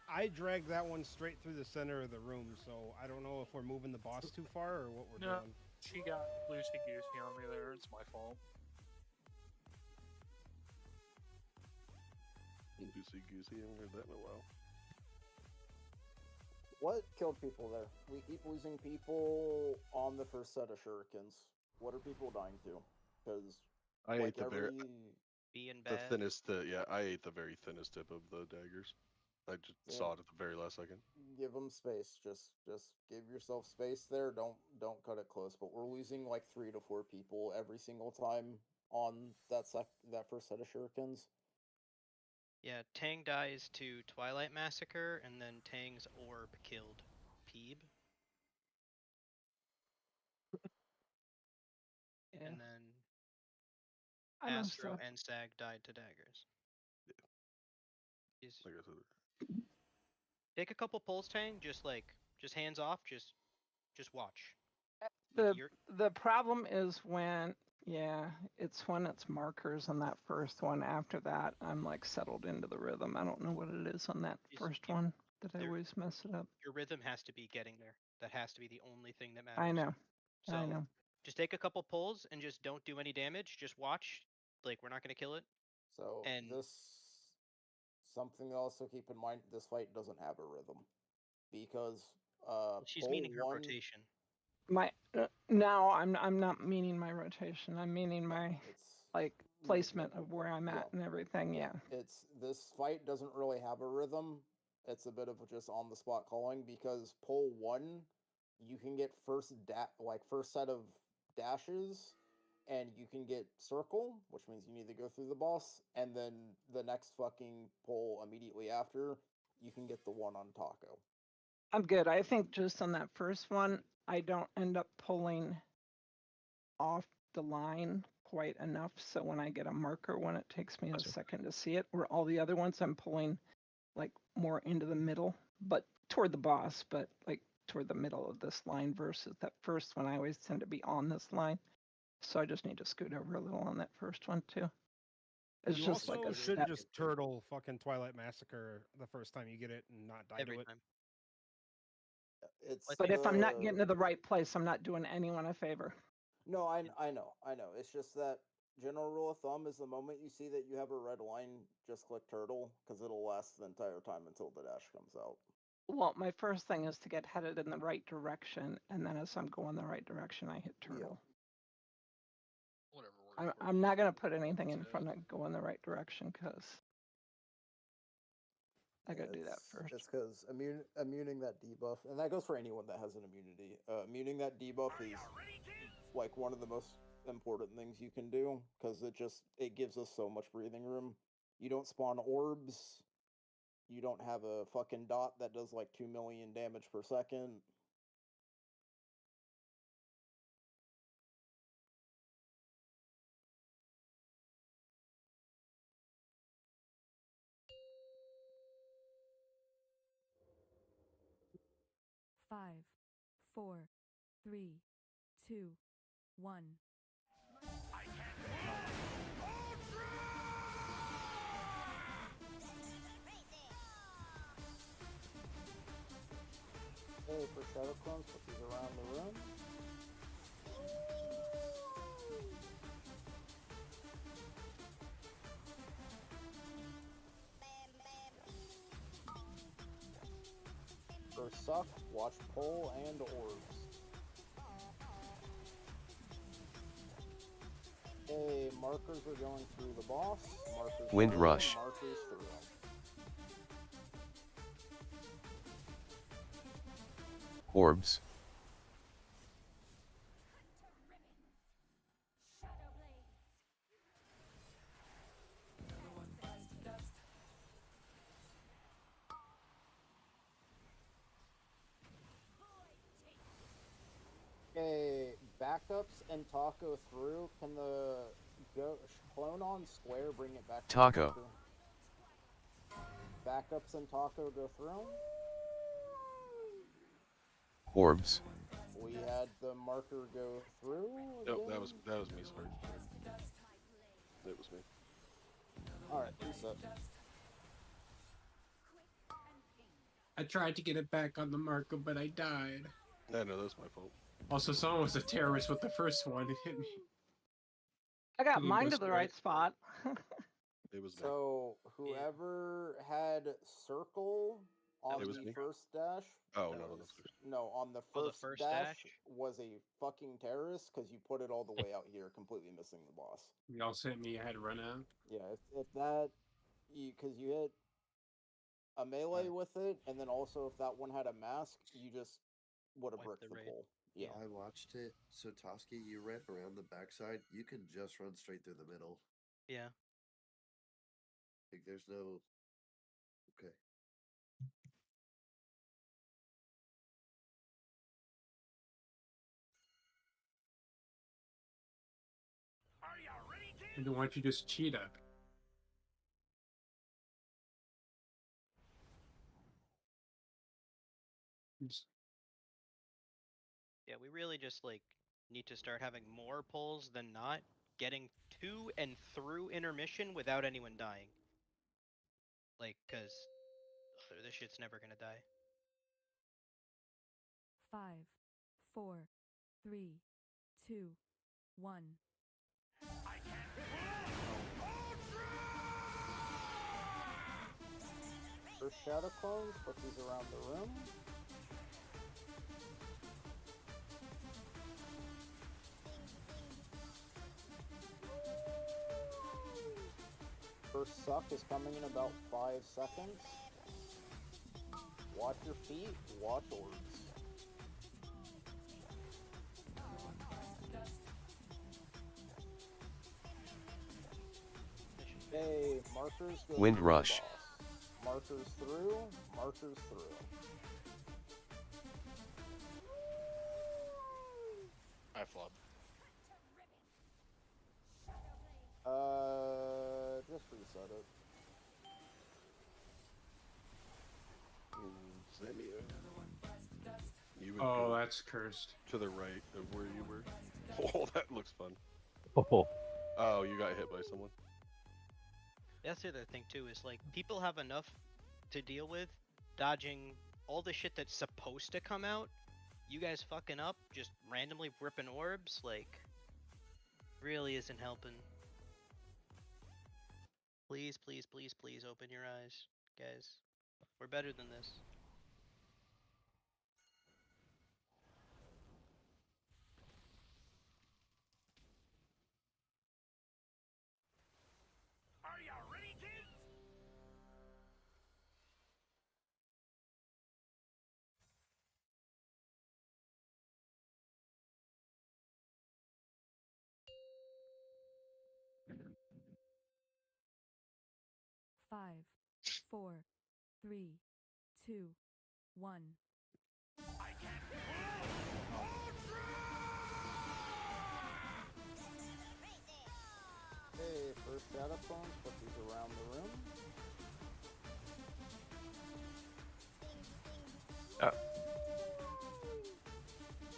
I dragged that one straight through the center of the room, so I don't know if we're moving the boss too far or what we're No, doing. she got loosey goosey on me there. It's my fault. Goosey goosey, I haven't heard that in a while. What killed people there? We keep losing people on the first set of shurikens. What are people dying to? Because I like ate the very Being the bad. thinnest. Yeah, I ate the very thinnest tip of the daggers. I just Yeah. saw it at the very last second. Give them space. Just give yourself space there. Don't cut it close. But we're losing like 3 to 4 people every single time on that first set of shurikens. Yeah, Tang dies to Twilight Massacre, and then Tang's orb killed Peeb. Yeah. And then I messed Astro up. and Sag died to daggers. Is- Like I said. Take a couple pulls, Tang. Just hands off. Just watch. The problem is when it's when it's markers on that first one. After that, I'm like settled into the rhythm. I don't know what it is on that first one that I always mess it up. Your rhythm has to be getting there. That has to be the only thing that matters. I know. So I know. just take a couple pulls and just don't do any damage. Just watch. Like, we're not gonna kill it. So And something to also keep in mind: this fight doesn't have a rhythm because she's pull meaning her one. rotation. My now I'm not meaning my rotation. I'm meaning my like placement of where I'm at and everything. Yeah. It's this fight doesn't really have a rhythm. It's a bit of just on the spot calling because pull one, you can get first set of dashes, and you can get circle, which means you need to go through the boss, and then the next fucking pull immediately after, you can get the one on Taco. I'm good. I think just on that first one, I don't end up pulling off the line quite enough. So when I get a marker, when it takes me a second to see it, where all the other ones I'm pulling like more into the middle, but toward the boss, but like toward the middle of this line versus that first one. I always tend to be on this line. So I just need to scoot over a little on that first one too. It's You just also like a should step. just turtle fucking Twilight Massacre the first time you get it and not die Every to it. time. But if I'm not getting to the right place, I'm not doing anyone a favor. No, I know. It's just that general rule of thumb is the moment you see that you have a red line, just click turtle because it'll last the entire time until the dash comes out. Well, my first thing is to get headed in the right direction, and then as I'm going the right direction, I hit turtle. Whatever. I'm not gonna put anything in front of go in the right direction because I gotta do that first. It's because immuning that debuff, and that goes for anyone that has an immunity. Immuning that debuff is like one of the most important things you can do because it gives us so much breathing room. You don't spawn orbs. You don't have a fucking dot that does like 2 million damage per second. Five, 4, 3, 2, 1. Hey, for Shadow Clones, put these around the room. For suck, watch pull and orbs. Okay, markers are going through the boss. Markers Wind through, rush. Markers through. Orbs. Okay, backups and Taco through. Can the clone on square bring it back? to the Taco. marker? Backups and Taco go through. Orbs. We had the marker go through. Nope, again? that was me. Sorry. That was me. All right, reset. I tried to get it back on the marker, but I died. No, that was my fault. Also, someone was a terrorist with the first one. It hit me. I got Didn't mine go to the straight. right spot. It was me. So whoever had circle on It was the me. first dash. Oh, no, no, no. No, on the Oh, the first, first dash, dash? was a fucking terrorist because you put it all the way out here, completely missing the boss. Y'all sent me. I had to run out. Yeah, if that, because you hit a melee with it, and then also if that one had a mask, you just would have bricked the pole. Yeah. I watched it. So Toski, you ran around the backside. You can just run straight through the middle. Yeah. Like there's no. Okay. And then why don't you just cheat up? Yeah, we really just like need to start having more polls than not, getting to and through intermission without anyone dying. Like, cause this shit's never gonna die. 5, 4, 3, 2, 1. First shadow clones, put these around the room. First suck is coming in about 5 seconds. Watch your feet, watch orbs. Okay, markers go Wind through the rush. boss. Markers through, markers through. I flub. Just reset it. You would Oh, go that's cursed. to the right of where you were. Oh, that looks fun. Oh. Oh, you got hit by someone. That's the other thing too, is like people have enough to deal with dodging all the shit that's supposed to come out. You guys fucking up, just randomly ripping orbs, like really isn't helping. Please, please, please, please open your eyes, guys. We're better than this. Are you ready, kids? Five, 4, 3, 2, 1. Okay, first shadow clones, put these around the room.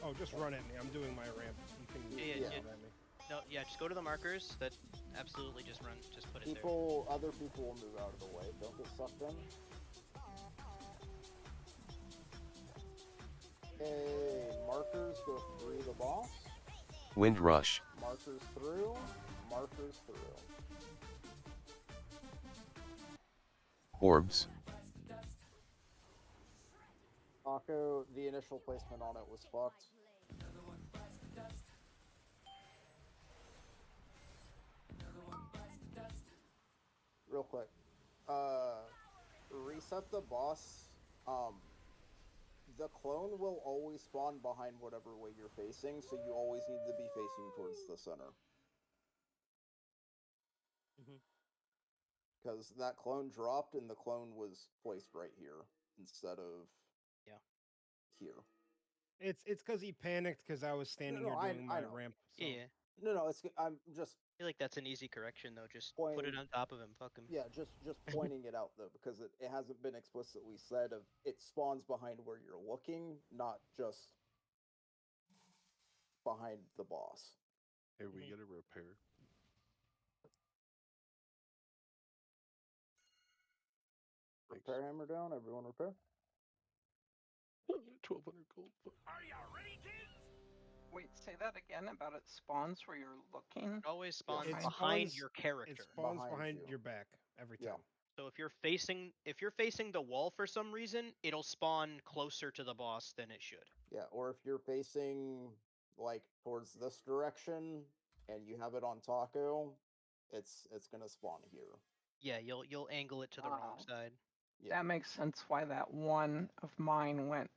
Oh, just run at me. I'm doing my ramp. You can Yeah. run at me. No, yeah, just go to the markers. That absolutely just run. Just put it there. Other people will move out of the way. Don't get sucked in. Okay, markers go through the boss. Wind rush. Markers through, markers through. Orbs. Taco, the initial placement on it was fucked. Real quick. Reset the boss. The clone will always spawn behind whatever way you're facing, so you always need to be facing towards the center. Because that clone dropped and the clone was placed right here instead of here. It's because he panicked because I was standing No, here doing I my know. ramp. So. Yeah. No, I'm just. I feel like that's an easy correction though. Just put it on top of him. Fuck him. Yeah, just pointing it out though, because it hasn't been explicitly said of it spawns behind where you're looking, not just behind the boss. Hey, we get a repair. Repair hammer down, everyone repair. 1200 gold. Are you ready, kids? Wait, say that again about it spawns where you're looking. It always spawns It behind spawns- your It character. spawns Behind behind you. your back every Yeah. time. So if you're facing the wall for some reason, it'll spawn closer to the boss than it should. Yeah, or if you're facing like towards this direction and you have it on taco, it's gonna spawn here. Yeah, you'll angle it to the wrong side. Yeah. That makes sense why that one of mine went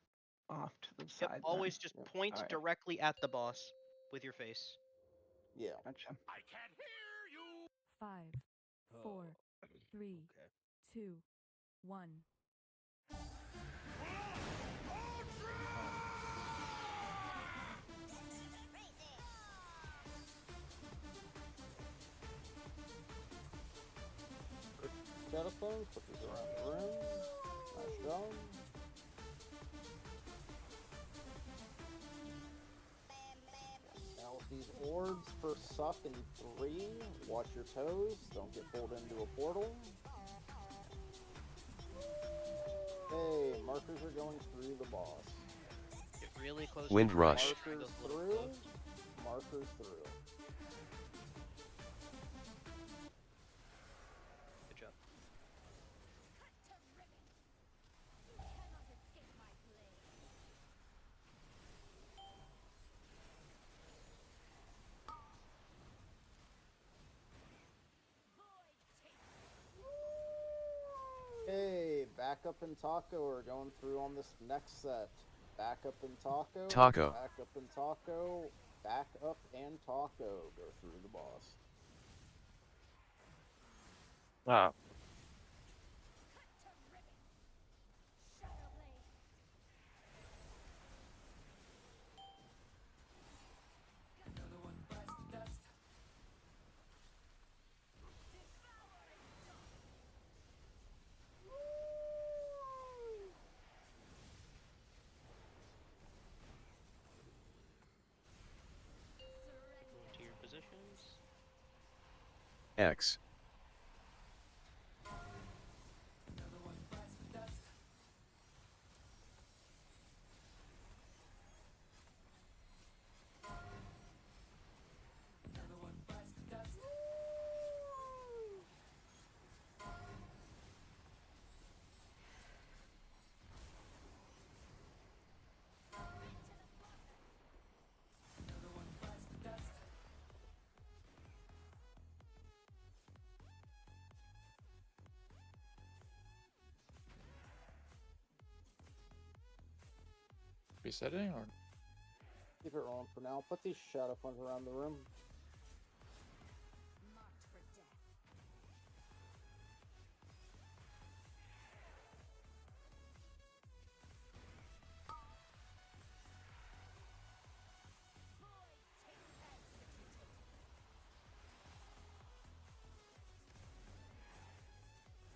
off to the Yep, side. always then. just Yep. point Alright. directly at the boss with your face. Yeah. Gotcha. I can't hear you. 5, 4, 3, 2, 1. Shadow stones, put these around the room. Nice job. Now with these orbs for suck in 3, watch your toes, don't get pulled into a portal. Hey, markers are going through the boss. Get really close. Wind to the rush. marker, Markers goes a little through. close. Markers through. Good job. Hey, Backup and Taco are going through on this next set. Backup and Taco. Taco. Backup and Taco. Backup and Taco go through the boss. Ah. Move to your positions. X. Resetting or Keep it rolling for now. Put these shadow ones around the room.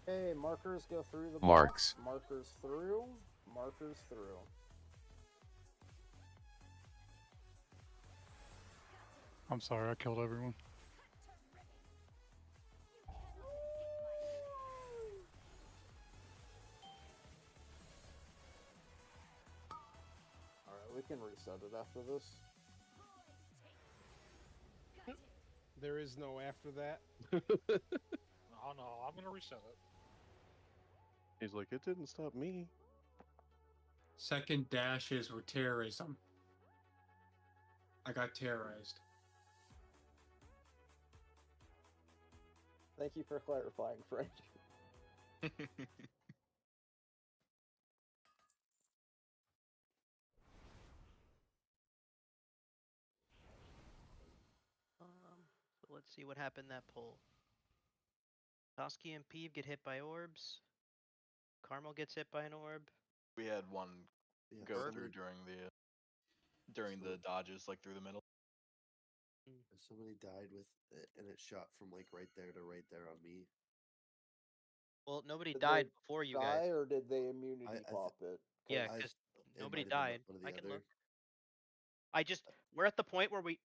Okay, markers go through the box. Marks. Markers through. Markers through. I'm sorry, I killed everyone. Alright, we can reset it after this. There is no after that. Oh no, I'm gonna reset it. He's like, it didn't stop me. Second dashes were terrorism. I got terrorized. Thank you for clarifying, Frank. So let's see what happened that pull. Toski and Peeve get hit by orbs. Carmel gets hit by an orb. We had one Yeah, go somebody- through during the dodges, like through the middle. Somebody died with it, and it shot from like right there to right there on me. Well, nobody Did died they before you die, guys. or did they immunity I pop it? Yeah, I- because it nobody might have been died. one or the I can other. look. We're at the point where we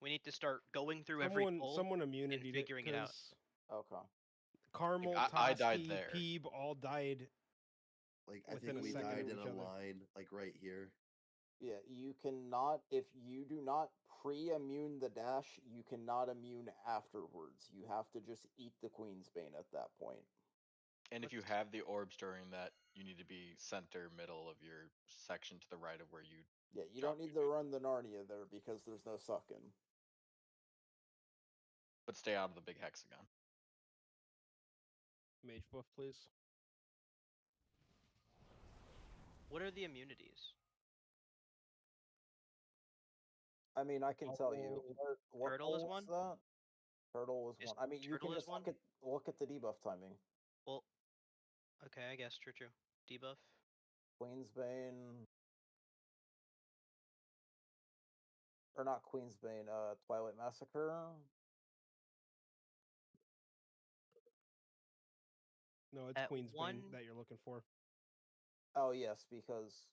need to start going through every pull Someone and immunity figuring it out. Okay. Caramel, I died Toski, there. Peeb all died. Like I Within think a we second died of in each a other. line, like right here. Yeah, you cannot, if you do not pre-immune the dash, you cannot immune afterwards. You have to just eat the Queen's Bane at that point. And if you have the orbs during that, you need to be center middle of your section to the right of where you. Yeah, you don't need to run the Narnia there because there's no sucking. But stay out of the big hexagon. Mage buff, please. What are the immunities? I mean, I can tell you. What Turtle is poll one? was that? Turtle was Is one. I mean, you Turtle can is just one? look at the debuff timing. Well, okay, I guess true. Debuff. Queen's Bane, or not Queen's Bane. Twilight Massacre. No, it's At Queen's Bane one- that you're looking for. Oh yes, because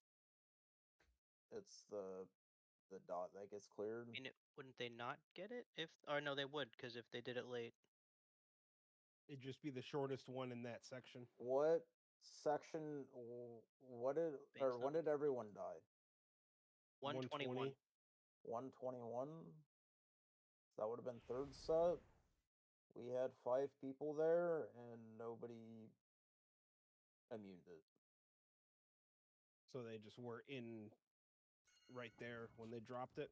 it's the dot that gets cleared. I mean, wouldn't they not get it if? Or no, they would because if they did it late. It'd just be the shortest one in that section. What section? What did or when did everyone die? 121. 121. That would have been third set. We had 5 people there, and nobody immuned it. So they just were in right there when they dropped it.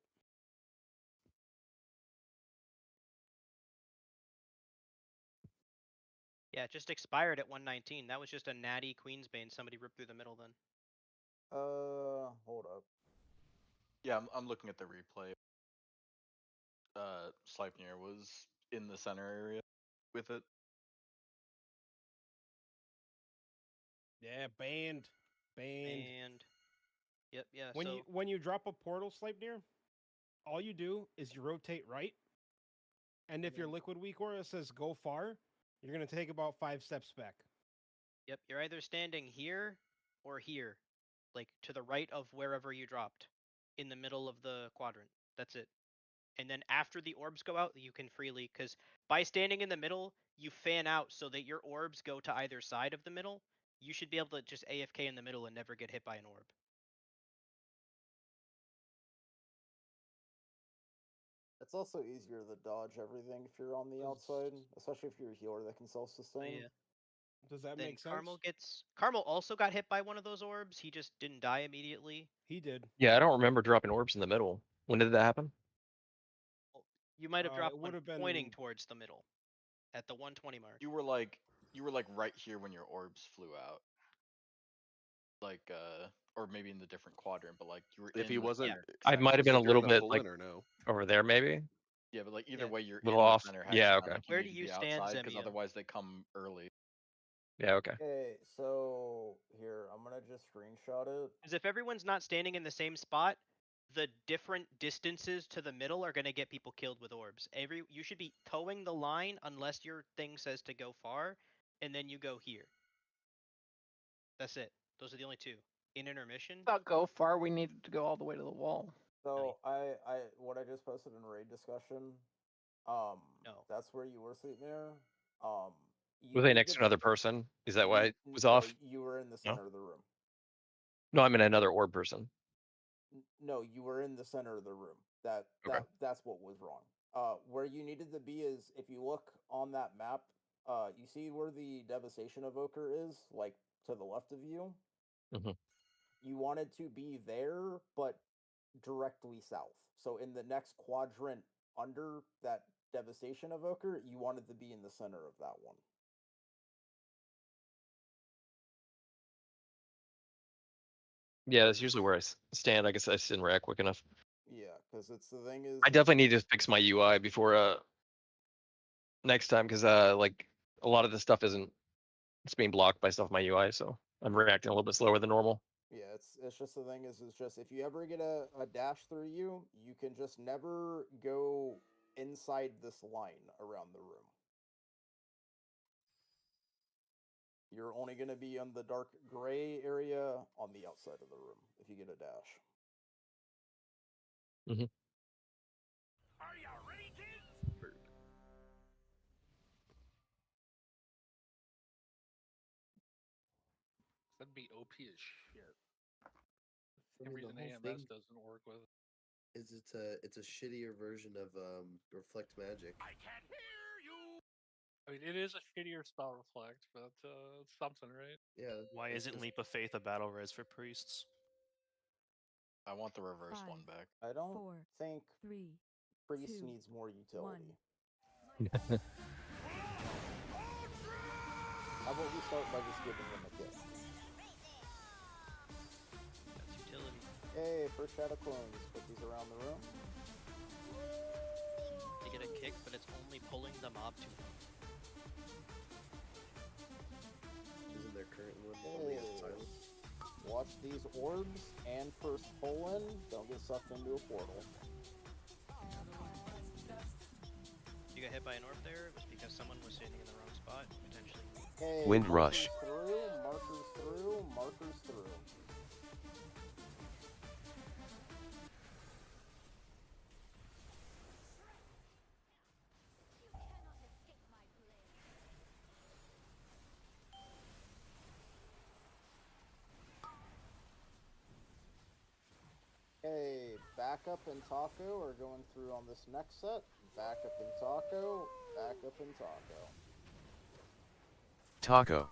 Yeah, it just expired at 119. That was just a natty Queensbane. Somebody ripped through the middle then. Hold up. Yeah, I'm looking at the replay. Sleipnir was in the center area with it. Yeah, banned. And yep, yeah. When you drop a portal Sleipnir, all you do is you rotate right, and if your liquid weak aura says go far, you're gonna take about 5 steps back. Yep, you're either standing here or here, like to the right of wherever you dropped, in the middle of the quadrant. That's it. And then after the orbs go out, you can freely, because by standing in the middle, you fan out so that your orbs go to either side of the middle. You should be able to just AFK in the middle and never get hit by an orb. It's also easier to dodge everything if you're on the outside, especially if you're a healer that can self-sustain. Yeah. Does that Then make sense? Carmel also got hit by one of those orbs. He just didn't die immediately. He did. Yeah, I don't remember dropping orbs in the middle. When did that happen? You might have dropped it one would've been- pointing towards the middle, at the 120 mark. You were like right here when your orbs flew out. Like or maybe in the different quadrant, but like you were If in he the wasn't, center I might have been a was he little during the bit like pull-in or no? over there, maybe. Yeah, but like either Yeah. way, you're Little in off. the center Yeah, hexagon. okay. Like, Where need do to you be stand, outside because Zemia? otherwise they come early. Yeah, okay. Okay, so here I'm gonna just screenshot it. Because if everyone's not standing in the same spot, the different distances to the middle are going to get people killed with orbs. You should be towing the line unless your thing says to go far, and then you go here. That's it. Those are the only two. In intermission. About go far, we needed to go all the way to the wall. So what I just posted in raid discussion, that's where you were sitting there. You Was I need next to another person? Is that why it was no, off? you were in the No? center of the room. No, I'm in another orb person. No, you were in the center of the room. That's what was wrong. Where you needed to be is if you look on that map, you see where the Devastation Evoker is, like to the left of you. Mhm. You wanted to be there, but directly south. So in the next quadrant under that Devastation Evoker, you wanted to be in the center of that one. Yeah, that's usually where I stand. I guess I just didn't react quick enough. Yeah, because it's the thing is. I definitely need to fix my UI before next time because like a lot of this stuff it's being blocked by stuff in my UI, so I'm reacting a little bit slower than normal. Yeah, it's just the thing is just if you ever get a dash through you, you can just never go inside this line around the room. You're only going to be on the dark gray area on the outside of the room if you get a dash. Mm-hmm. Are you ready, kids? That'd be OP as shit. I The mean, the reason whole AMS thing doesn't work with it. is it's a shittier version of Reflect Magic. I can't hear you. I mean, it is a shittier spell reflect, but it's something, right? Yeah. Why it's isn't just- Leap of Faith a battle res for priests? I want the reverse 5, one back. I don't 4, think 3, Priest 2, needs more utility. 1. How about we start by just giving them a kick? That's utility. Hey, first Shadow Clones, put these around the room. They get a kick, but it's only pulling the mob to them. Isn't their current one only Hey, a silent? watch these orbs and first pull in. Don't get sucked into a portal. You got hit by an orb there, it was because someone was standing in the wrong spot, potentially. Hey, Wind markers rush. through, markers through, markers through. Okay, backup and Taco are going through on this next set. Backup and Taco, backup and Taco. Taco.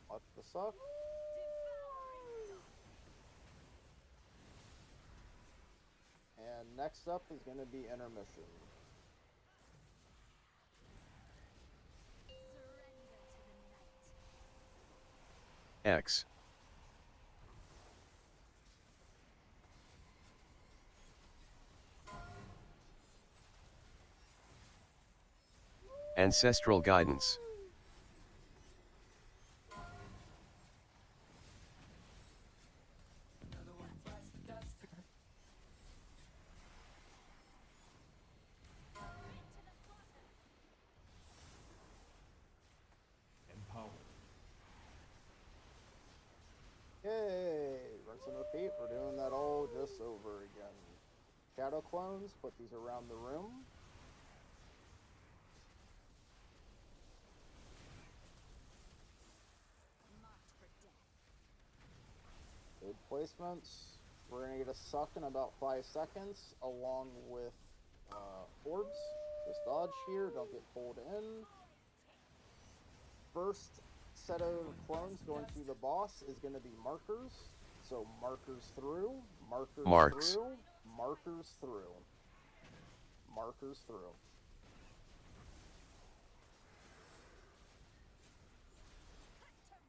Watch the suck. And next up is going to be intermission. X. Ancestral guidance. Yay! Rinse and repeat. We're doing that all just over again. Shadow Clones, put these around the room. Good placements. We're gonna get a suck in about 5 seconds, along with orbs. Just dodge here, don't get pulled in. First set of clones going through the boss is gonna be markers. So markers through, markers Marks. through, markers through, markers through.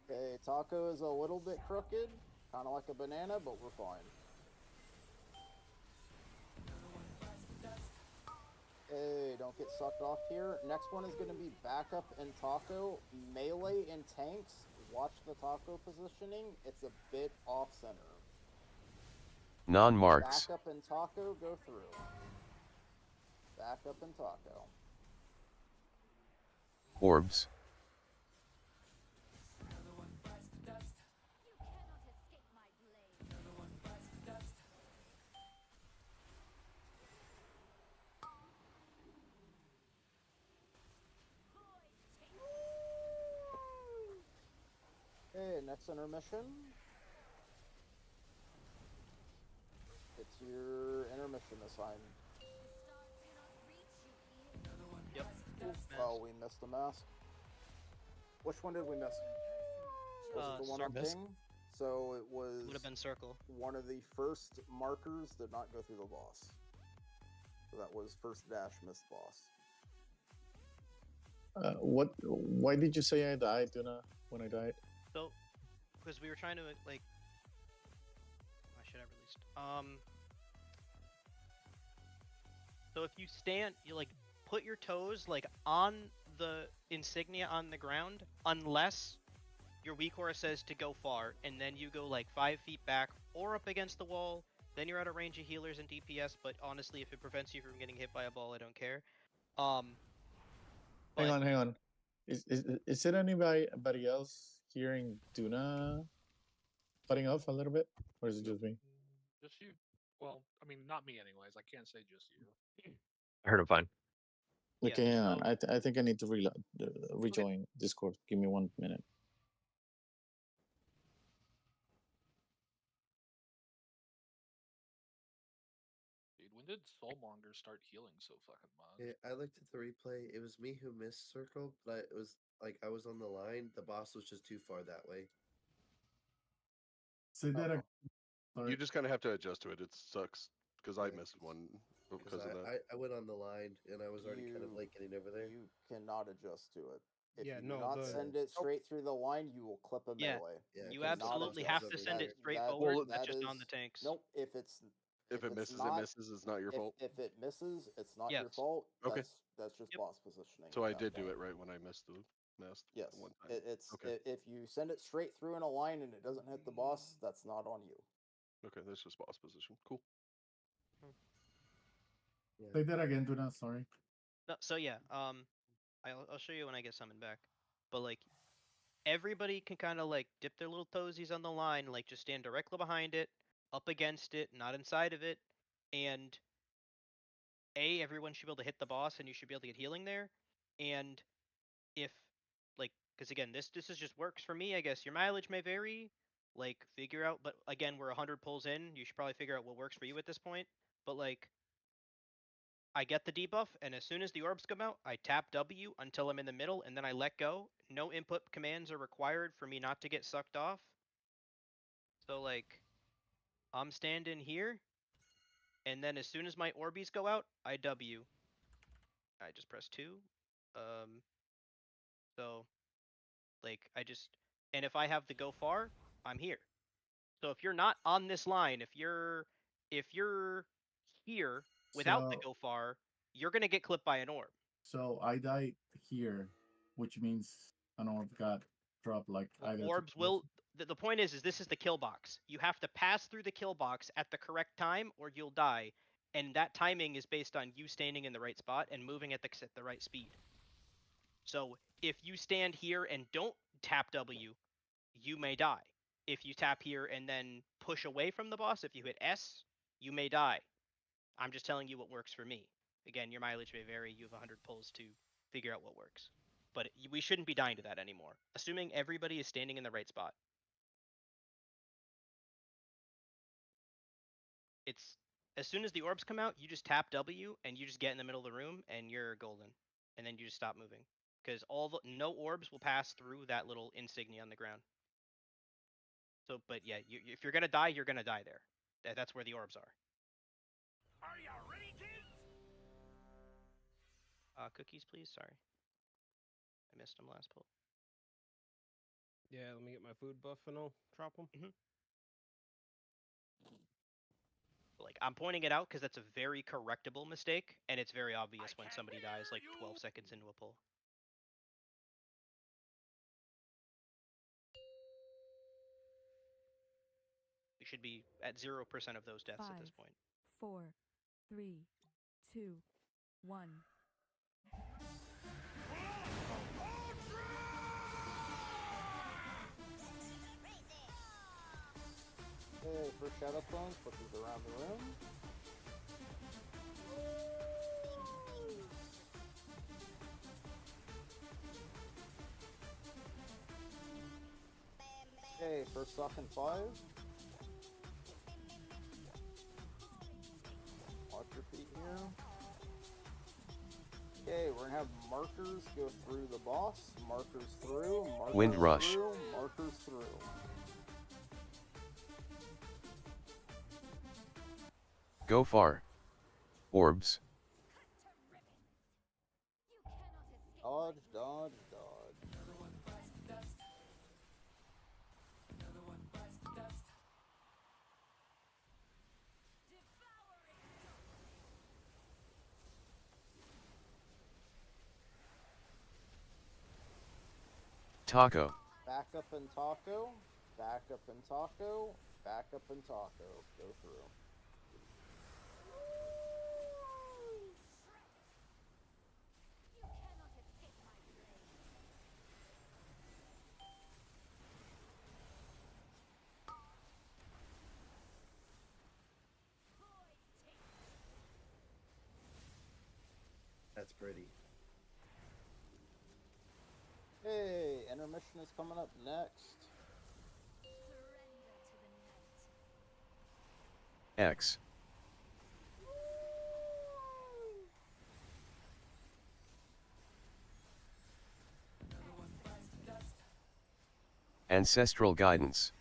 Okay, Taco is a little bit crooked, kind of like a banana, but we're fine. Hey, don't get sucked off here. Next one is going to be backup and Taco. Melee and tanks. Watch the Taco positioning. It's a bit off center. Non-marks. Backup and Taco, go through. Backup and Taco. Orbs. Okay, next intermission. It's your intermission assigned. Yep. Oh, we missed the mask. Which one did we miss? Was it the one on circle. ping? So it was. Would have been circle. One of the first markers did not go through the boss. So that was first dash missed boss. What? Why did you say I died, Tuna? When I died? So, because we were trying to like, why should I released? So if you stand, you like put your toes like on the insignia on the ground, unless your weak aura says to go far, and then you go like 5 feet back or up against the wall. Then you're out of range of healers and DPS. But honestly, if it prevents you from getting hit by a ball, I don't care. Hang on. Is it anybody else hearing Duna cutting off a little bit, or is it just me? Just you. Well, I mean, not me, anyways. I can't say just you. I heard him fine. Okay, hang on. I think I need to rejoin Discord. Give me 1 minute. Dude, when did Soulmonger start healing so fucking much? Yeah, I looked at the replay. It was me who missed circle, but it was like I was on the line. The boss was just too far that way. Say that again. You just kind of have to adjust to it. It sucks because I missed one Because because of that. I went on the line and I was already kind of late getting over there. You cannot adjust to it. If Yeah, you no, do not the- send it straight through the line, you will clip a Yeah, melee. you cannot absolutely adjust have to it. send it That- straight that- forward. that That's just on is- the tanks. Nope. If it's If it it's misses, not, it misses. It's not your fault. If it misses, it's not your Yes. fault. Okay. That's just boss positioning. So at I that did do point. it right when I missed the nest. Yes. One time. It's Okay. if you send it straight through in a line and it doesn't hit the boss, that's not on you. Okay, that's just boss position. Cool. Say that again, Duna. Sorry. No, so yeah, I'll show you when I get summoned back. But like, everybody can kind of like dip their little toesies on the line, like just stand directly behind it, up against it, not inside of it, and everyone should be able to hit the boss, and you should be able to get healing there. And if like, because again, this is just works for me. I guess your mileage may vary. Like, figure out. But again, we're 100 pulls in. You should probably figure out what works for you at this point. But like, I get the debuff, and as soon as the orbs come out, I tap W until I'm in the middle, and then I let go. No input commands are required for me not to get sucked off. So like, I'm standing here, and then as soon as my orbies go out, I W. I just press 2. So like, and if I have the go far, I'm here. So if you're not on this line, if you're here without the So- go far, you're gonna get clipped by an orb. So I died here, which means an orb got dropped like either. to Orbs will. The point is this is the kill box. You have to pass through the kill box at the correct time, or you'll die. And that timing is based on you standing in the right spot and moving at the right speed. So if you stand here and don't tap W, you may die. If you tap here and then push away from the boss, if you hit S, you may die. I'm just telling you what works for me. Again, your mileage may vary. You have 100 pulls to figure out what works. But we shouldn't be dying to that anymore, assuming everybody is standing in the right spot. It's as soon as the orbs come out, you just tap W and you just get in the middle of the room and you're golden. And then you just stop moving. Because no orbs will pass through that little insignia on the ground. So, but yeah, if you're gonna die, you're gonna die there. That's where the orbs are. Are you ready, kids? Cookies, please. Sorry, I missed them last pull. Yeah, let me get my food buff and I'll drop them. Like, I'm pointing it out because that's a very correctable mistake, and it's very obvious when somebody dies like 12 seconds into a pull. We should be at 0% of those deaths at this 5, point. 4, 3, 2, 1. Okay, first Shadow Clones, put these around the room. Okay, first suck in 5. Watch your feet here. Okay, we're gonna have markers go through the boss, markers through, markers Wind rush. through, markers through. Go far. Orbs. Dodge, dodge, dodge. Taco. Back up and taco, back up and taco, back up and taco. Go through. That's pretty. Hey, intermission is coming up next. X. Ancestral guidance.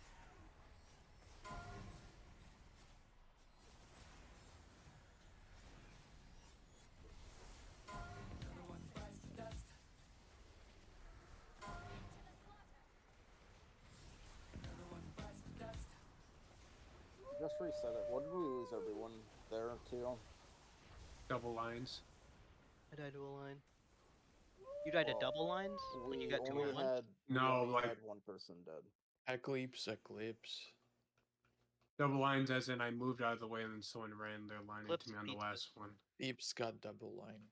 Just reset it. What did we lose everyone there too? Double lines. I died to a line. You died to double lines when you We got to only a one? had No, we only like- had one person dead. Eclipse. Double lines, as in I moved out of the way and then someone ran their line Clips into me on the pizzas. last one. Peeps got double line.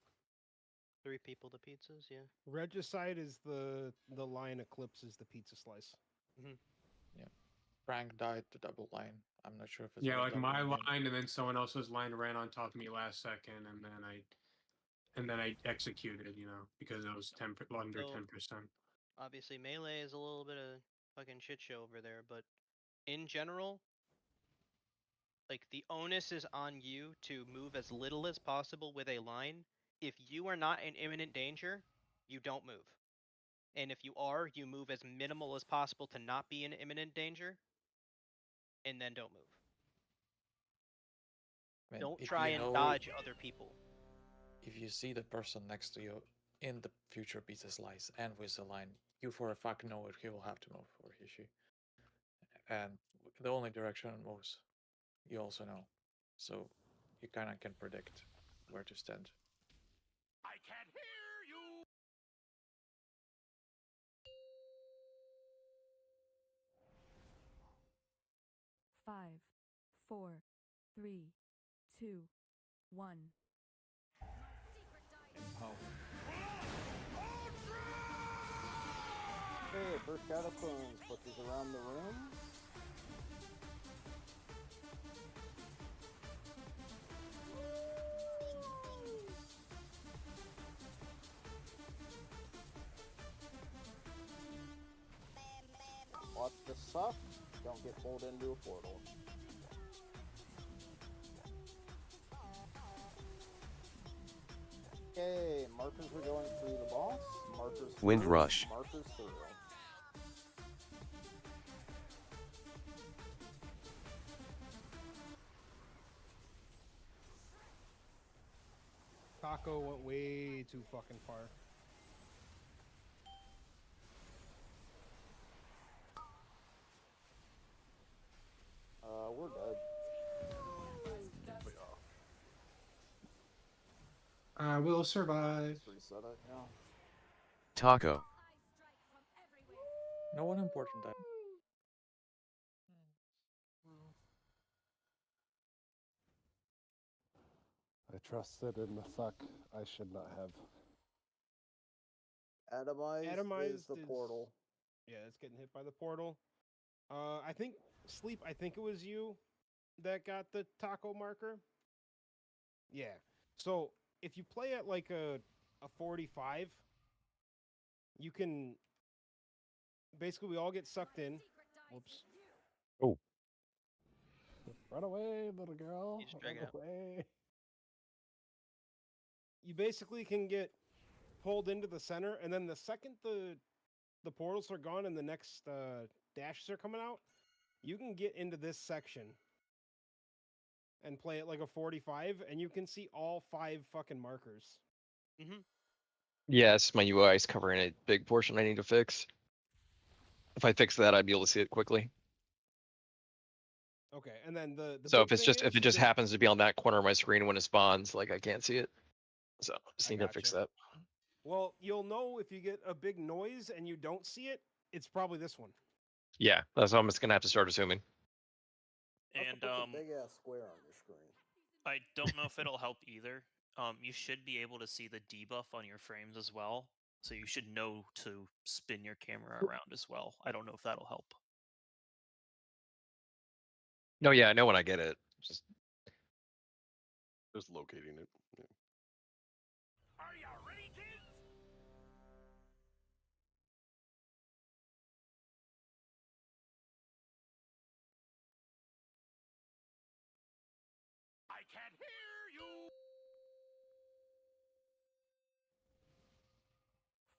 3 people to pizzas, yeah. Regicide is the line. Eclipse is the pizza slice. Mm-hmm. Yeah. Frank died to double line. I'm not sure if it's Yeah, worth like my doubling in. line and then someone else's line ran on top of me last second, and then I executed, because it was under So- 10%. Obviously, melee is a little bit of fucking shit show over there, but in general, like the onus is on you to move as little as possible with a line. If you are not in imminent danger, you don't move. And if you are, you move as minimal as possible to not be in imminent danger, and then don't move. I mean, Don't if try you and know- dodge other people. If you see the person next to you in the future pizza slice and with the line, you for a fact know it he will have to move, or she. And the only direction it moves, you also know. So you kind of can predict where to stand. I can't hear you! Five, four, three, two, one. Okay, first catacombs. Put these around the room. Watch the suck. Don't get pulled into a portal. Okay, markers are going through the boss. Markers Wind through, rush. Markers through. Taco went way too fucking far. We're dead. I will survive. Let's reset it, yeah. Taco. No one important died. I trusted in the suck I should not have. Atomized is the portal. Yeah, it's getting hit by the portal. I think Sleep. I think it was you that got the taco marker. Yeah. So if you play at like a 45, you can basically we all get sucked in. Whoops. Oh. Run away, little girl. You just drag Run it out. away. You basically can get pulled into the center, and then the second the portals are gone and the next dashes are coming out, you can get into this section and play it like a 45, and you can see all 5 fucking markers. Mm-hmm. Yes, my UI is covering a big portion I need to fix. If I fix that, I'd be able to see it quickly. Okay, and then the So big if it's thing just if is it just there's- happens to be on that corner of my screen when it spawns, like I can't see it. So just I need to fix gotcha. that. Well, you'll know if you get a big noise and you don't see it, it's probably this one. Yeah, that's what I'm just gonna have to start assuming. And Puts a big ass square on your screen. I don't know if it'll help either. You should be able to see the debuff on your frames as well, so you should know to spin your camera around as well. I don't know if that'll help. No, yeah, I know when I get it. Just locating it. Yeah.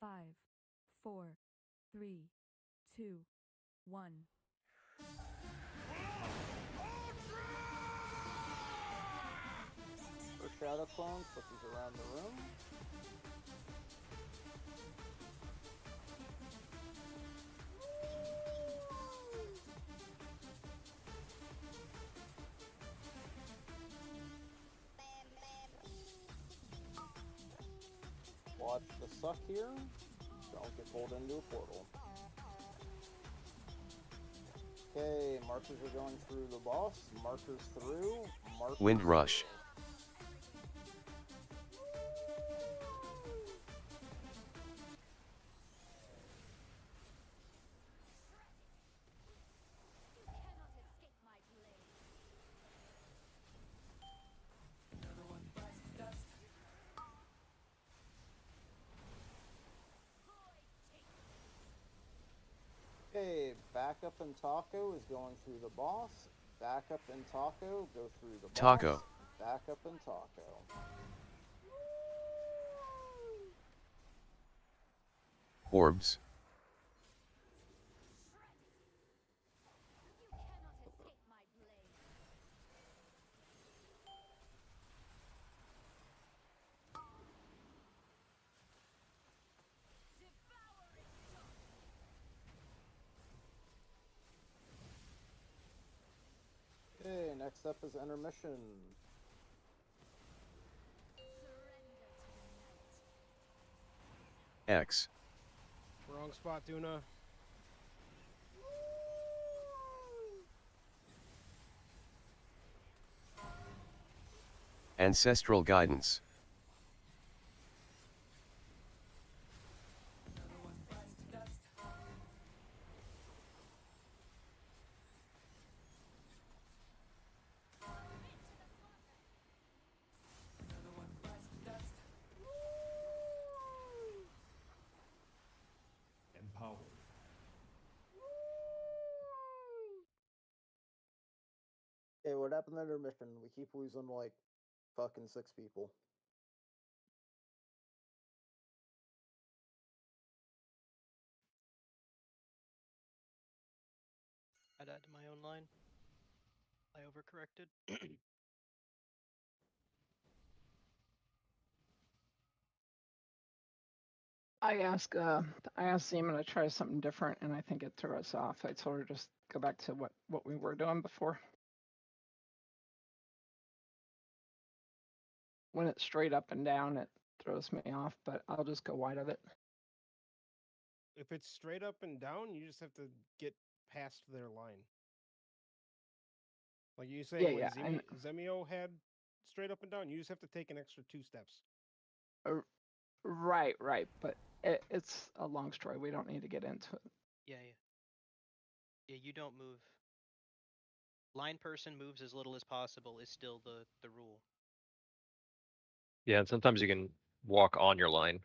5, 4, 3, 2, 1. For shadow clones, put these around the room. Watch the suck here. Don't get pulled into a portal. Okay, markers are going through the boss. Markers through. Markers Wind rush. through. Okay, backup and Taco is going through the boss. Backup and Taco go through the boss. Taco. Backup and Taco. Orbs. Okay, next up is intermission. X. Wrong spot, Tuna. Ancestral guidance. Empowered. Okay, what happened at intermission? We keep losing like fucking 6 people. I died to my own line. I overcorrected. I asked Seema to try something different, and I think it threw us off. I told her just go back to what we were doing before. When it's straight up and down, it throws me off, but I'll just go wide of it. If it's straight up and down, you just have to get past their line. Like you say, Yeah, when yeah, and Zemio had straight up and down, you just have to take an extra 2 steps. right, but it's a long story. We don't need to get into it. Yeah. Yeah, you don't move. Line person moves as little as possible is still the rule. Yeah, and sometimes you can walk on your line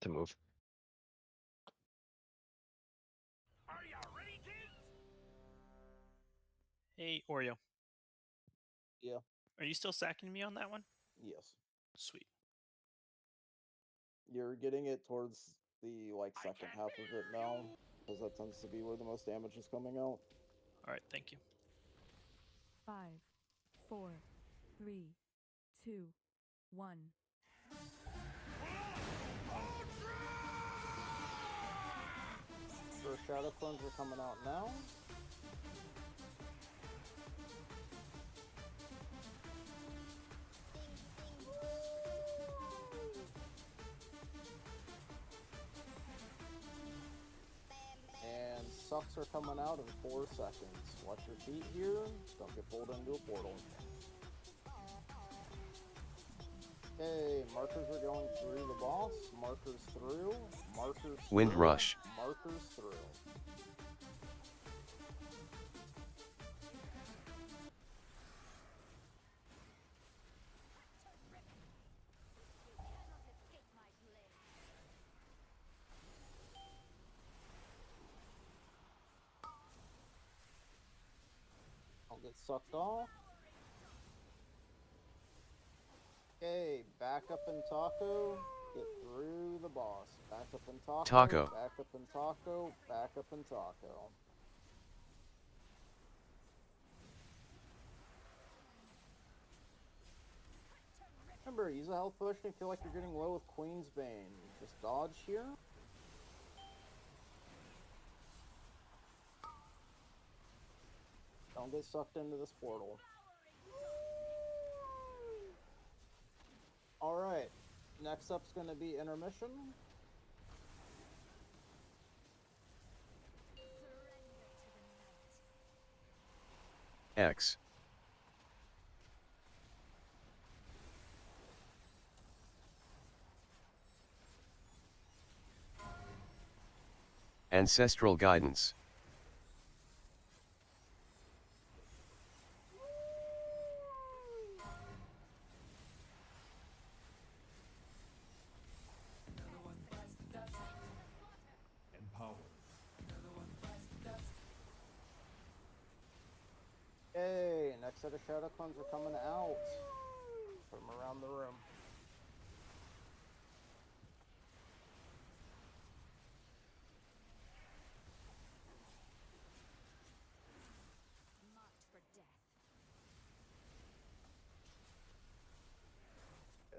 to move. Hey, Oreo. Yeah. Are you still sacking me on that one? Yes. Sweet. You're getting it towards the second half of it now, because that tends to be where the most damage is coming out. All right, thank you. 5, 4, 3, 2, 1. First shadow clones are coming out now. And sucks are coming out in 4 seconds. Watch your feet here. Don't get pulled into a portal. Okay, markers are going through the boss. Markers through. Markers Wind through. rush. Markers through. I'll get sucked off. Okay, back up in Taco. Get through the boss. Back up in taco. Taco. Back up in taco. Back up in taco. Remember, use a health potion if you feel like you're getting low with Queen's Bane. Just dodge here. Don't get sucked into this portal. Alright, next up's going to be intermission. X. Ancestral guidance. Hey, next set of Shadow Clones are coming out. Put them around the room.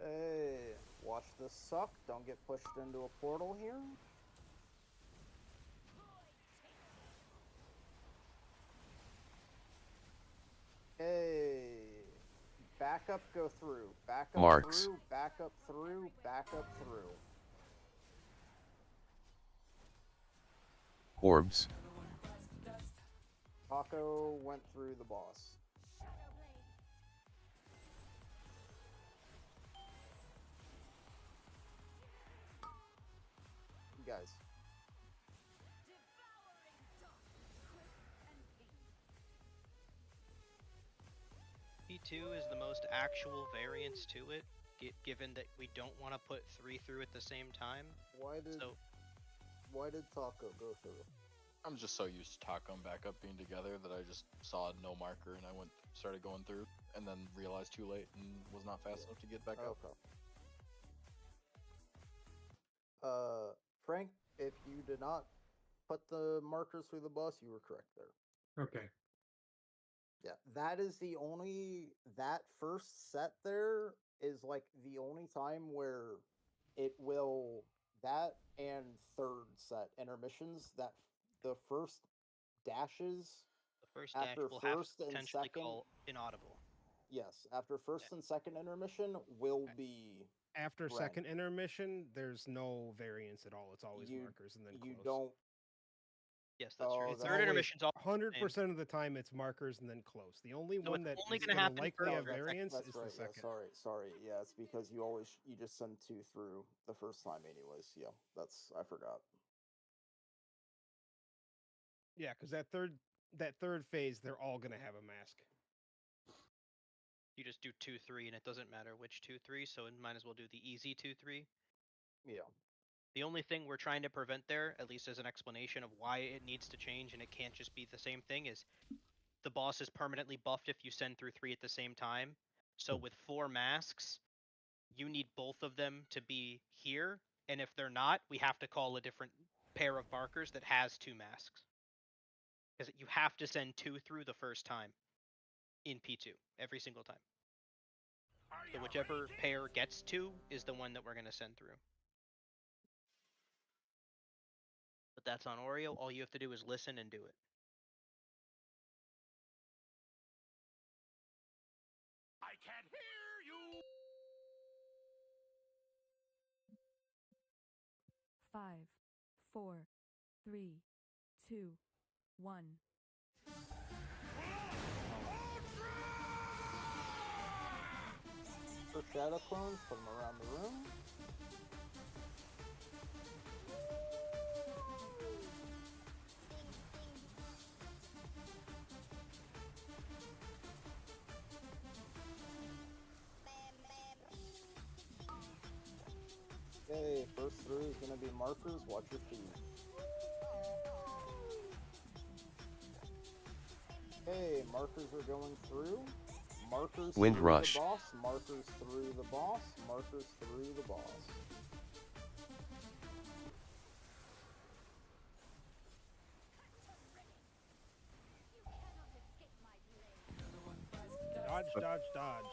Hey, watch this suck. Don't get pushed into a portal here. Hey, back up, go through. Back up Marks. through, back up through, back up through. Orbs. Taco went through the boss. You guys. P2 is the most actual variance to it, given that we don't want to put 3 through at the same time. Why did Taco go through? I'm just so used to taco and backup being together that I just saw no marker and I started going through and then realized too late and was not fast enough to get back up. Okay. Frank, if you did not put the markers through the boss, you were correct there. Okay. Yeah, that is that first set there is like the only time where it will, that and third set intermissions, that the first dashes The first dash after will have first to and potentially second, call inaudible. yes, after first and second intermission will be After red. second intermission, there's no variance at all. It's always markers and then close. You don't. Yes, that's true. It's Third intermission's all 100% of the time it's markers and then close. The only So one it's that only is gonna gonna happen likely for have the second- variance That's is right. the second. Yeah, sorry. Yeah, it's because you just send 2 through the first time, anyways. Yeah, I forgot. Yeah, because that third phase, they're all gonna have a mask. You just do 2-3 and it doesn't matter which 2-3, so it might as well do the easy 2-3. Yeah. The only thing we're trying to prevent there, at least as an explanation of why it needs to change and it can't just be the same thing, is the boss is permanently buffed if you send through 3 at the same time. So with 4 masks, you need both of them to be here, and if they're not, we have to call a different pair of markers that has 2 masks. Because you have to send 2 through the first time in P2 every single time. So whichever pair gets 2 is the one that we're going to send through. But that's on Oreo. All you have to do is listen and do it. I can't hear you! 5, 4, 3, 2, 1. For Shadow Clones, put them around the room. Okay, first through is going to be markers. Watch your feet. Okay, markers are going through. Markers Wind through rush. the boss, markers through the boss, markers through the boss. Dodge, dodge, dodge.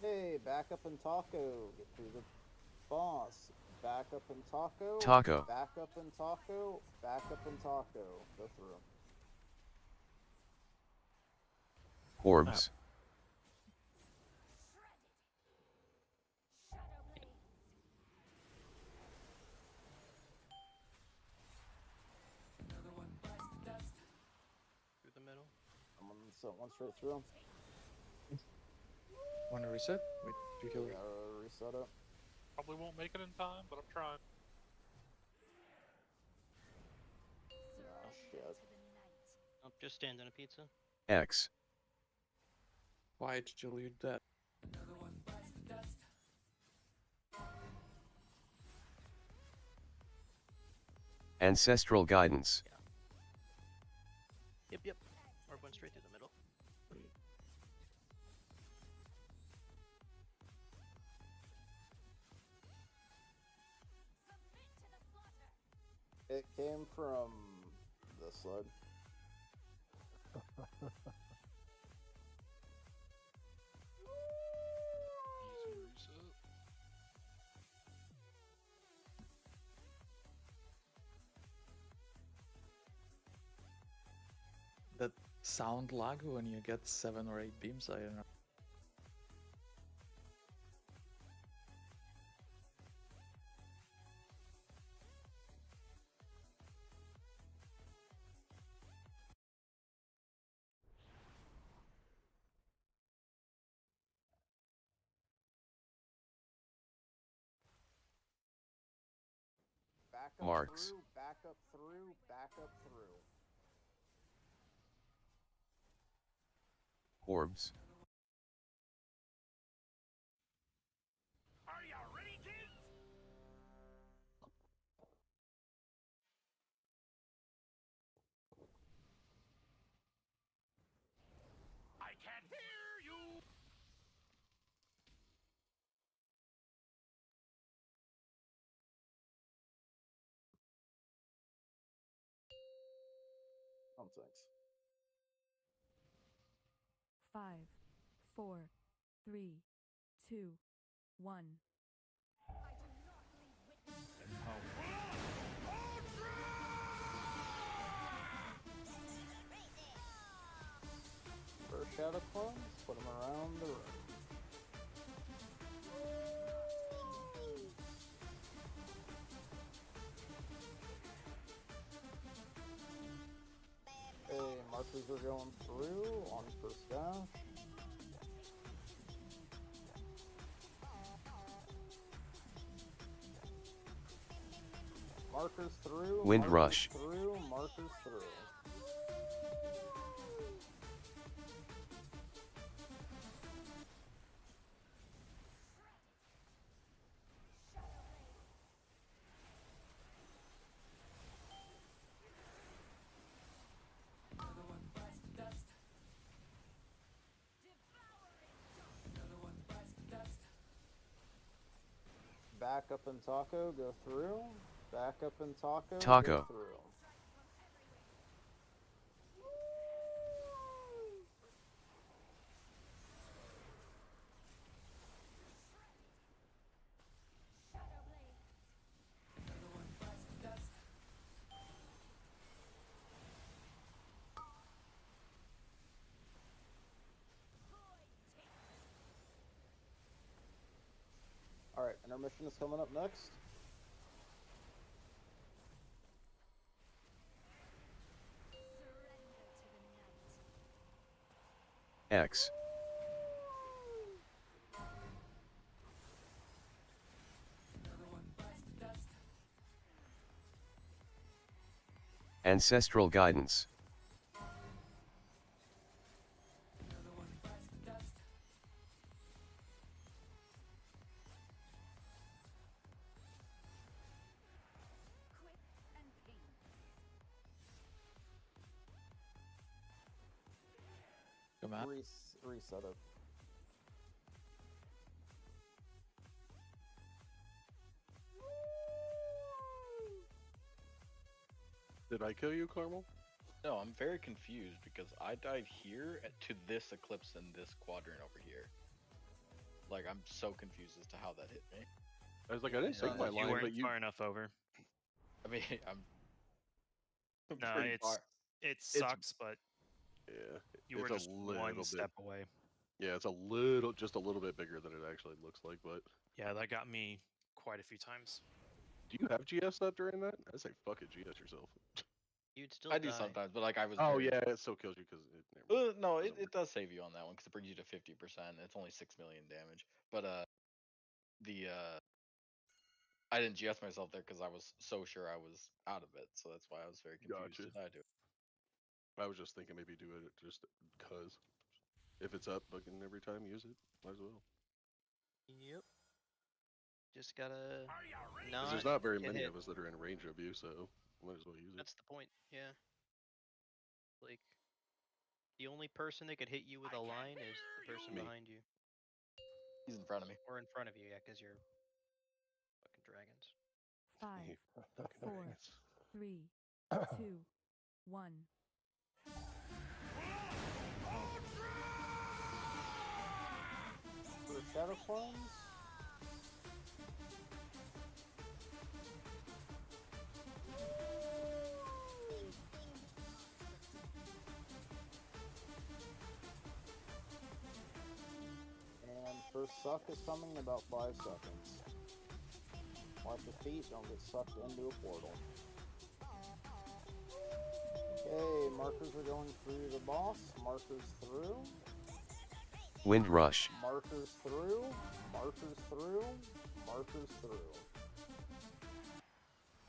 Hey, back up and taco. Get through the boss. Back up and taco. Taco. Back up and taco. Back up and taco. Go through. Orbs. Through the middle. Someone sent one straight through. Want to reset? Wait, do you heal? Gotta reset it. Probably won't make it in time, but I'm trying. Oh shit. Oh, just stand in a pizza. X. Why did you leave that? Ancestral guidance. Yep. Or went straight through the middle. It came from this side. That sound lag when you get 7 or 8 beams, I don't know. Back up Marks. through, back up through, back up through. Orbs. Are you ready, kids? I can't hear you. Oh, thanks. 5, 4, 3, 2, 1. First shadow clones, put them around the room. Hey, markers are going through on first dash. Markers through. Wind markers rush. Through. Markers through. Back up and taco, go through. Back up and taco, Taco. go through. Alright, intermission is coming up next. X. Ancestral guidance. map. Reset it. Did I kill you, Carmel? No, I'm very confused because I died here to this eclipse in this quadrant over here. Like, I'm so confused as to how that hit me. I was like, I didn't take my You line, weren't but you. far enough over. I mean, I'm No, pretty it's far. it sucks, but Yeah, you were it's just a little one bit. step away. Yeah, it's just a little bit bigger than it actually looks like. But Yeah, that got me quite a few times. do you have GS up during that? I say, fuck it, GS yourself. You'd still I die. do sometimes, but like I was. Oh very... yeah, it still kills you because no, it does save you on that one because it brings you to 50%. It's only 6 million damage, but I didn't GS myself there because I was so sure I was out of it, so that's why I was very confused. Gotcha. Did I do it? I was just thinking maybe do it just cause. If it's up, fucking every time use it. Might as well. Yep. Just gotta Because there's not very many of us that are in range of you, so might as well use it. That's the point. Yeah. Like, the only person that could hit you with a line is the person Me. behind you. He's in front of me. Or in front of you, yeah, because you're fucking dragons. 5, Fucking 4, dragons. 3, 2, 1. For shadow clones? And first suck is coming in about 5 seconds. Watch your feet, don't get sucked into a portal. Okay, markers are going through the boss. Markers through. Wind rush. Markers through. Markers through. Markers through.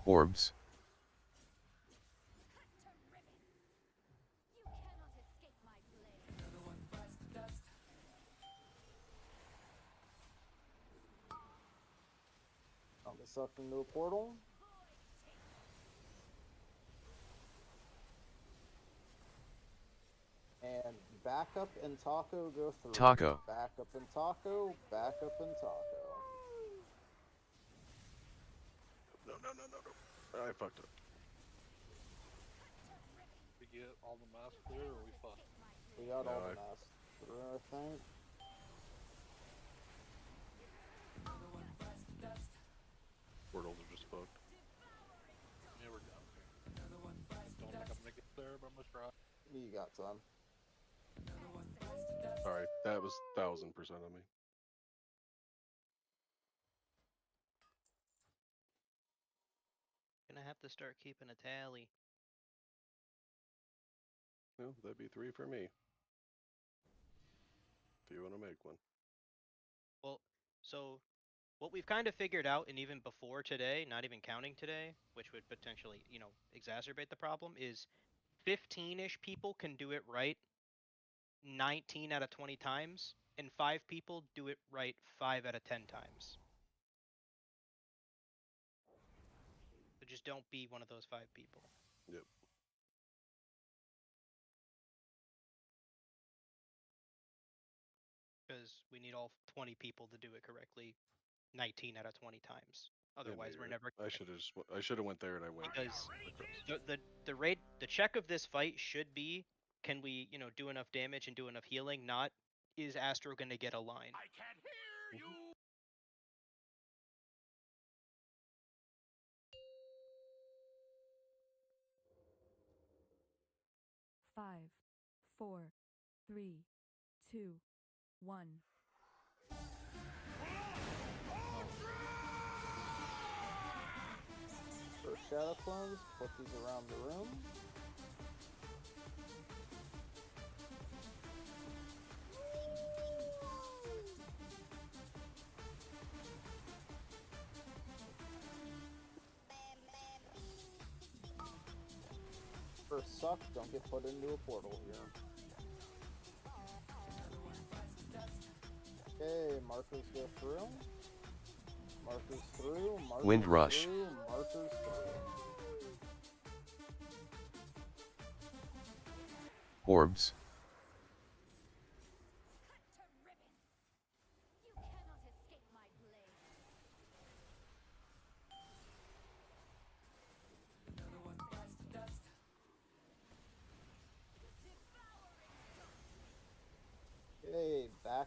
Orbs. Don't get sucked into a portal. And back up and Taco go through. Taco. Back up and Taco. Back up and Taco. No. I fucked up. We get all the masks clear, or we fucked? We got No, all the masks through, I think. Portals are just fucked. Yeah, we're done. Don't think I'm gonna get there, but I'm gonna try. You got time. Alright, that was 1000% on me. Gonna have to start keeping a tally. Well, that'd be 3 for me. If you want to make one. Well, so what we've kind of figured out, and even before today, not even counting today, which would potentially, exacerbate the problem, is 15-ish people can do it right 19 out of 20 times, and 5 people do it right 5 out of 10 times. So just don't be one of those 5 people. Yep. Because we need all 20 people to do it correctly 19 out of 20 times. Otherwise, we're never. I should have went there and I went. Because the check of this fight should be, can we do enough damage and do enough healing? Not, is Astro gonna get a line? I can't hear you. 5, 4, 3, 2, 1. For shadow clones, put these around the room. First suck, don't get put into a portal here. Okay, markers go through. Markers through. Markers Wind rush. through. Markers through. Orbs.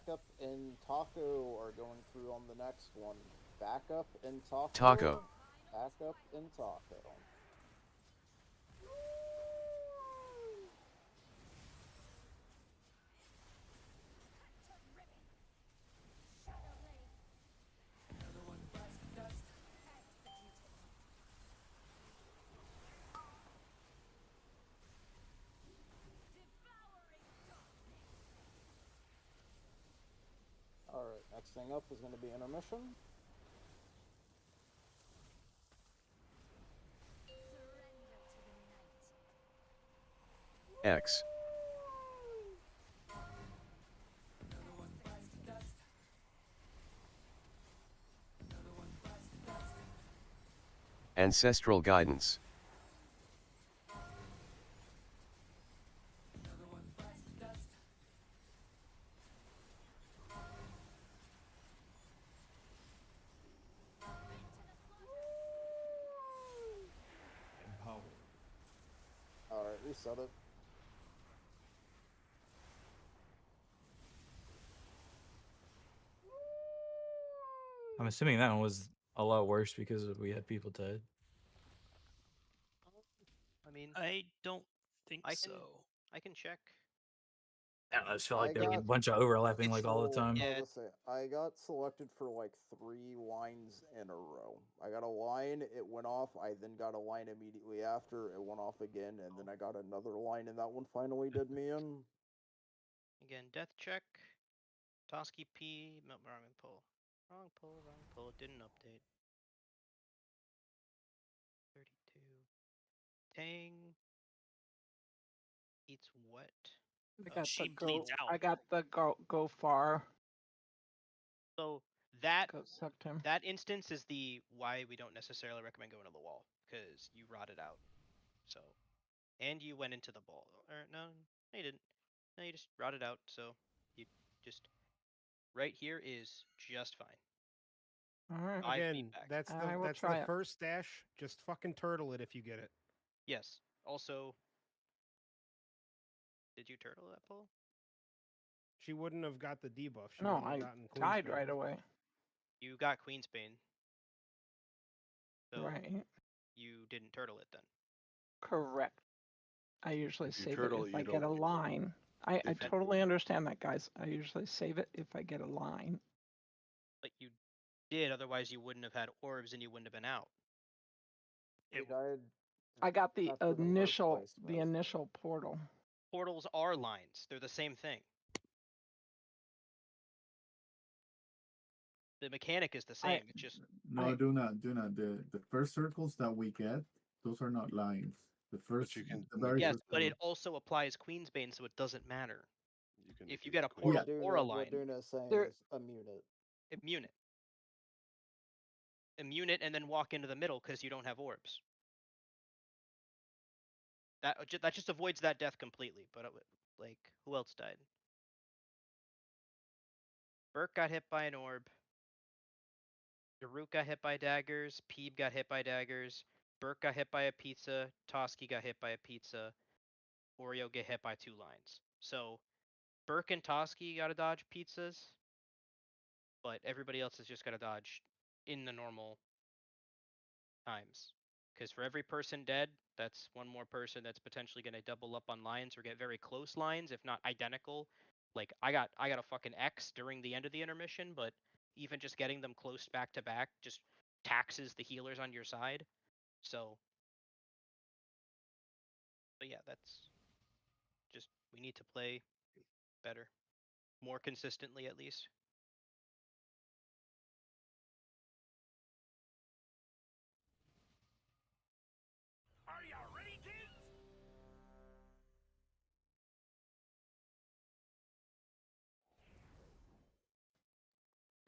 Backup and Taco are going through on the next one. Backup and Taco. Taco. Backup and Taco. Alright, next thing up is going to be intermission. X. Ancestral guidance. Alright, reset it. I'm assuming that one was a lot worse because we had people dead. I mean, I don't think I can, so. I can check. I don't know, I just felt like I there was a got- bunch of overlapping like all the time. I was gonna say, I got selected for like 3 lines in a row. I got a line, it went off. I then got a line immediately after, it went off again, and then I got another line, and that one finally did me in. Again, death check. Toski P. Wrong pull. Wrong pull. Wrong pull. Didn't update. 32. Tang. Eats what? I got she the go. bleeds out. I got the go far. So that Go sucked him. that instance is the why we don't necessarily recommend going to the wall, because you rotted out. So, and you went into the ball. Or no, you didn't. No, you just rotted out. So you just right here is just fine. All right. 5 Again, feet back. that's I the will that's try the it. first dash. Just fucking turtle it if you get it. Yes. Also, did you turtle that pull? She wouldn't have got the debuff. She No, wouldn't have I gotten Queen's died Bane. right away. You got Queensbane. So Right. you didn't turtle it then. Correct. I usually If you save it turtle if it, I you get a don't- line. I if- totally understand that, guys. I usually save it if I get a line. But you did, otherwise you wouldn't have had orbs and you wouldn't have been out. We died I got the after the first initial place, the initial portal. Portals are lines. They're the same thing. The mechanic is the same. It's just No, do not. The first circles that we get, those are not lines. The first, you can the very yes, first but one. it also applies Queensbane, so it doesn't matter. You can If you negate get a the portal What or a Duna, line, what Duna is saying There- is immune it. immune it. Immune it and then walk into the middle because you don't have orbs. That just avoids that death completely. But like, who else died? Burke got hit by an orb. Daruk got hit by daggers. Peeb got hit by daggers. Burke got hit by a pizza. Toski got hit by a pizza. Oreo get hit by 2 lines. So Burke and Toski gotta dodge pizzas, but everybody else is just gotta dodge in the normal times. Because for every person dead, that's one more person that's potentially gonna double up on lines or get very close lines, if not identical. Like I got a fucking X during the end of the intermission, but even just getting them close back to back just taxes the healers on your side. So, but yeah, that's just we need to play better, more consistently at least. Are you ready, kids?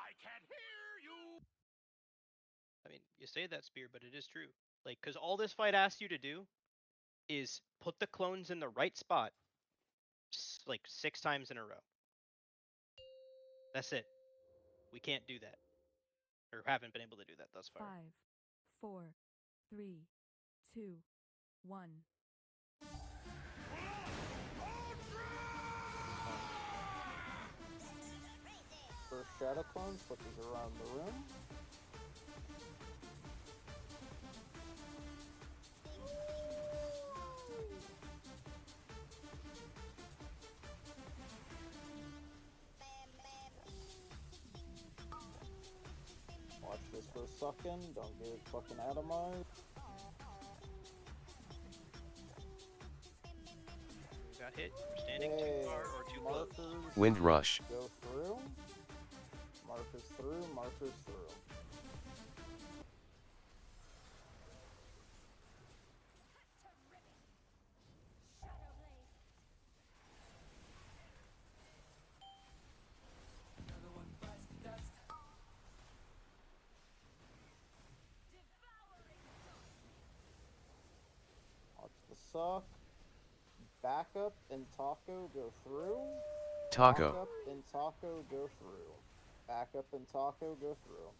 I can't hear you. I mean, you say that, Spear, but it is true. Like, because all this fight asks you to do is put the clones in the right spot, like 6 times in a row. That's it. We can't do that, or haven't been able to do that thus far. 5, 4, 3, 2, 1. first shadow clone, switches around the room. Watch this for a second, don't get fucking atomized. You got hit. You're standing too far or too close. Markers Wind rush. go through. Markers through, markers through. Watch the suck. Backup and Taco go through. Taco. Backup and Taco go through. Backup and Taco go through.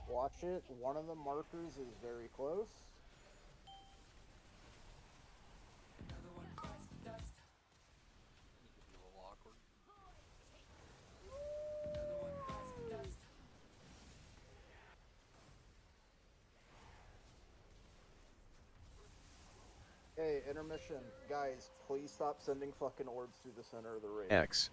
Watch it. One of the markers is very close. Hey, intermission. Guys, please stop sending fucking orbs through the center of the raid. X.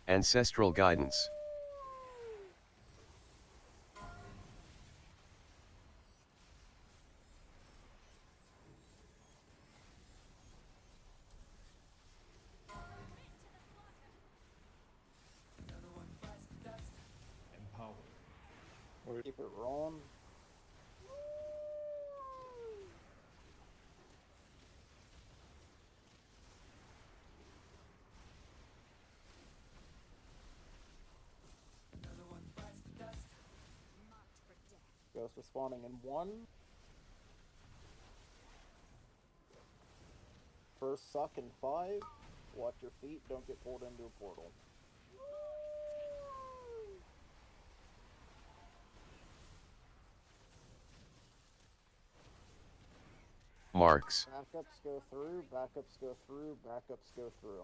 Ancestral guidance. Keep it rolling. Ghost respawning in 1. First suck in 5. Watch your feet, don't get pulled into a portal. Marks. Backups go through, backups go through, backups go through.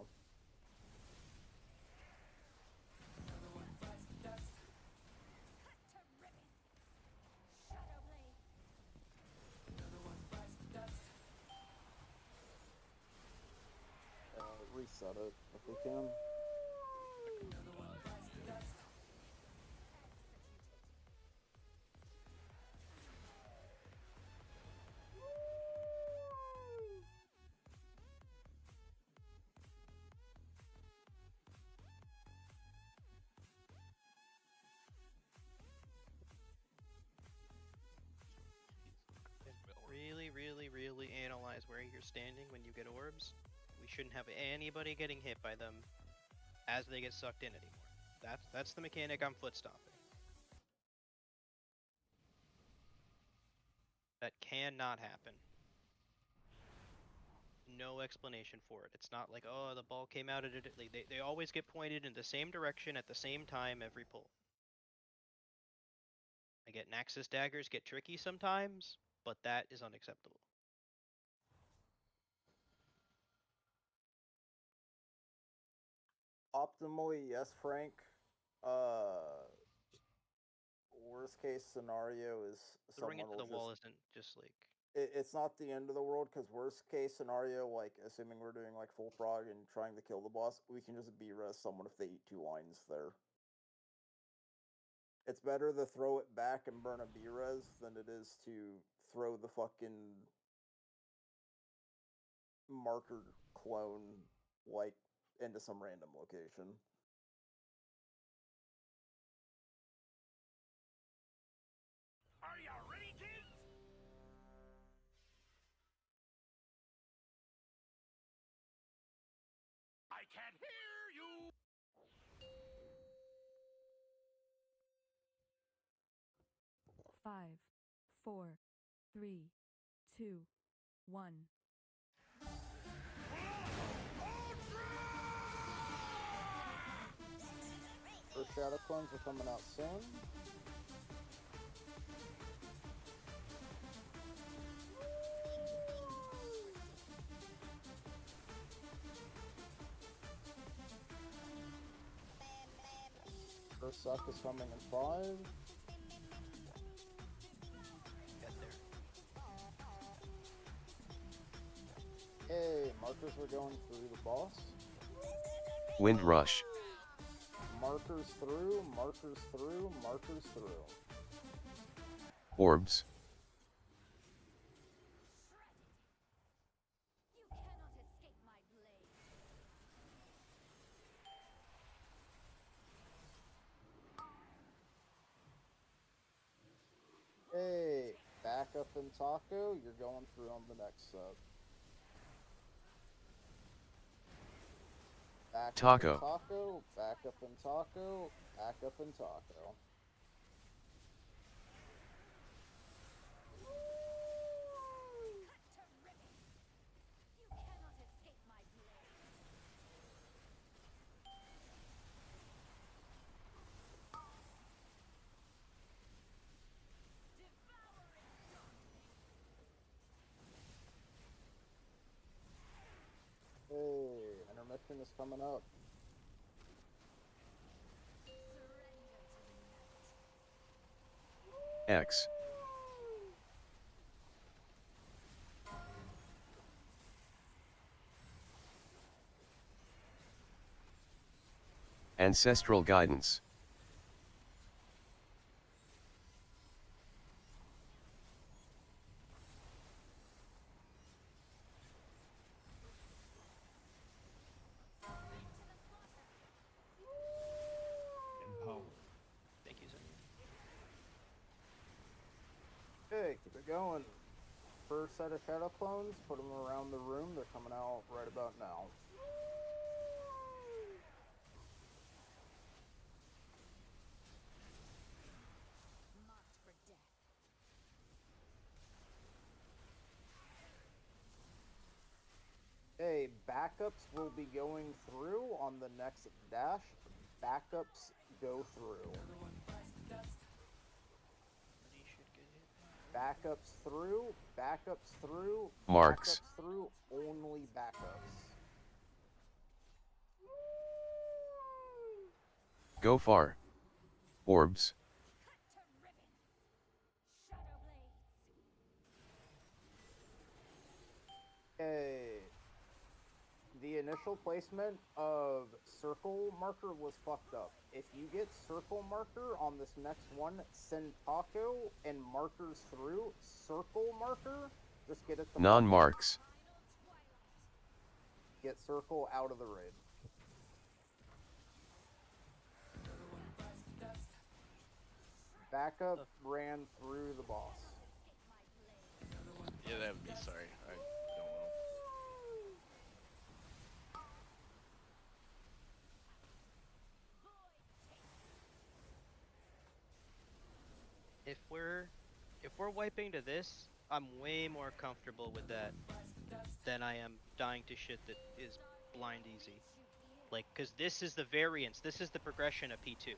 Reset it if we can. Really analyze where you're standing when you get orbs. We shouldn't have anybody getting hit by them as they get sucked in anymore. That's the mechanic I'm foot stomping. That cannot happen. No explanation for it. It's not like, oh, the ball came out at it. They always get pointed in the same direction at the same time every pull. I get Naxxus daggers get tricky sometimes, but that is unacceptable. Optimally, yes, Frank. Worst case scenario is Throwing someone it to will the wall just... isn't just like... It's not the end of the world, because worst case scenario, like, assuming we're doing, like, full prog and trying to kill the boss, we can just B-res someone if they eat 2 lines there. It's better to throw it back and burn a B-res than it is to throw the fucking marker clone, like, into some random location. Are you ready, kids? I can't hear you. Five, 4, 3, 2, 1. Shadow Clones are coming out soon. First suck is coming in 5. Get there. Hey, markers are going through the boss. Wind Rush. Markers through, markers through, markers through. Orbs. Hey, back up in Taco, you're going through on the next sub. Back up in Taco. Taco, back up in Taco, back up in Taco. Hey, intermission is coming up. X. Ancestral Guidance. Thank you, Zen. Hey, keep it going. First set of Shadow Clones, put them around the room. They're coming out right about now. Hey, backups will be going through on the next dash. Backups go through. Backups through, backups through, Marks. backups through, only backups. Go far. Orbs. Okay. The initial placement of circle marker was fucked up. If you get circle marker on this next one, send Taco and markers through. Circle marker, just get it the Non-marks. Get circle out of the raid. Backup ran through the boss. Yeah, that would be sorry. I don't know. If we're wiping to this, I'm way more comfortable with that than I am dying to shit that is blind easy. Like, cause this is the variance, this is the progression of P2.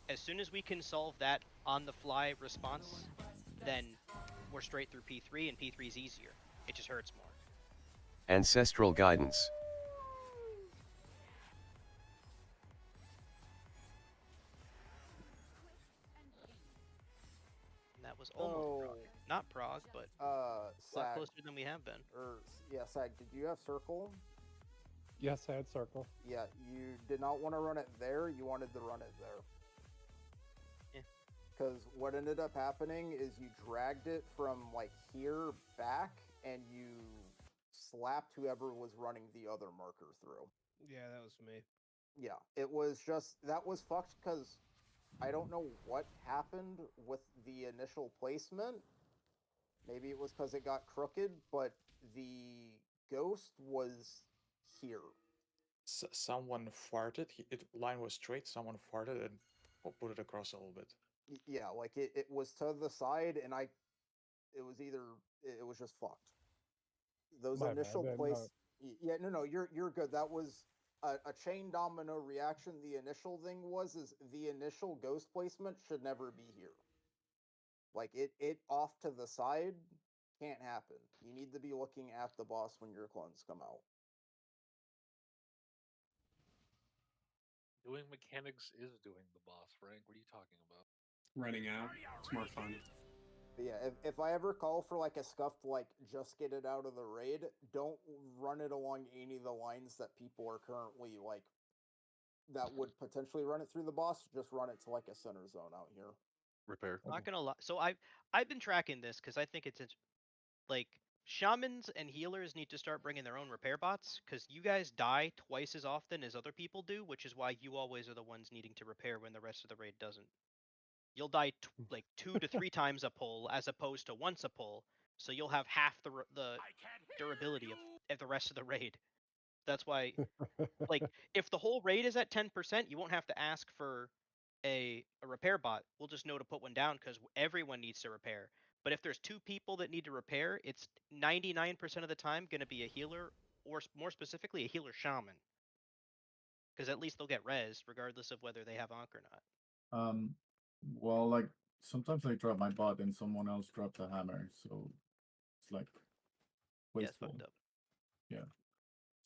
As soon as we can solve that on the fly response, then we're straight through P3 and P3 is easier. It just hurts more. Ancestral Guidance. And that was almost Prague. Not Prague, but a lot closer than we have been. Yeah, Sag, did you have circle? Yes, I had circle. Yeah, you did not want to run it there, you wanted to run it there. Yeah. Because what ended up happening is you dragged it from, like, here back, and you slapped whoever was running the other marker through. Yeah, that was me. Yeah, it was just, that was fucked because I don't know what happened with the initial placement. Maybe it was because it got crooked, but the ghost was here. Someone farted. Line was straight. Someone farted and put it across a little bit. Yeah, like it was to the side, and it was just fucked. Those My bad, initial I didn't place. know. Yeah, no, you're good. That was a chain domino reaction. The initial thing is the initial ghost placement should never be here. Like it off to the side can't happen. You need to be looking at the boss when your clones come out. Doing mechanics is doing the boss, Frank. What are you talking about? Running out. It's more fun. But yeah, if I ever call for like a scuffed, like just get it out of the raid, don't run it along any of the lines that people are currently like that would potentially run it through the boss. Just run it to like a center zone out here. Repair. I'm not gonna lie. So I've been tracking this because I think it's like shamans and healers need to start bringing their own repair bots because you guys die twice as often as other people do, which is why you always are the ones needing to repair when the rest of the raid doesn't. You'll die like 2 to 3 times a pull as opposed to once a pull, so you'll have half the durability of the rest of the raid. That's why, like, if the whole raid is at 10%, you won't have to ask for a repair bot. We'll just know to put one down because everyone needs to repair. But if there's 2 people that need to repair, it's 99% of the time going to be a healer, or more specifically, a healer shaman. Because at least they'll get res, regardless of whether they have Ankh or not. Well, like sometimes I drop my bot and someone else drops a hammer, so it's like Yeah, it's wasteful. fucked up. Yeah.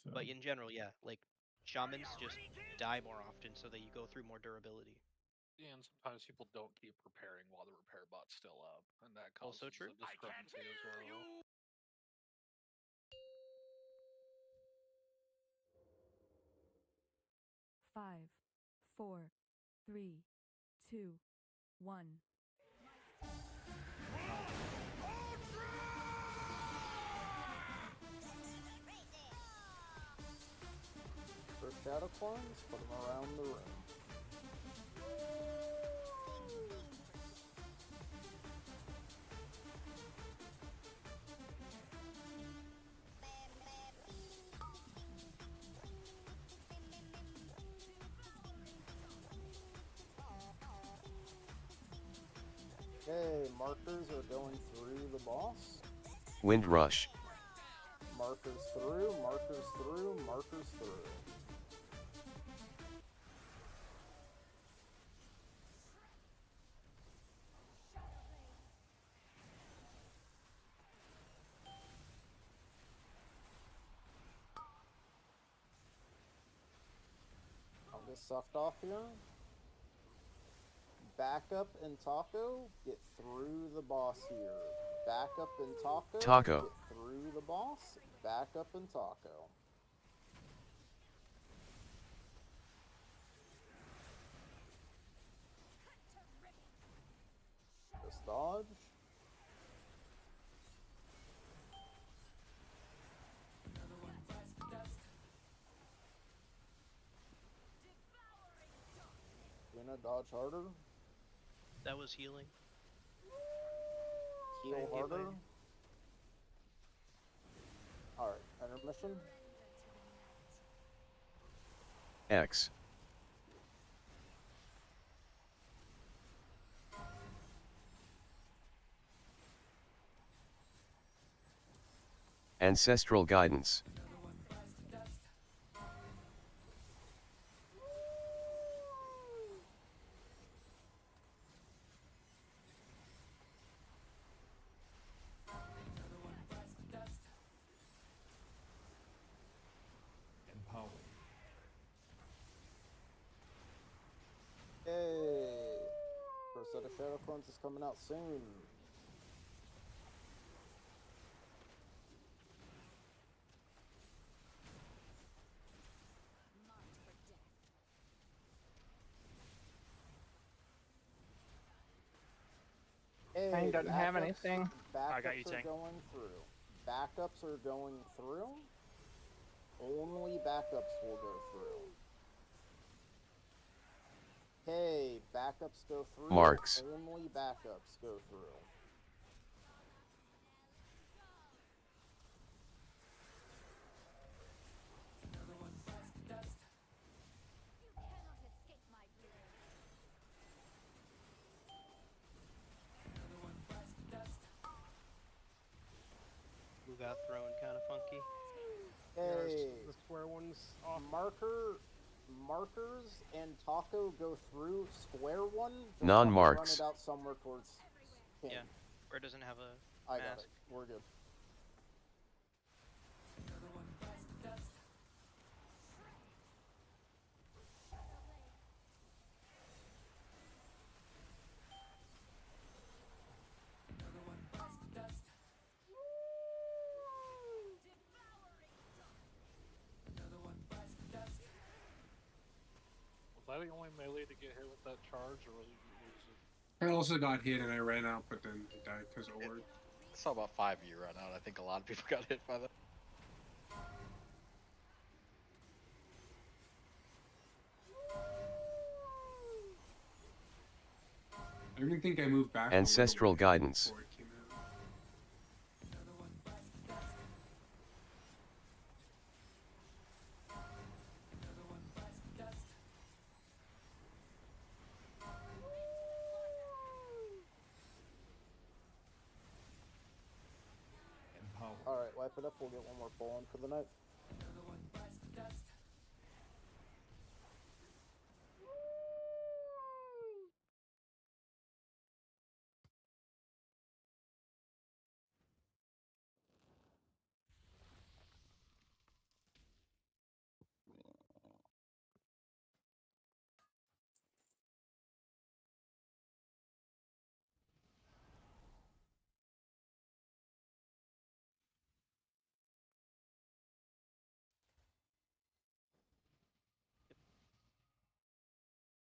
So But in general, yeah, like shamans just die more often so that you go through more durability. Yeah, and sometimes people don't keep repairing while the repair bot's still up, and that causes Also true. a discrepancy as well. Five, 4, 3, 2, 1. For shadow clones, put them around the room. Okay, markers are going through the boss. Wind rush. Markers through, markers through, markers through. I'll get sucked off here. Back up and Taco, get through the boss here. Back up and Taco, Taco. get through the boss. Back up and Taco. Just dodge. Gonna dodge harder. That was healing. Heal harder. Alright, intermission. X. Ancestral guidance. Hey! First set of Shadow Clones is coming out soon. Hey, Tank doesn't have backups- anything. Backups I got you, are Tank. going through. Backups are going through. Only backups will go through. Hey, backups go through. Marks. Only backups go through. Who got thrown kind of funky. There's Hey, the square ones off Markers and Taco go through square one. just Non-marks. Run it out somewhere towards King. Yeah, where it doesn't have a I got mask. it. We're good. Was I the only melee to get hit with that charge, or was it? I also got hit and I ran out, but then I died because of Ord. I saw about 5 of you run out. I think a lot of people got hit by that. I don't even think I moved back. Ancestral guidance. Before it came out. Alright, wipe it up. We'll get one more pull on for the night.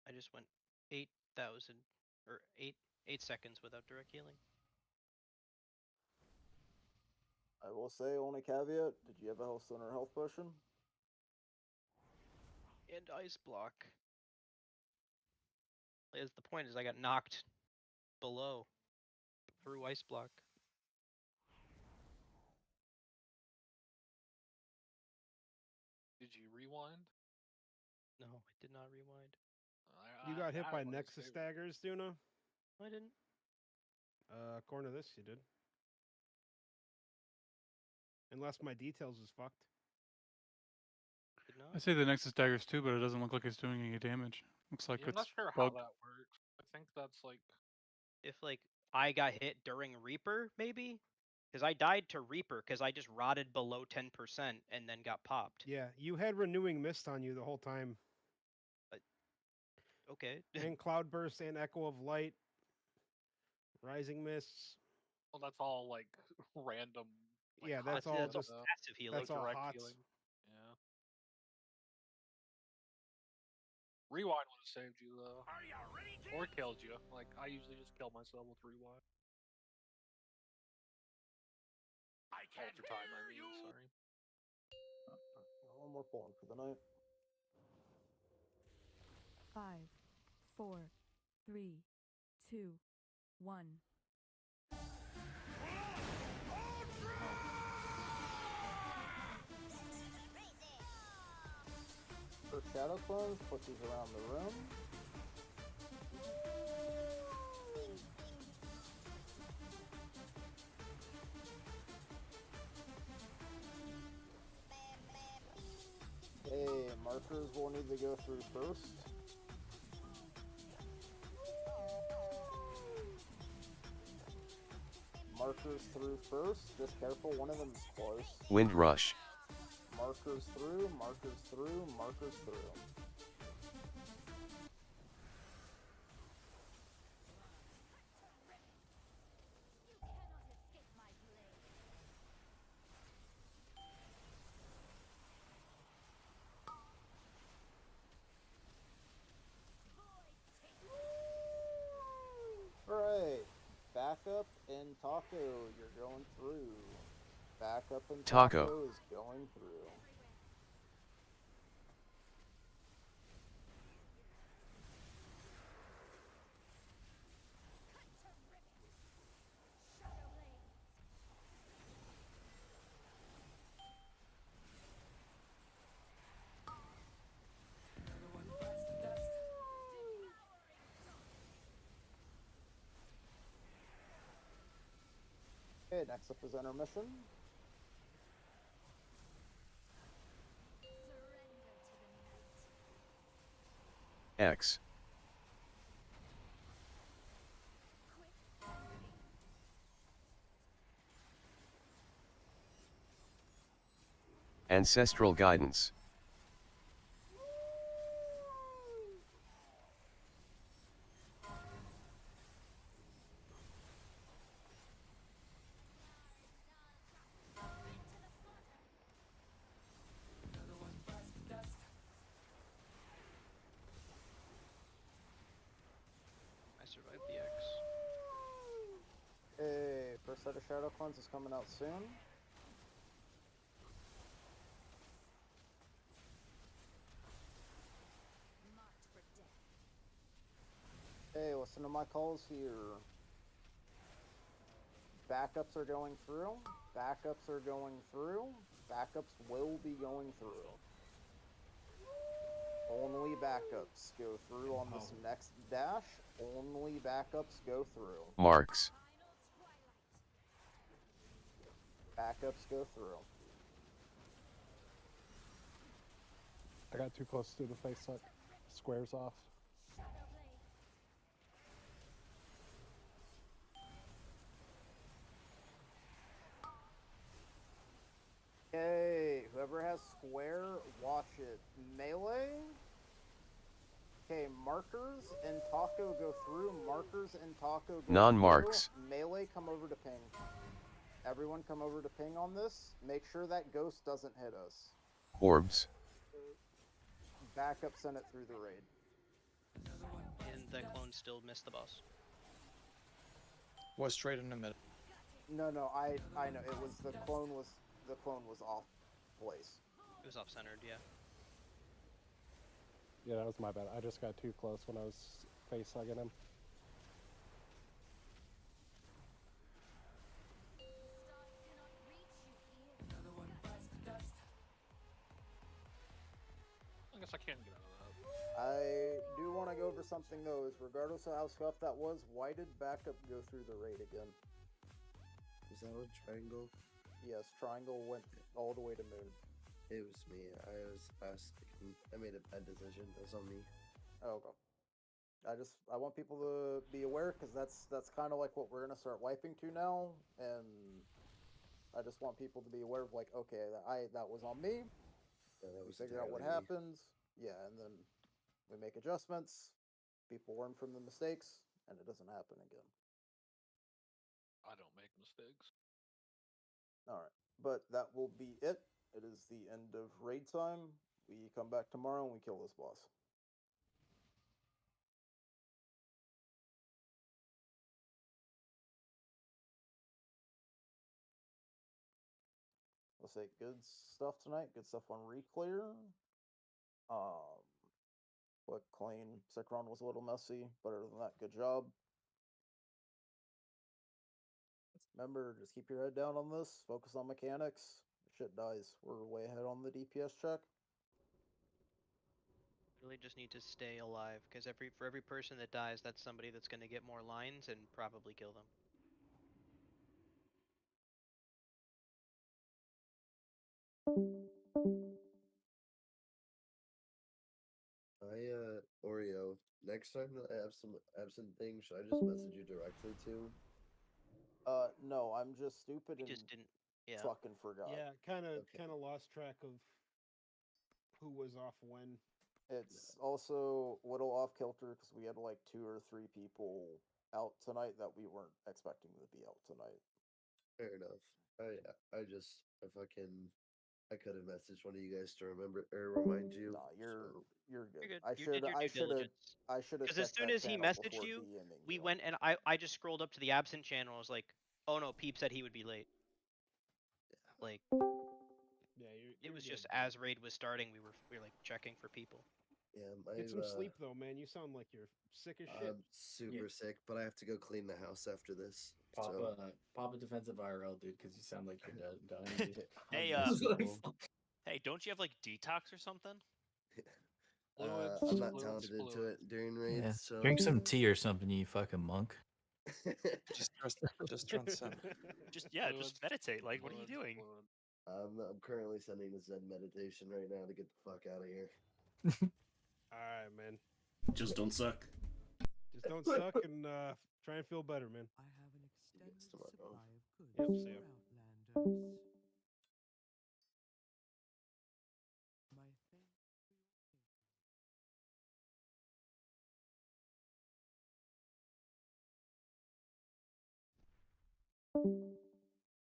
I just went 8,000 or 8 seconds without direct healing. I will say, only caveat, did you have a health stone or health potion? And ice block. As the point is, I got knocked below through ice block. Did you rewind? No, I did not rewind. You got hit that by was Nexus favorite. daggers, Duna? I didn't. According to this, you did. Unless my details is fucked. Did I not. say the Nexus daggers too, but it doesn't look like it's doing any damage. Looks like Yeah, I'm not it's sure how bugged. that works. I think that's like. If like I got hit during Reaper, maybe? Because I died to Reaper because I just rotted below 10% and then got popped. Yeah, you had renewing mist on you the whole time. Okay. And cloudburst and echo of light. Rising mists. Well, that's all like random. Like, Yeah, that's hot all That's all just passive healing. that's all direct hot. healing. Yeah. Rewind would have saved you though. Are you ready, or killed you. Like I usually just kill myself with rewind. I can't time, I mean, sorry. One more pull on for the night. 5, 4, 3, 2, 1. First shadow clone pushes around the room. Okay, markers will need to go through first. Markers through first. Just careful, one of them is close. Wind rush. Markers through, markers through, markers through. Alright, back up and Taco, you're going through. Back up and Taco. Taco is going through. Okay, next up is intermission. X. Ancestral guidance. I survived the X. Hey, first set of Shadow Clones is coming out soon. Hey, listen to my calls here. Backups are going through. Backups are going through. Backups will be going through. Only backups go through on this next dash. Only backups go through. Marks. Backups go through. I got too close to the face suck. Squares off. Okay, whoever has square, watch it. Melee. Okay, markers and taco go through. Markers and taco go Non-marks. through. Melee, come over to ping. Everyone come over to ping on this. Make sure that ghost doesn't hit us. Orbs. Backup send it through the raid. And the clone still missed the boss. Was straight in the middle. No, I know. It was the clone was off place. It was off-centered, yeah. Yeah, that was my bad. I just got too close when I was face hugging him. I guess I can get out of that. I do want to go over something though. Is regardless of how scuffed that was, why did backup go through the raid again? Is that what triangle? Yes, triangle went all the way to moon. It was me. I was last. I made a bad decision. It was on me. Oh, okay. I want people to be aware because that's kind of like what we're gonna start wiping to now, and I just want people to be aware of like, okay, that was on me. Yeah, that We was figure out what entirely me. happens. Yeah, and then we make adjustments. People learn from the mistakes, and it doesn't happen again. I don't make mistakes. All right, but that will be it. It is the end of raid time. We come back tomorrow and we kill this boss. Let's say good stuff tonight. Good stuff on Reclear. Quick, clean. Secron was a little messy, but other than that, good job. Remember, just keep your head down on this. Focus on mechanics. Shit dies. We're way ahead on the DPS check. Really just need to stay alive, because for every person that dies, that's somebody that's going to get more lines and probably kill them. Oreo. Next time that I have some absent things, should I just message you directly too? No, I'm just stupid We and just didn't. Yeah. fucking forgot. Yeah, kind of lost track of who was off when. It's also a little off kilter because we had like 2 or 3 people out tonight that we weren't expecting to be out tonight. Fair enough. I could have messaged one of you guys to remember or remind you. Nah, you're good. You're good. I You should did your I due should have diligence. I should have Because as checked soon that as he channel messaged before you, DMing we you. went and I just scrolled up to the absent channel. I was like, oh no, Peep said he would be late. Like, Yeah, it was just as raid was starting, we were like checking for people. Yeah, Get some sleep though, man. You sound like you're sick as shit. I'm super sick, but I have to go clean the house after this. Pop So a defensive IRL, dude, because you sound like you're dying. Hey, hey, don't you have like detox or something? I'm not talented into it during raids. Yeah. So Drink some tea or something, you fucking monk. just transcend. Just meditate. Like, what are you doing? I'm currently sending a Zen meditation right now to get the fuck out of here. All right, man. Just don't suck. Just don't suck and try and feel better, man. I have an extended supply of goods Yep, for Sam. Outlanders. My thanks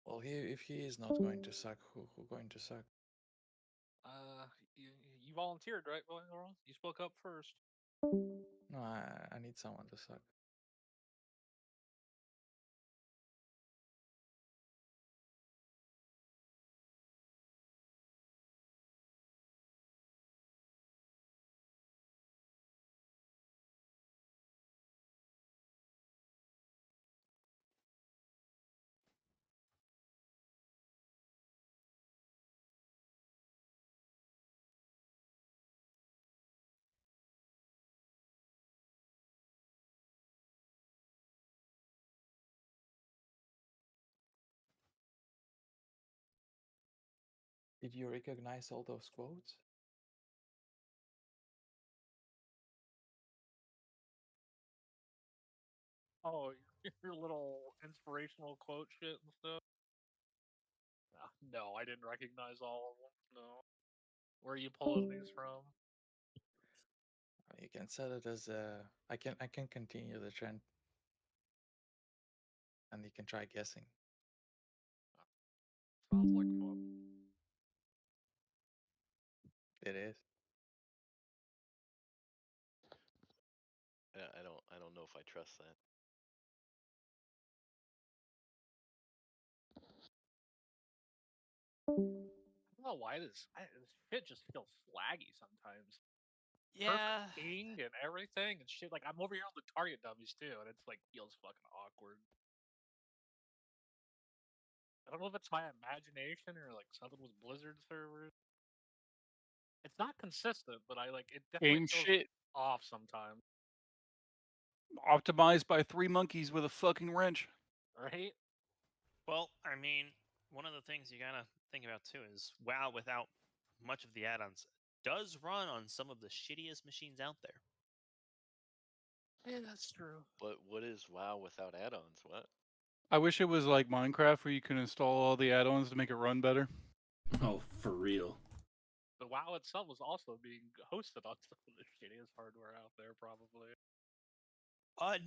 Well, if he is not going to suck, who going to suck? You volunteered, right, Laurel? You spoke up first. No, I need someone to suck. Did you recognize all those quotes? Oh, your little inspirational quote shit and stuff. No, I didn't recognize all of them. No. Where are you pulling these from? You can set it as I can continue the trend, and you can try guessing. Sounds like fun. It is. I don't know if I trust that. I don't know why this shit just feels slaggy sometimes. Yeah. Perfect ping and everything and shit. Like I'm over here on the target dummies too, and it's like feels fucking awkward. I don't know if it's my imagination or like something with Blizzard servers. It's not consistent, but I like it definitely Game feels shit. off sometimes. Optimized by 3 monkeys with a fucking wrench. Right? Well, I mean, one of the things you gotta think about too is WoW without much of the add-ons does run on some of the shittiest machines out there. Yeah, that's true. But what is WoW without add-ons? What? I wish it was like Minecraft where you can install all the add-ons to make it run better. Oh, for real. The WoW itself was also being hosted on some of the shittiest hardware out there, probably.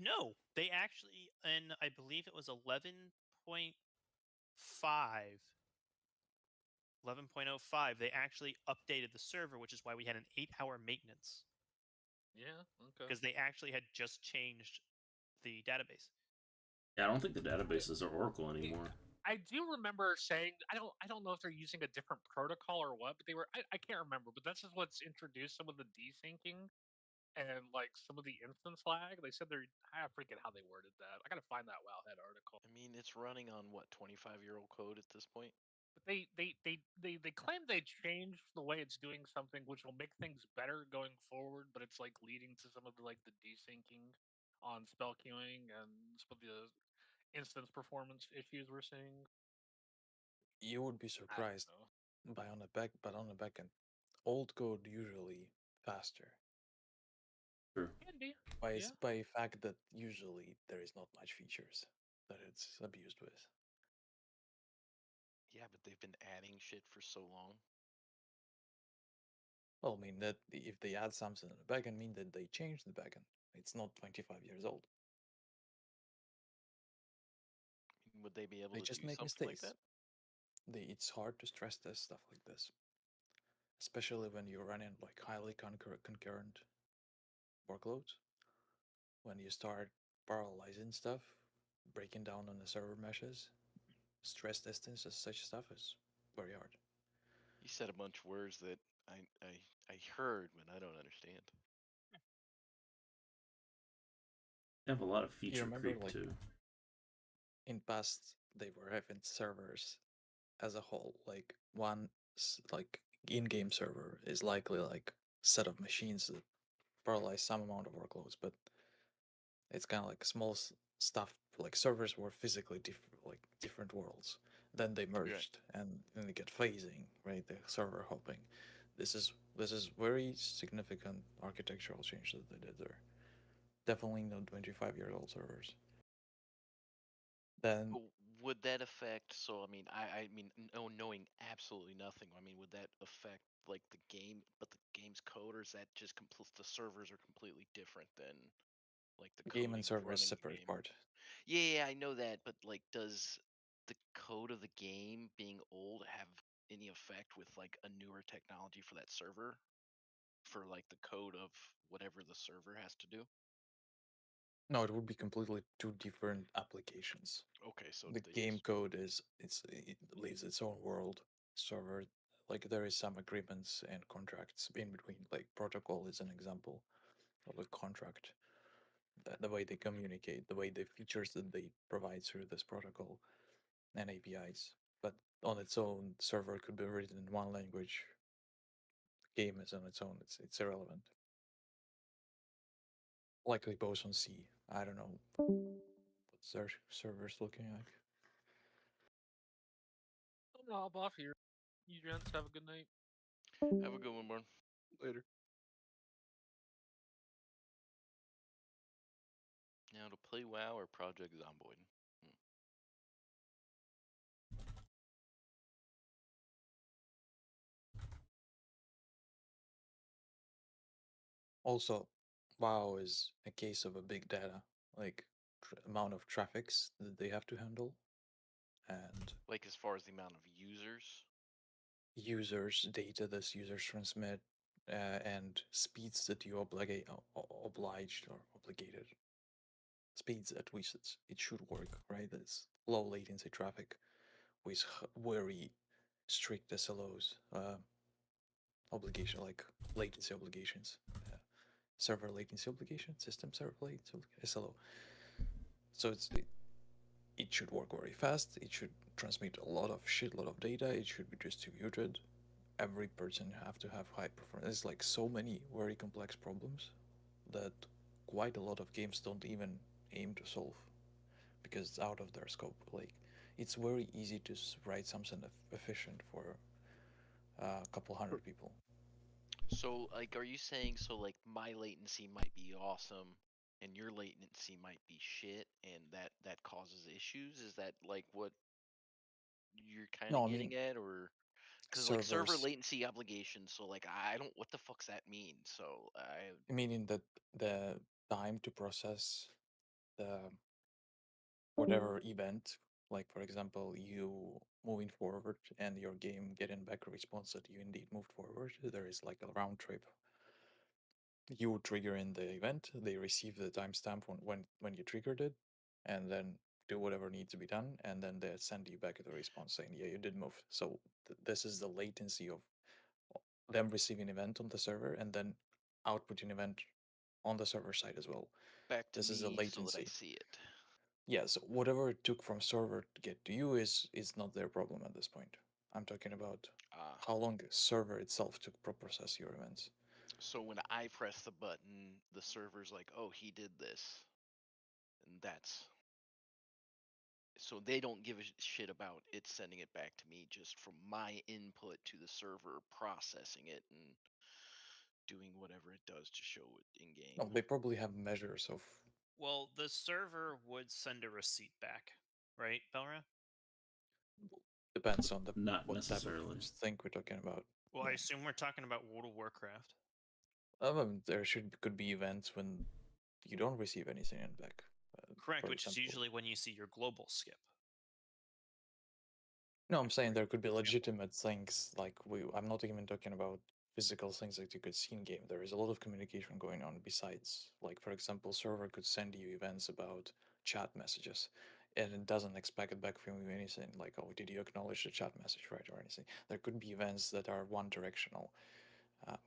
No, they actually, and I believe it was 11.5, 11.05, they actually updated the server, which is why we had an 8-hour maintenance. Yeah, okay. Because they actually had just changed the database. Yeah, I don't think the databases are Oracle anymore. I do remember saying I don't know if they're using a different protocol or what, but they were I can't remember, but this is what's introduced some of the desyncing and like some of the instance lag. They said I forget how they worded that. I gotta find that Wowhead article. I mean, it's running on what 25-year-old code at this point. But they claim they changed the way it's doing something, which will make things better going forward. But it's like leading to some of the like the desyncing on spell queuing and some of the instance performance issues we're seeing. You would be surprised but on the back end, old code usually faster. True. Can be. By fact that usually there is not much features that it's abused with. Yeah, but they've been adding shit for so long. Well, I mean that if they add something in the backend, mean that they change the backend. It's not 25 years old. Would they be able They to just do make something mistakes. like that? It's hard to stress test stuff like this, especially when you're running like highly concurrent workloads. When you start parallelizing stuff, breaking down on the server meshes, stress testing such stuff is very hard. You said a bunch of words that I heard, but I don't understand. They have a lot of You feature remember, creep like, too. in past, they were having servers as a whole. Like one like in-game server is likely like set of machines that parallelize some amount of workloads, but it's kind of like small stuff. Like servers were physically different worlds. Then they merged, and then they get phasing, right? The server hopping. this is very significant architectural change that they did there. Definitely no 25-year-old servers. Then Would that affect? So I mean, I mean, knowing absolutely nothing. I mean, would that affect like the game, but the game's code, or is that just the servers are completely different than like the game coding and of server is running the separate game? part. Yeah, I know that, but like, does the code of the game being old have any effect with like a newer technology for that server, for like the code of whatever the server has to do? No, it would be completely two different applications. Okay, so The they game just code it lives its own world. Server, like there is some agreements and contracts in between. Like protocol is an example of a contract. The way they communicate, the way the features that they provide through this protocol and APIs. But on its own, server could be written in one language. Game is on its own. It's irrelevant. Likely both on C. I don't know what's their servers looking like. I'm gonna hop off here. You gents have a good night. have a good one, Born. Later. Now to play WoW or Project Zomboid. Also, WoW is a case of a big data, like amount of traffics that they have to handle, and Like as far as the amount of users. users, data that users transmit, and speeds that you obliged or obligated. Speeds at which it should work, right? It's low latency traffic with very strict SLOs, obligation like latency obligations, server latency obligation, system server latency SLO. So it should work very fast. It should transmit a lot of shitload of data. It should be distributed. Every person have to have high performance. There's like so many very complex problems that quite a lot of games don't even aim to solve because it's out of their scope. Like it's very easy to write something efficient for a couple hundred people. So, like, are you saying so? Like, my latency might be awesome, and your latency might be shit, and that causes issues? Is that like what you're kind No, of I mean getting at, or because like server servers, latency obligations? So, like, I don't. What the fuck's that mean? So, meaning that the time to process the whatever event, like for example, you moving forward and your game getting back a response that you indeed moved forward, there is like a round trip. You trigger in the event, they receive the timestamp when you triggered it, and then do whatever needs to be done, and then they send you back the response saying, yeah, you did move. So this is the latency of them receiving event on the server and then outputting event on the server side as well. back to This is the me so that I latency. see it. Yeah, so whatever it took from server to get to you is not their problem at this point. I'm talking about how long the server itself took to process your events. So when I press the button, the server's like, "Oh, he did this," and that's so they don't give a shit about it sending it back to me just from my input to the server processing it and doing whatever it does to show it in game. No, they probably have measures of. Well, the server would send a receipt back, right, Belra? Depends on the Not what type necessarily. of thing we're talking about. Well, I assume we're talking about World of Warcraft. There could be events when you don't receive anything in back. Correct, For which is example. usually when you see your global skip. No, I'm saying there could be legitimate things like I'm not even talking about physical things that you could see in game. There is a lot of communication going on besides, like for example, server could send you events about chat messages, and it doesn't expect it back from you anything like, oh, did you acknowledge the chat message right or anything. There could be events that are one directional.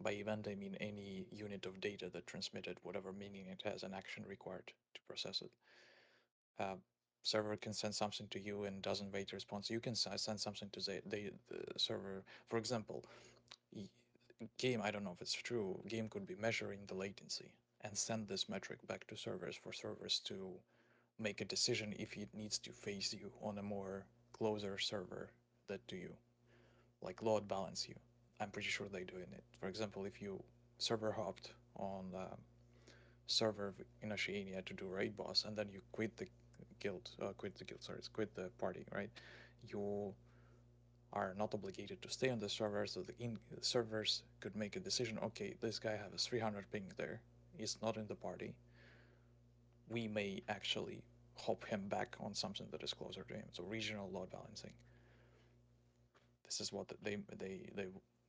By event, I mean any unit of data that transmitted whatever meaning it has, an action required to process it. Server can send something to you and doesn't wait a response. You can send something to the server. For example, game, I don't know if it's true, game could be measuring the latency and send this metric back to servers for servers to make a decision if it needs to face you on a more closer server that to you, like load balance you. I'm pretty sure they're doing it. For example, if you server hopped on server in Oceania to do raid boss, and then you quit the guild, quit the party, right? You are not obligated to stay on the server, so the servers could make a decision. Okay, this guy has a 300 ping there. He's not in the party. We may actually hop him back on something that is closer to him. So regional load balancing. This is what they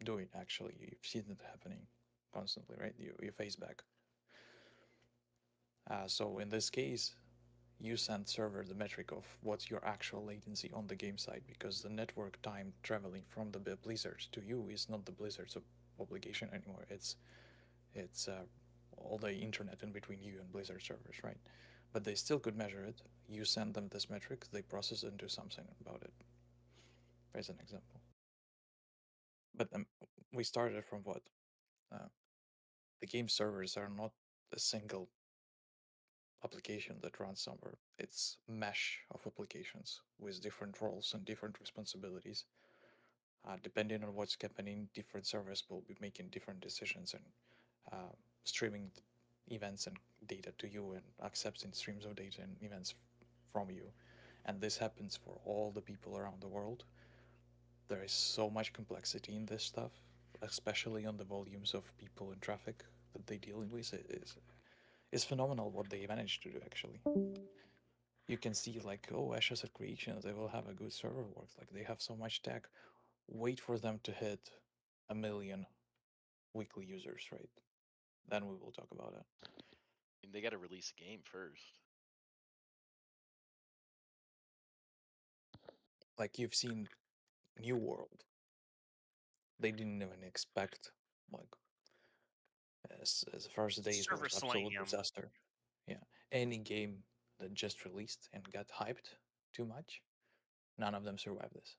do it actually. You've seen it happening constantly, right? You face back. So in this case, you send server the metric of what's your actual latency on the game side, because the network time traveling from the Blizzard to you is not the Blizzard's obligation anymore. It's all the internet in between you and Blizzard servers, right? But they still could measure it. You send them this metric, they process it and do something about it. As an example. But we started from what? The game servers are not a single application that runs somewhere. It's a mesh of applications with different roles and different responsibilities. Depending on what's happening, different servers will be making different decisions and streaming events and data to you and accepting streams of data and events from you. And this happens for all the people around the world. There is so much complexity in this stuff, especially on the volumes of people and traffic that they deal with. It's phenomenal what they managed to do, actually. You can see, like, oh, Ashes at Creation, they will have a good server work. Like, they have so much tech. Wait for them to hit 1 million weekly users, right? Then we will talk about it. I mean, they got to release a game first. Like, you've seen New World. They didn't even expect, like, as the first days Server was absolute Slanium. disaster. Yeah, any game that just released and got hyped too much, none of them survived this.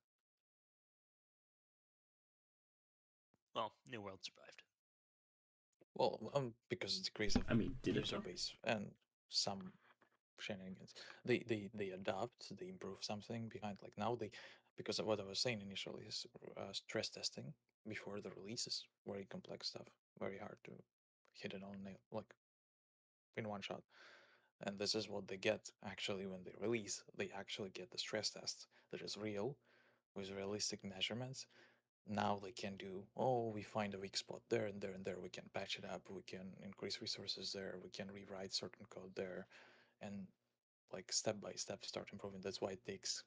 Well, New World survived. Well, because it's decrease of did it user though? base and some shenanigans. They adapt, they improve something behind. Like now because of what I was saying initially is stress testing before the release is very complex stuff, very hard to hit it on nail, like in one shot. And this is what they get actually when they release. They actually get the stress test that is real with realistic measurements. Now they can do, oh, we find a weak spot there and there and there. We can patch it up. We can increase resources there. We can rewrite certain code there, and like step by step start improving. That's why it takes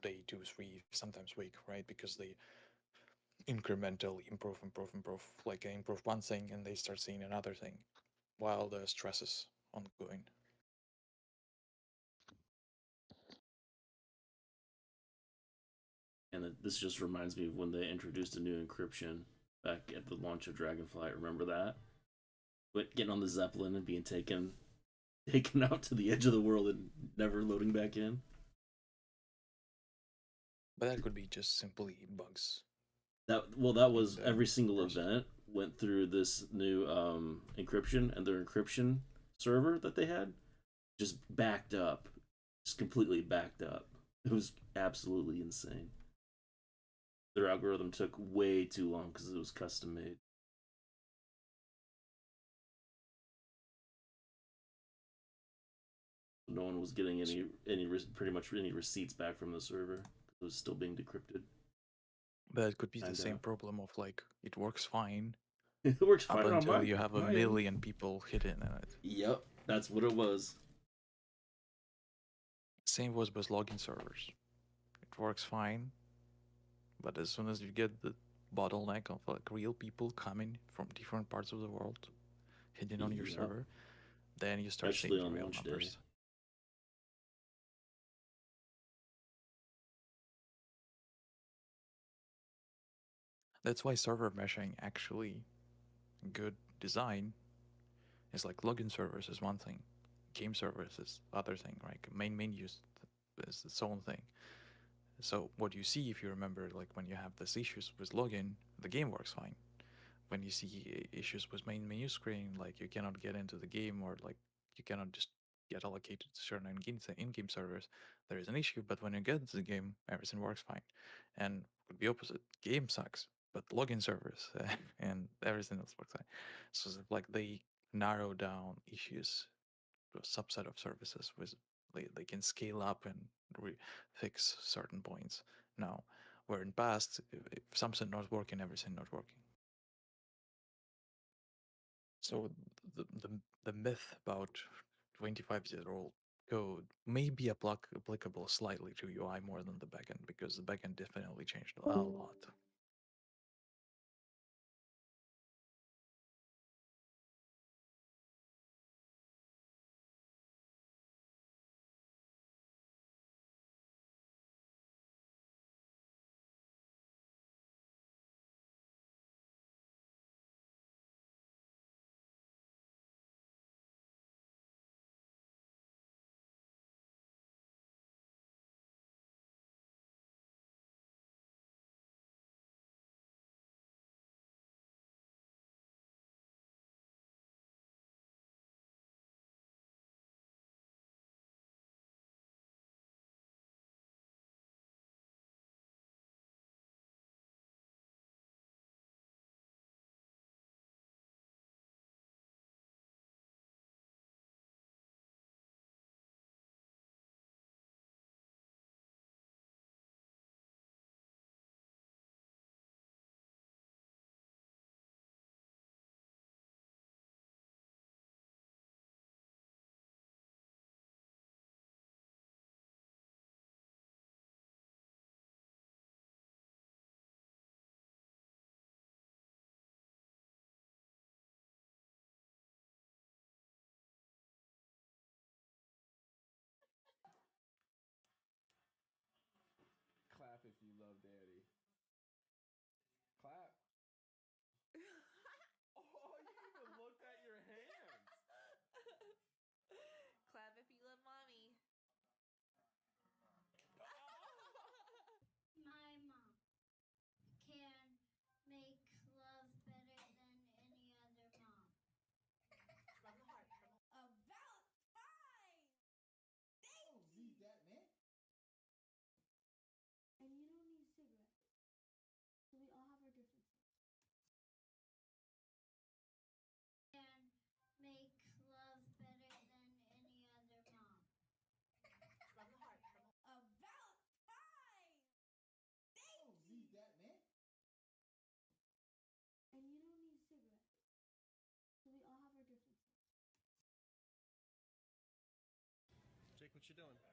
day, 2, 3, sometimes week, right? Because they incrementally improve. Like they improve one thing and they start seeing another thing, while the stress is ongoing. And this just reminds me of when they introduced a new encryption back at the launch of Dragonflight. Remember that? But getting on the Zeppelin and being taken out to the edge of the world and never loading back in. But that could be just simply bugs. That was every single event went through this new encryption, and their encryption server that they had just backed up, just completely backed up. It was absolutely insane. Their algorithm took way too long because it was custom made. No one was getting pretty much any receipts back from the server. It was still being decrypted. But it could be the same problem of like it works fine. It works up fine until on you have a million people hidden in it. Yep, that's what it was. Same was with login servers. It works fine, but as soon as you get the bottleneck of like real people coming from different parts of the world hidden on your server, then you start Especially seeing on real launch day. numbers. That's why server meshing actually good design is like login servers is one thing, game servers is other thing, right? Main menus is its own thing. So what you see, if you remember, like when you have these issues with login, the game works fine. When you see issues with main menu screen, like you cannot get into the game or like you cannot just get allocated to certain in-game servers, there is an issue. But when you get into the game, everything works fine. And it could be opposite. Game sucks. but login servers and everything else works fine. So like they narrow down issues to a subset of services with they can scale up and fix certain points now, where in past if something not working, everything not working. So the myth about 25-year-old code may be applicable slightly to UI more than the backend, because the backend definitely changed a lot. Clap if you love daddy. Clap. Oh, you even looked at your hands. Clap if you love mommy. My mom can make love better than any other mom. From the heart. About time! Thank Oh, need that, man. And you don't need cigarettes. So we all have our differences. Can make love better than any other mom. From the heart. About time! Thank Oh, need that, man. And you don't need cigarettes. So we all have our differences. Jake, what you doing?